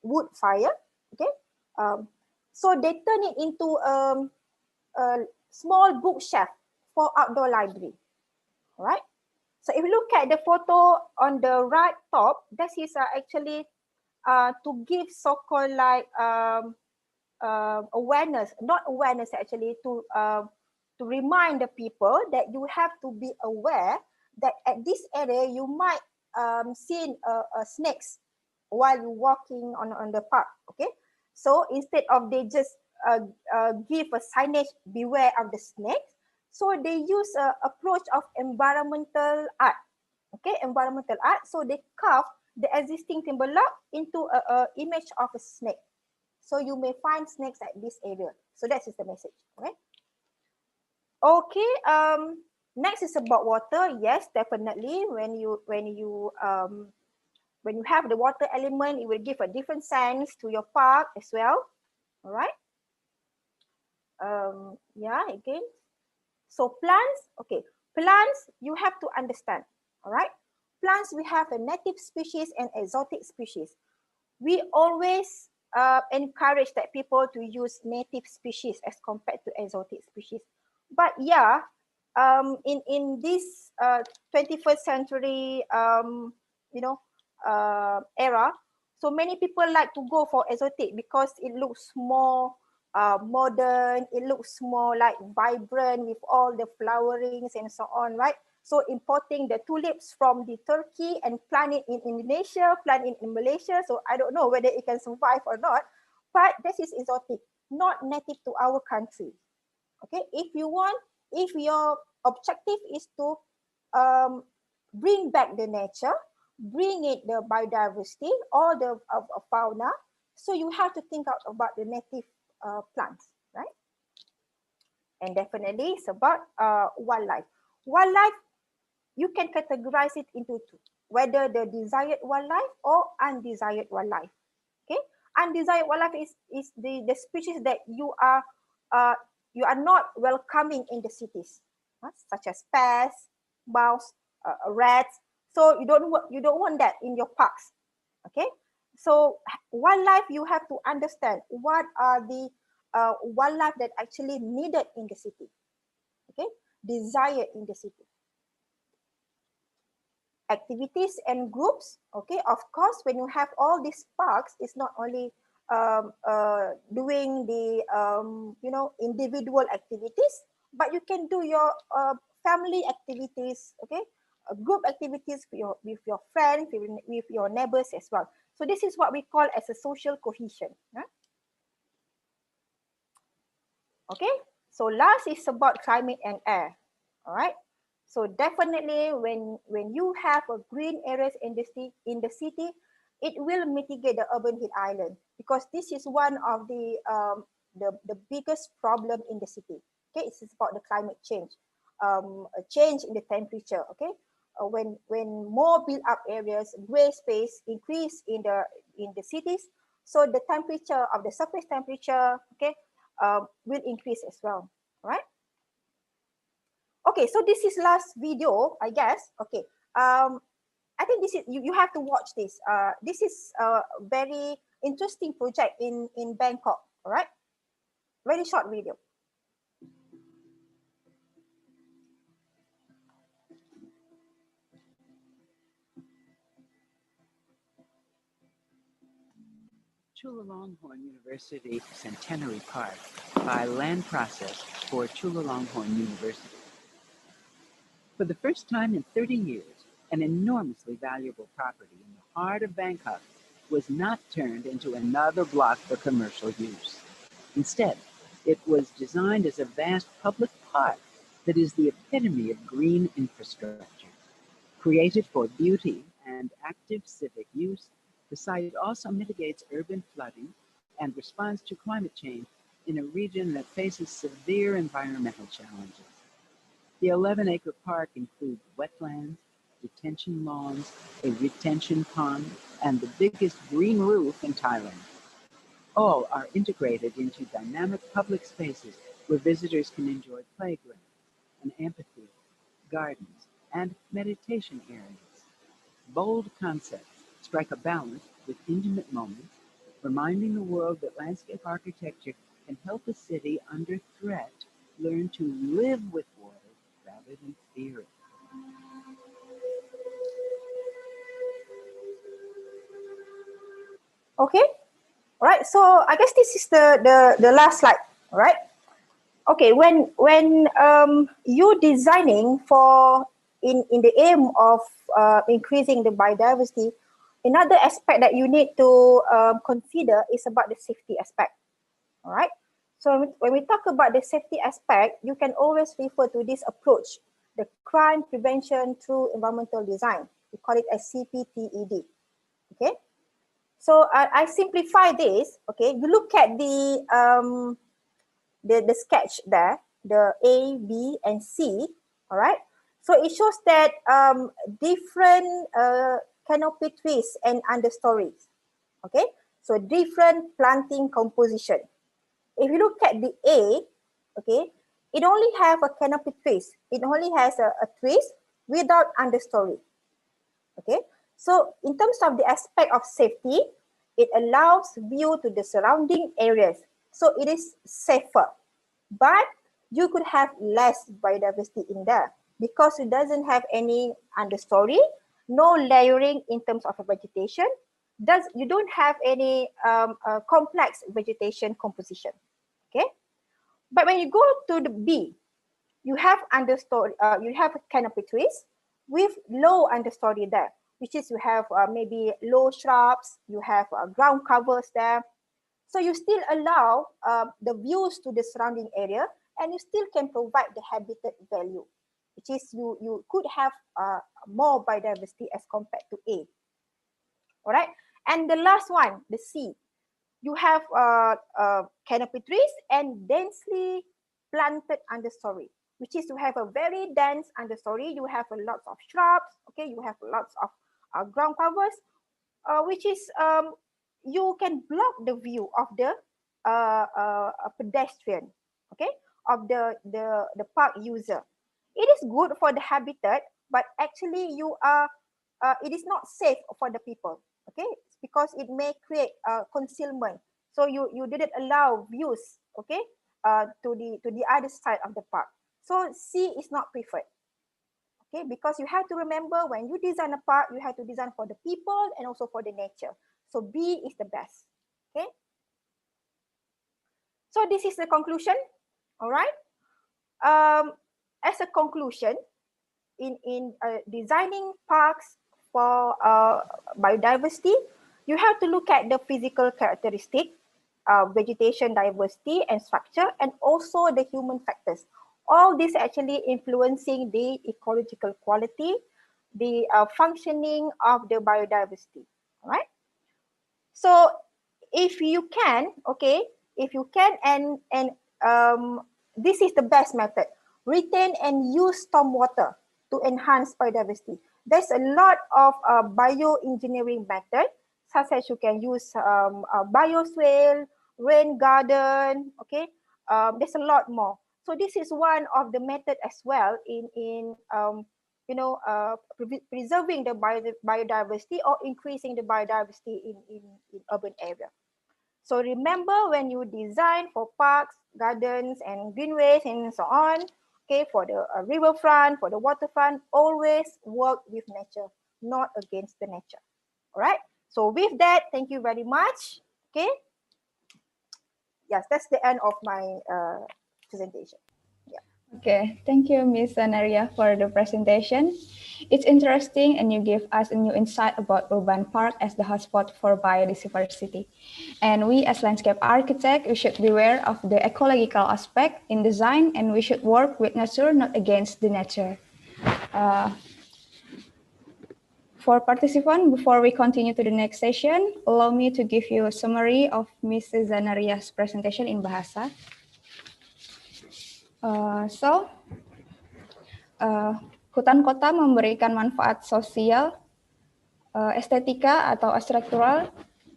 wood fire. Okay, so they turn it into a small bookshelf for outdoor library. All right. So if you look at the photo on the right top, this is actually to give so-called like awareness, not awareness actually, to remind the people that you have to be aware that at this area you might see snakes while you're walking on the park. Okay, so instead of they just give a signage, beware of the snakes, so they use a approach of environmental art. Okay, environmental art. So they carve the existing timber log into a image of a snake. So you may find snakes at this area. So that is the message. Okay. Okay. Next is about water. Yes, definitely. When you have the water element, it will give a different sense to your park as well. All right. Yeah. Again. So plants. Okay. Plants you have to understand. All right. Plants we have a native species and exotic species. We always encourage that people to use native species as compared to exotic species. But yeah, in this 21st century, era, so many people like to go for exotic because it looks more modern. It looks more like vibrant with all the flowerings and so on, right? So importing the tulips from the Turkey and plant it in Indonesia, plant it in Malaysia. So I don't know whether it can survive or not, but this is exotic, not native to our country. Okay, if your objective is to bring back the nature, bring it the biodiversity or the fauna, so you have to think out about the native plants, right? And definitely it's about wildlife. Wildlife, you can categorize it into two, whether the desired wildlife or undesired wildlife. Okay, undesired wildlife is the species that you are not welcoming in the cities, such as pests, mouse, rats. So you don't want that in your parks. Okay, so wildlife, you have to understand what are the wildlife that actually needed in the city. Okay, desired in the city. Activities and groups. Okay, of course, when you have all these parks, it's not only doing the individual activities, but you can do your family activities. Okay, group activities with your friends, with your neighbors as well. So this is what we call as a social cohesion. Okay, so last is about climate and air. All right, so definitely when you have a green areas in the city, it will mitigate the urban heat island, because this is one of the biggest problem in the city. Okay, it's about the climate change, a change in the temperature. Okay, when more built up areas, gray space increase in the cities, so the temperature of the surface temperature, okay, will increase as well. Right? Okay, so this is last video, I guess. Okay, I think this is you have to watch this. This is a very interesting project in Bangkok. All right, very short video. Chulalongkorn University Centenary Park by land process for Chulalongkorn University. For the first time in 30 years, an enormously valuable property in the heart of Bangkok was not turned into another block for commercial use. Instead, it was designed as a vast public park that is the epitome of green infrastructure. Created for beauty and active civic use, the site also mitigates urban flooding and responds to climate change in a region that faces severe environmental challenges. The 11-acre park includes wetlands, detention lawns, a retention pond, and the biggest green roof in Thailand. All are integrated into dynamic public spaces where visitors can enjoy playgrounds, an amphitheater, gardens, and meditation areas. Bold concepts strike a balance with intimate moments, reminding the world that landscape architecture can help a city under threat learn to live with water rather than fear it. Okay, all right. So I guess this is the last slide. All right. Okay, when you designing for in the aim of increasing the biodiversity, another aspect that you need to consider is about the safety aspect. All right. So when we talk about the safety aspect, you can always refer to this approach, the crime prevention through environmental design. We call it as CPTED. Okay. So I simplify this. Okay, you look at the sketch there, the A, B, and C. All right. So it shows that different canopy trees and understories. Okay. So different planting composition. If you look at the A, okay, it only have a canopy trees. It only has a trees without understory. Okay. So in terms of the aspect of safety, it allows view to the surrounding areas. So it is safer, but you could have less biodiversity in there because it doesn't have any understory, no layering in terms of vegetation. You don't have any complex vegetation composition. Okay, but when you go to the B, you have understory. You have canopy trees with low understory there, which is you have maybe low shrubs. You have ground covers there, so you still allow the views to the surrounding area, and you still can provide the habitat value, which is you could have more biodiversity as compared to A. All right, and the last one, the C. You have canopy trees and densely planted understory, which is to have a very dense understory. You have a lot of shrubs, okay, you have lots of ground covers, which is you can block the view of the pedestrian, okay, of the park user. It is good for the habitat, but actually you are it is not safe for the people, okay, because it may create concealment. So you didn't allow views, okay, to the other side of the park. So C is not preferred, okay, because you have to remember when you design a park, you have to design for the people and also for the nature. So B is the best, okay. So this is the conclusion, all right. As a conclusion, in designing parks for biodiversity, you have to look at the physical characteristic, vegetation diversity and structure, and also the human factors. All this actually influencing the ecological quality, the functioning of the biodiversity, all right? So if you can, okay, if you can, and this is the best method, retain and use stormwater to enhance biodiversity. There's a lot of bioengineering methods, such as you can use bioswale, rain garden, okay. There's a lot more. So this is one of the method as well in you know, preserving the biodiversity or increasing the biodiversity in urban area. So remember, when you design for parks, gardens, and greenways and so on, okay, for the riverfront, for the waterfront, always work with nature, not against the nature. All right. So with that, thank you very much. Okay. Yes, that's the end of my presentation. Yeah. Okay, thank you, Ms. Zanaria, for the presentation. It's interesting, and you give us a new insight about urban park as the hotspot for biodiversity. And we, as landscape architects, we should beware of the ecological aspect in design, and we should work with nature, not against the nature. For participants, before we continue to the next session, allow me to give you a summary of Ms. Zanaria's presentation in Bahasa. Hutan kota memberikan manfaat sosial, estetika atau struktural,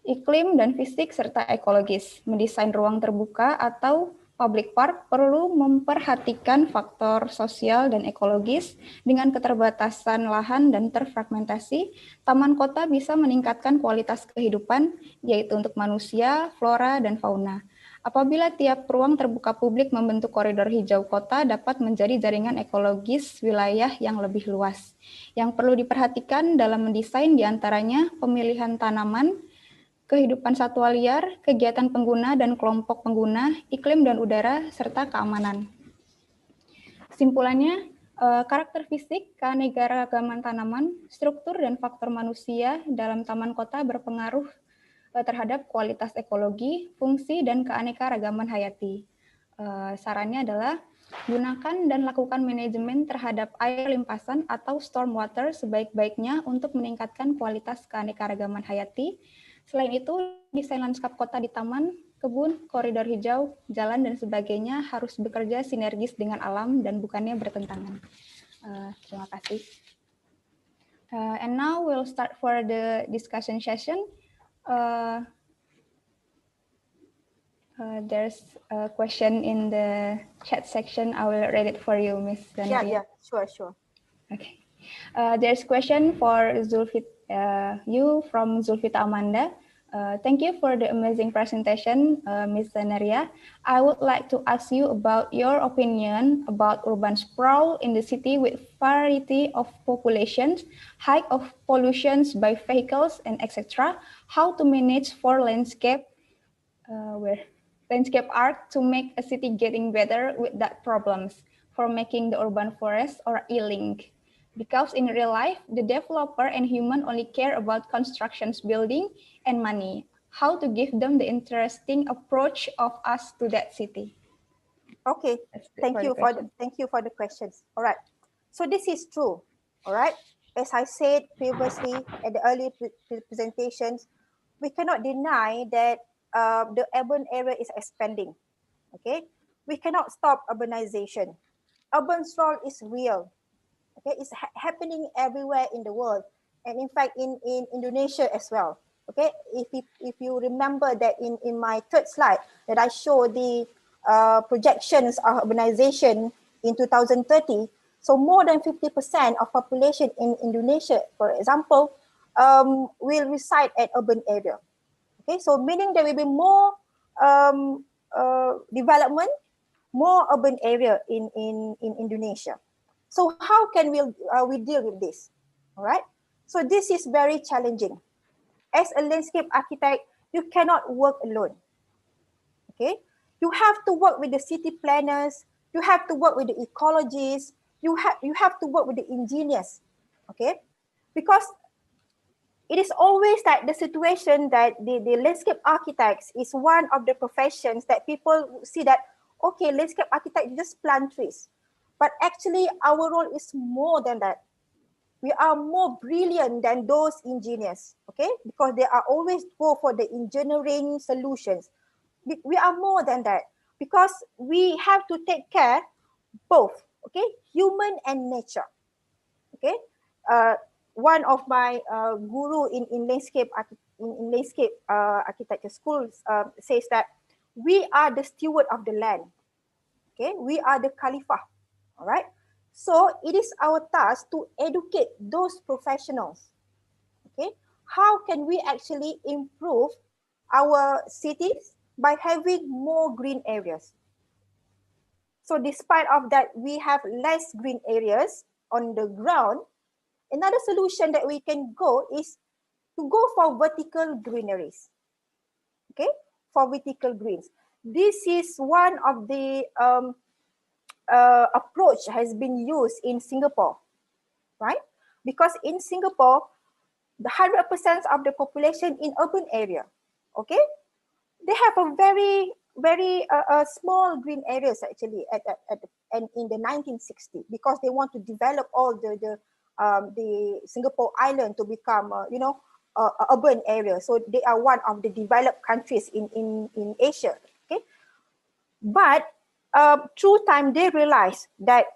iklim dan fisik serta ekologis. Mendesain ruang terbuka atau public park perlu memperhatikan faktor sosial dan ekologis. Dengan keterbatasan lahan dan terfragmentasi, taman kota bisa meningkatkan kualitas kehidupan, yaitu untuk manusia, flora, dan fauna. Apabila tiap ruang terbuka publik membentuk koridor hijau kota, dapat menjadi jaringan ekologis wilayah yang lebih luas. Yang perlu diperhatikan dalam mendesain diantaranya pemilihan tanaman, kehidupan satwa liar, kegiatan pengguna dan kelompok pengguna, iklim dan udara, serta keamanan. Kesimpulannya, karakter fisik, keanekaragaman tanaman, struktur dan faktor manusia dalam taman kota berpengaruh terhadap kualitas ekologi, fungsi, dan keanekaragaman hayati. Sarannya adalah gunakan dan lakukan manajemen terhadap air limpasan atau stormwater sebaik-baiknya untuk meningkatkan kualitas keanekaragaman hayati. Selain itu, desain lanskap kota di taman, kebun, koridor hijau, jalan, dan sebagainya harus bekerja sinergis dengan alam dan bukannya bertentangan. Terima kasih. And now we'll start for the discussion session. There's a question in the chat section. I will read it for you, Ms. Zanaria. Yeah, sure. Okay. There's a question for Zulfit, you from Zulfita Amanda. Thank you for the amazing presentation, Ms. Zanaria. I would like to ask you about your opinion about urban sprawl in the city with variety of populations, high of pollutions by vehicles, and etc. How to manage for landscape art to make a city getting better with that problems for making the urban forest or e-link. Because in real life, the developer and human only care about constructions, building, and money. How to give them the interesting approach of us to that city? Okay, thank you for the questions. All right, so this is true. All right, as I said previously at the earlier presentations, we cannot deny that the urban area is expanding. Okay, we cannot stop urbanization. Urban sprawl is real. Okay, it's happening everywhere in the world, and in fact in Indonesia as well. Okay, if you remember that in my third slide that I show the projections of urbanization in 2030, so more than 50% of population in Indonesia, for example, will reside at urban area. Okay, so meaning there will be more development, more urban area in Indonesia. So how can we deal with this? All right. So this is very challenging. As a landscape architect, you cannot work alone. Okay. You have to work with the city planners. You have to work with the ecologists. You have to work with the engineers. Okay. Because it is always like the situation that the landscape architects is one of the professions that people see that, okay, landscape architect just plant trees. But actually our role is more than that. We are more brilliant than those engineers, okay? Because they are always go for the engineering solutions. We are more than that because we have to take care both, okay? Human and nature, okay? One of my guru in landscape architecture schools says that we are the steward of the land. Okay, we are the Khalifah. All right. So it is our task to educate those professionals. Okay, how can we actually improve our cities by having more green areas? So despite of that, we have less green areas on the ground. Another solution that we can go is to go for vertical greeneries. Okay, for vertical greens. This is one of the approach has been used in Singapore, right? Because in Singapore, the 100% of the population in urban area, okay, they have a very small green areas actually and in the 1960s because they want to develop all the Singapore island to become urban area. So they are one of the developed countries in Asia. Okay, but through time they realize that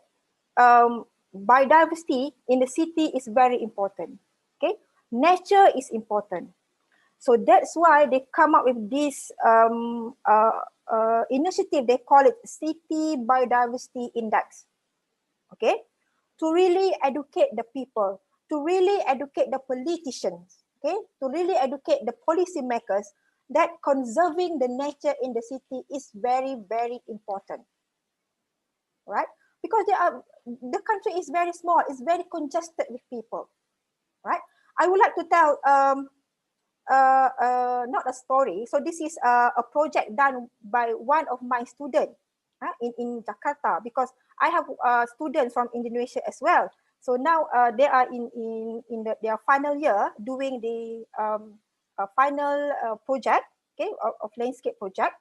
biodiversity in the city is very important. Okay, nature is important. So that's why they come up with this initiative. They call it City Biodiversity Index. Okay, to really educate the people, to really educate the politicians, okay, to really educate the policymakers that conserving the nature in the city is very, very important, right? Because the country is very small, it's very congested with people, right? I would like to tell not a story. So this is a project done by one of my students in Jakarta, because I have students from Indonesia as well. So now they are in their final year doing the final project, okay, of landscape project.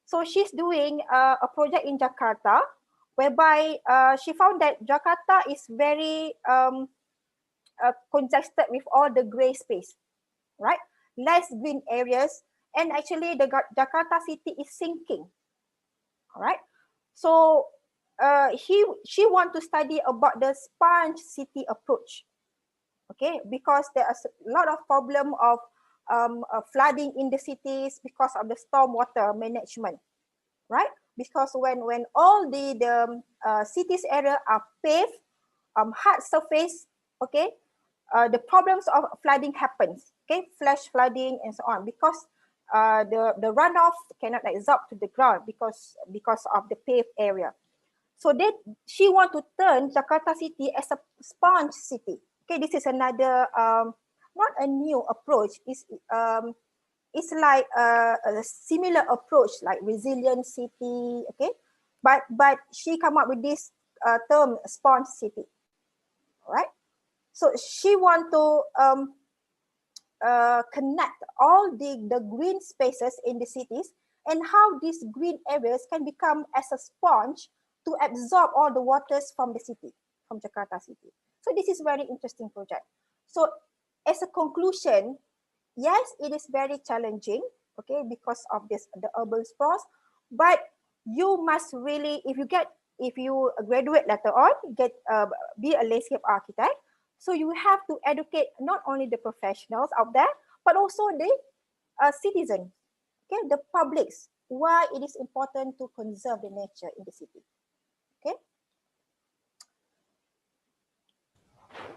So she's doing a project in Jakarta, whereby she found that Jakarta is very congested with all the grey space, right? Less green areas, and actually the Jakarta city is sinking. All right. So she want to study about the sponge city approach. Okay, because there is a lot of problem of flooding in the cities because of the stormwater management, right? Because when all the cities area are paved, hard surface, okay, the problems of flooding happens, okay, flash flooding and so on, because the runoff cannot absorb to the ground because of the paved area. So she want to turn Jakarta city as a sponge city. Okay, this is another not a new approach. It's like a similar approach like resilient city. Okay, but she come up with this term sponge city. All right. So she want to connect all the green spaces in the cities and how these green areas can become as a sponge to absorb all the waters from the city, from Jakarta city. So this is very interesting project. So as a conclusion, yes, it is very challenging, okay, because of the urban sprawl, but you must really, if you graduate later on, be a landscape architect. So you have to educate not only the professionals out there, but also the citizens, okay, the publics, why it is important to conserve the nature in the city. Okay.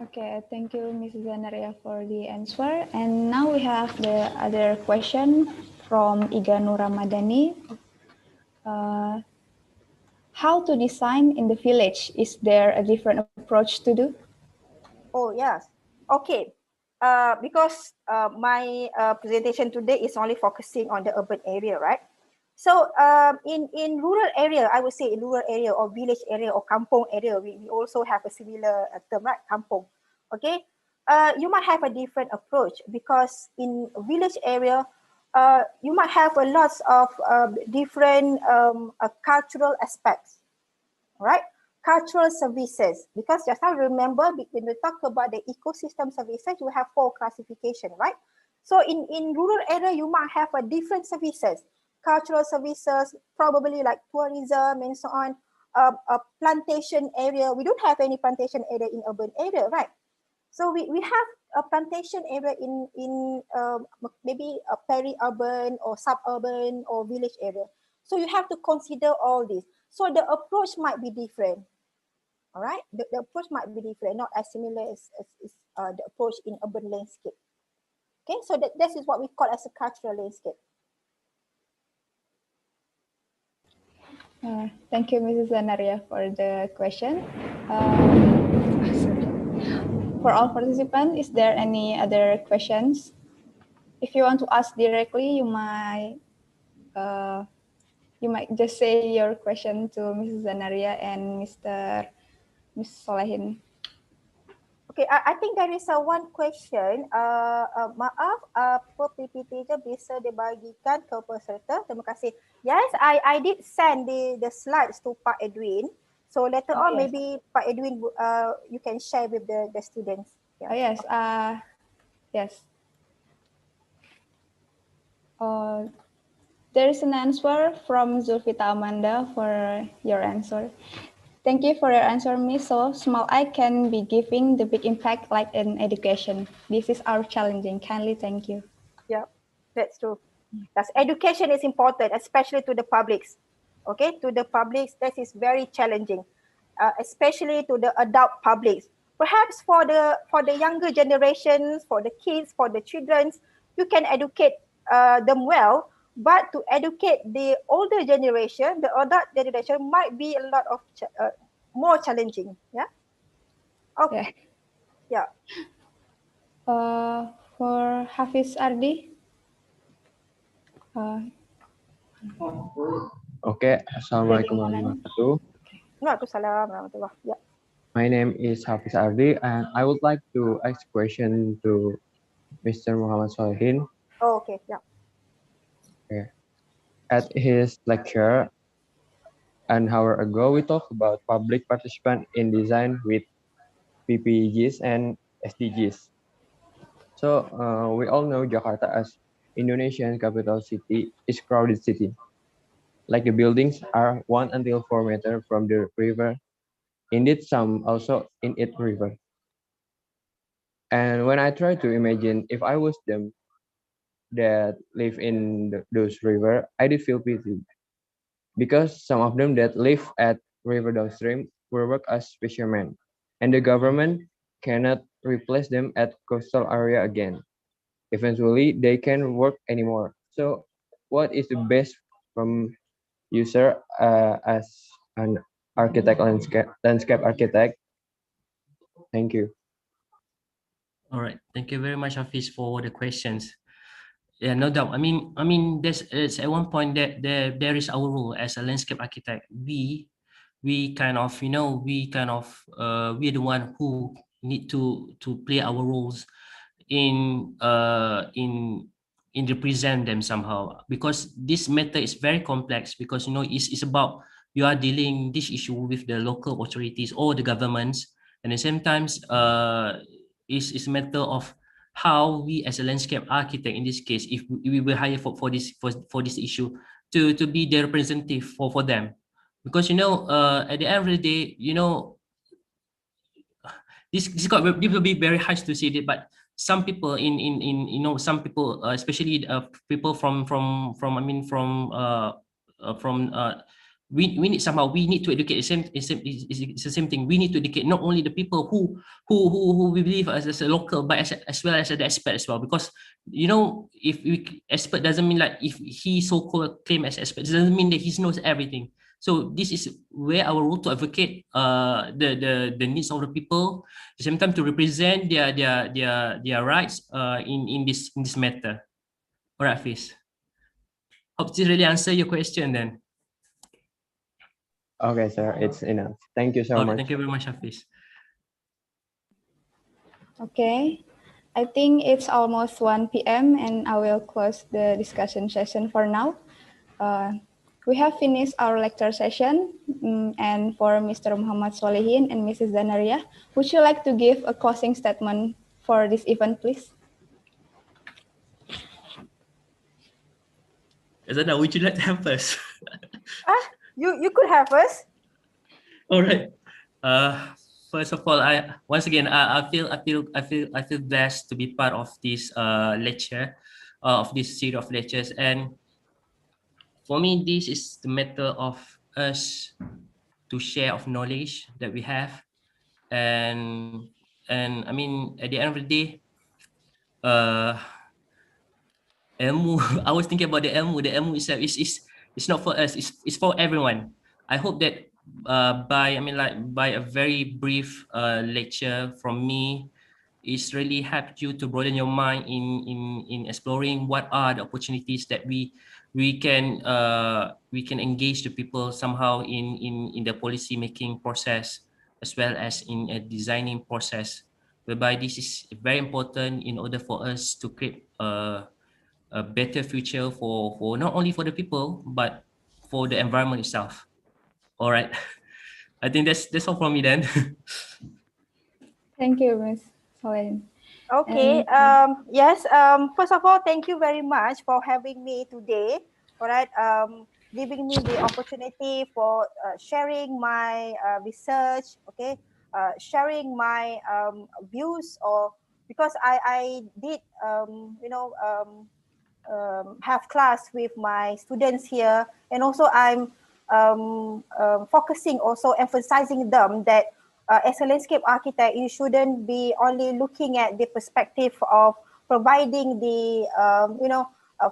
Okay, thank you, Mrs. Zanaria, for the answer. And now we have the other question from Iga Nur Ramadhani. How to design in the village? Is there a different approach to do? Oh, yes. Okay. Because my presentation today is only focusing on the urban area, right? So in rural area, I would say in rural area or village area or kampong area, we also have a similar term, right? Kampong. Okay. You might have a different approach because in village area, you might have a lot of different cultural aspects, right? Cultural services, because just now remember when we talk about the ecosystem services, you have 4 classification, right? So in rural area, you might have a different services, cultural services, probably like tourism and so on. A plantation area, we don't have any plantation area in urban area, right? So we have a plantation area in maybe a peri-urban or suburban or village area. So you have to consider all this. So the approach might be different. All right, the approach might be different, not as similar as the approach in urban landscape. Okay, so this is what we call as a cultural landscape. Thank you, Mrs. Zanaria, for the question. For all participants, is there any other questions? If you want to ask directly, you might just say your question to Mrs. Zanaria and Mr. Solehin. Okay, I think there is one question. Maaf, PPT-nya bisa dibagikan ke peserta. Terima kasih. Yes, I did send the slides to Pak Edwin. So later on, yes. maybe Pak Edwin, you can share with the students. Yeah. Yes. Okay. Yes. There is an answer from Zulfita Amanda for your answer. Thank you for your answer, Miss. So small I can be giving the big impact like in education. This is our challenging. Kindly thank you. Yeah, that's true. That's education is important, especially to the publics. Okay, to the publics, that is very challenging, especially to the adult publics. Perhaps for the younger generations, for the kids, for the children, you can educate them well. But to educate the older generation, the adult generation might be a lot of more challenging. Yeah. Okay. Yeah. For Hafiz Ardi. Okay, Assalamualaikum warahmatullahi wabarakatuh. Waalaikumsalam warahmatullah. Yeah. My name is Hafiz Ardi, and I would like to ask a question to Mr. Muhammad Solehin. Oh, okay, yeah. Okay. At his lecture an hour ago, we talked about public participation in design with PPGs and SDGs. So we all know Jakarta as Indonesian capital city is crowded city. Like the buildings are 1 until 4 meters from the river. Indeed, some also in it river. And when I try to imagine if I was them that live in those river, I did feel pity. Because some of them that live at river downstream will work as fishermen. And the government cannot replace them at coastal area again. Eventually, they can't work anymore. So what is the best from user as an architect, landscape architect? Thank you. All right. Thank you very much, Hafiz, for the questions. Yeah, no doubt. I mean, there's at one point that there is our role as a landscape architect. We kind of, we're the one who need to play our roles in represent them somehow, because this matter is very complex, because it's about you are dealing this issue with the local authorities or the governments, and at the same time it's a matter of how we as a landscape architect, in this case, if we were hired for this issue, to be their representative for them, because at the end of the day, this will be very hard to see it, but some people some people, especially people from we need somehow, we need to educate. It's the same thing. We need to educate not only the people who we believe as a local, but as well as the expert as well, because if we expert doesn't mean like if he so-called claim as expert doesn't mean that he knows everything. So this is where our role to advocate the needs of the people, at the same time to represent their rights in this matter. All right, Fiz. Hope this really answer your question then. Okay, sir, it's enough. Thank you so much. Thank you very much, Hafiz. Okay, I think it's almost 1 p.m. and I will close the discussion session for now. We have finished our lecture session, and for Mr. Muhammad Solehin and Mrs. Zanaria, would you like to give a closing statement for this event, please? Zana, would you like to have first? You could have first. All right. First of all, I feel blessed to be part of this lecture, of this series of lectures, and for me, this is the matter of us to share of knowledge that we have, and I mean at the end of the day, ilmu. I was thinking about the ilmu. The ilmu itself is not for us. It's for everyone. I hope that by a very brief lecture from me, it's really helped you to broaden your mind in exploring what are the opportunities that we can engage the people somehow in the policy making process, as well as in a designing process, whereby this is very important in order for us to create a better future for not only for the people but for the environment itself. All right. I think that's all from me then. Thank you, Ms. Solehin. Okay. Yes. First of all, thank you very much for having me today. All right. Giving me the opportunity for sharing my research. Okay. Sharing my views, or because I did have class with my students here, and also I'm focusing, also emphasizing them that as a landscape architect, you shouldn't be only looking at the perspective of providing the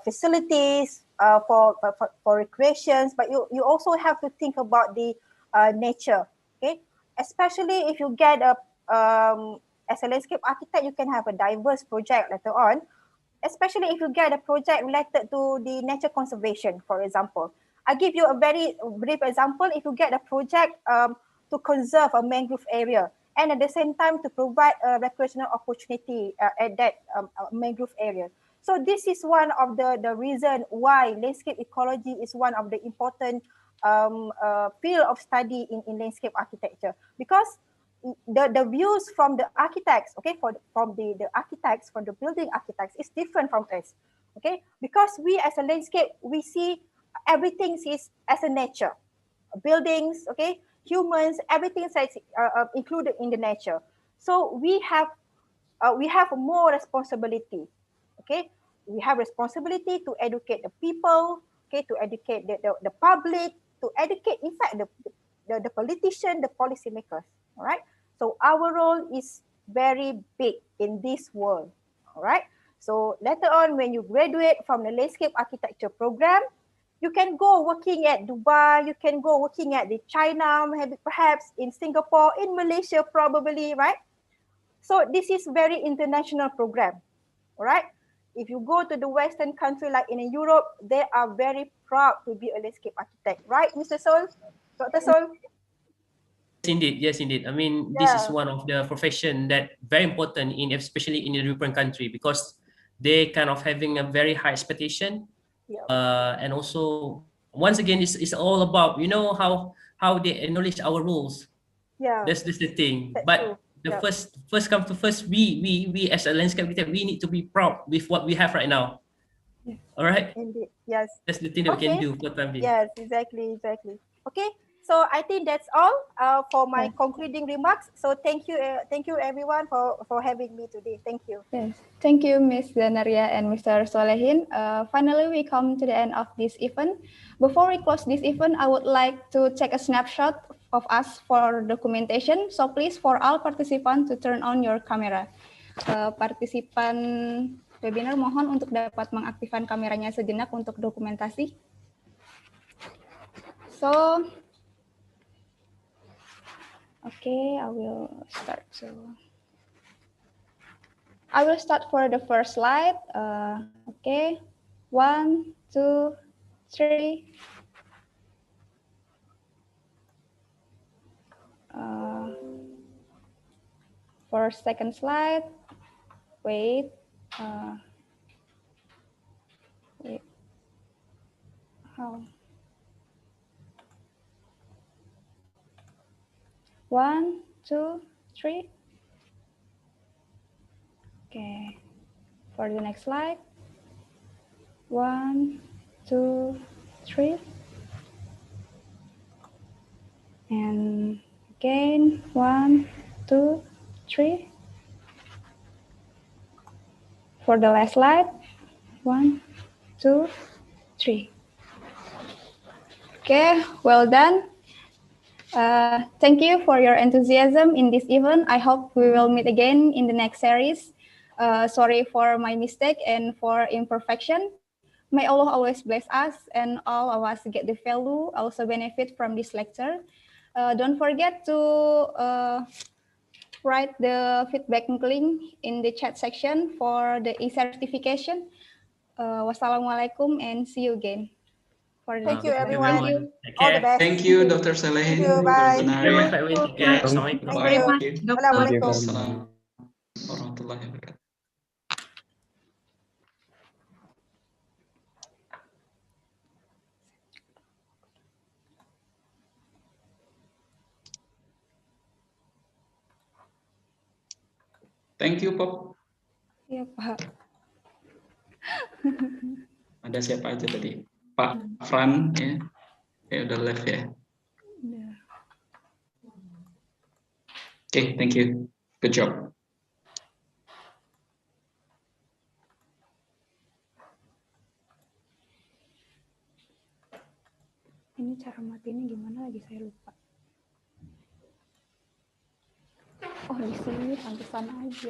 facilities for recreations, but you also have to think about the nature. Okay, especially if you get a as a landscape architect, you can have a diverse project later on, especially if you get a project related to the nature conservation, for example. I give you a very brief example. If you get a project to conserve a mangrove area, and at the same time to provide a recreational opportunity at that mangrove area. So this is one of the reason why landscape ecology is one of the important field of study in landscape architecture, because the views from the architects, okay, from the architects, from the building architects, is different from us, okay, because we as a landscape, we see everything is as a nature, buildings, okay, humans, everything is included in the nature. So we have more responsibility, okay, we have responsibility to educate the people, okay, to educate the public, to educate, in fact, the politician, the policymakers. All right. So our role is very big in this world. All right. So later on, when you graduate from the landscape architecture program, you can go working at Dubai, you can go working at the China, maybe perhaps in Singapore, in Malaysia, probably, right? So this is very international program. All right. If you go to the Western country like in Europe, they are very proud to be a landscape architect, right, Mr. Sol, Dr. Sol? Yes, indeed. I mean, this is one of the profession that very important in, especially in the European country, because they kind of having a very high expectation, and also once again, it's all about how they acknowledge our rules. Yeah, that's the thing. That's but true. the first come to first, we as a landscape architect, we need to be proud with what we have right now. All right. Indeed. Yes. That's the thing that we can do for time being. Yes, exactly. Okay, so I think that's all for my concluding remarks. So thank you everyone for having me today. Thank you. Yes, thank you, Ms. Zanaria and Mr. Solehin. Finally, we come to the end of this event. Before we close this event, I would like to take a snapshot of us for documentation. So please, for all participants, to turn on your camera. Partisipan webinar mohon untuk dapat mengaktifkan kameranya sejenak untuk dokumentasi. So, okay, I will start. I will start for the first slide. Okay, 1, 2, 3. For second slide, wait. How? 1, 2, 3. Okay. For the next slide. 1, 2, 3. And again, 1, 2, 3. For the last slide, 1, 2, 3. Okay, well done. Thank you for your enthusiasm in this event. I hope we will meet again in the next series. Sorry for my mistake and for imperfection. May Allah always bless us and all of us get the value, also benefit from this lecture. Don't forget to write the feedback link in the chat section for the e-certification. Wassalamualaikum and see you again. Thank you everyone. All the best. Thank you, Dr. Solehin. Thank you. Bye. Dr. Zanaria. Thank you very much, Doctor. Waalaikumsalam warahmatullahi wabarakatuh. Thank you, Pop. Iya, Pak. Ada siapa aja tadi? Pak Fran, ya. Ya udah live ya. Okay, thank you. Good job. Ini cara matinya gimana lagi saya lupa. Oh, di sini pantesan aja.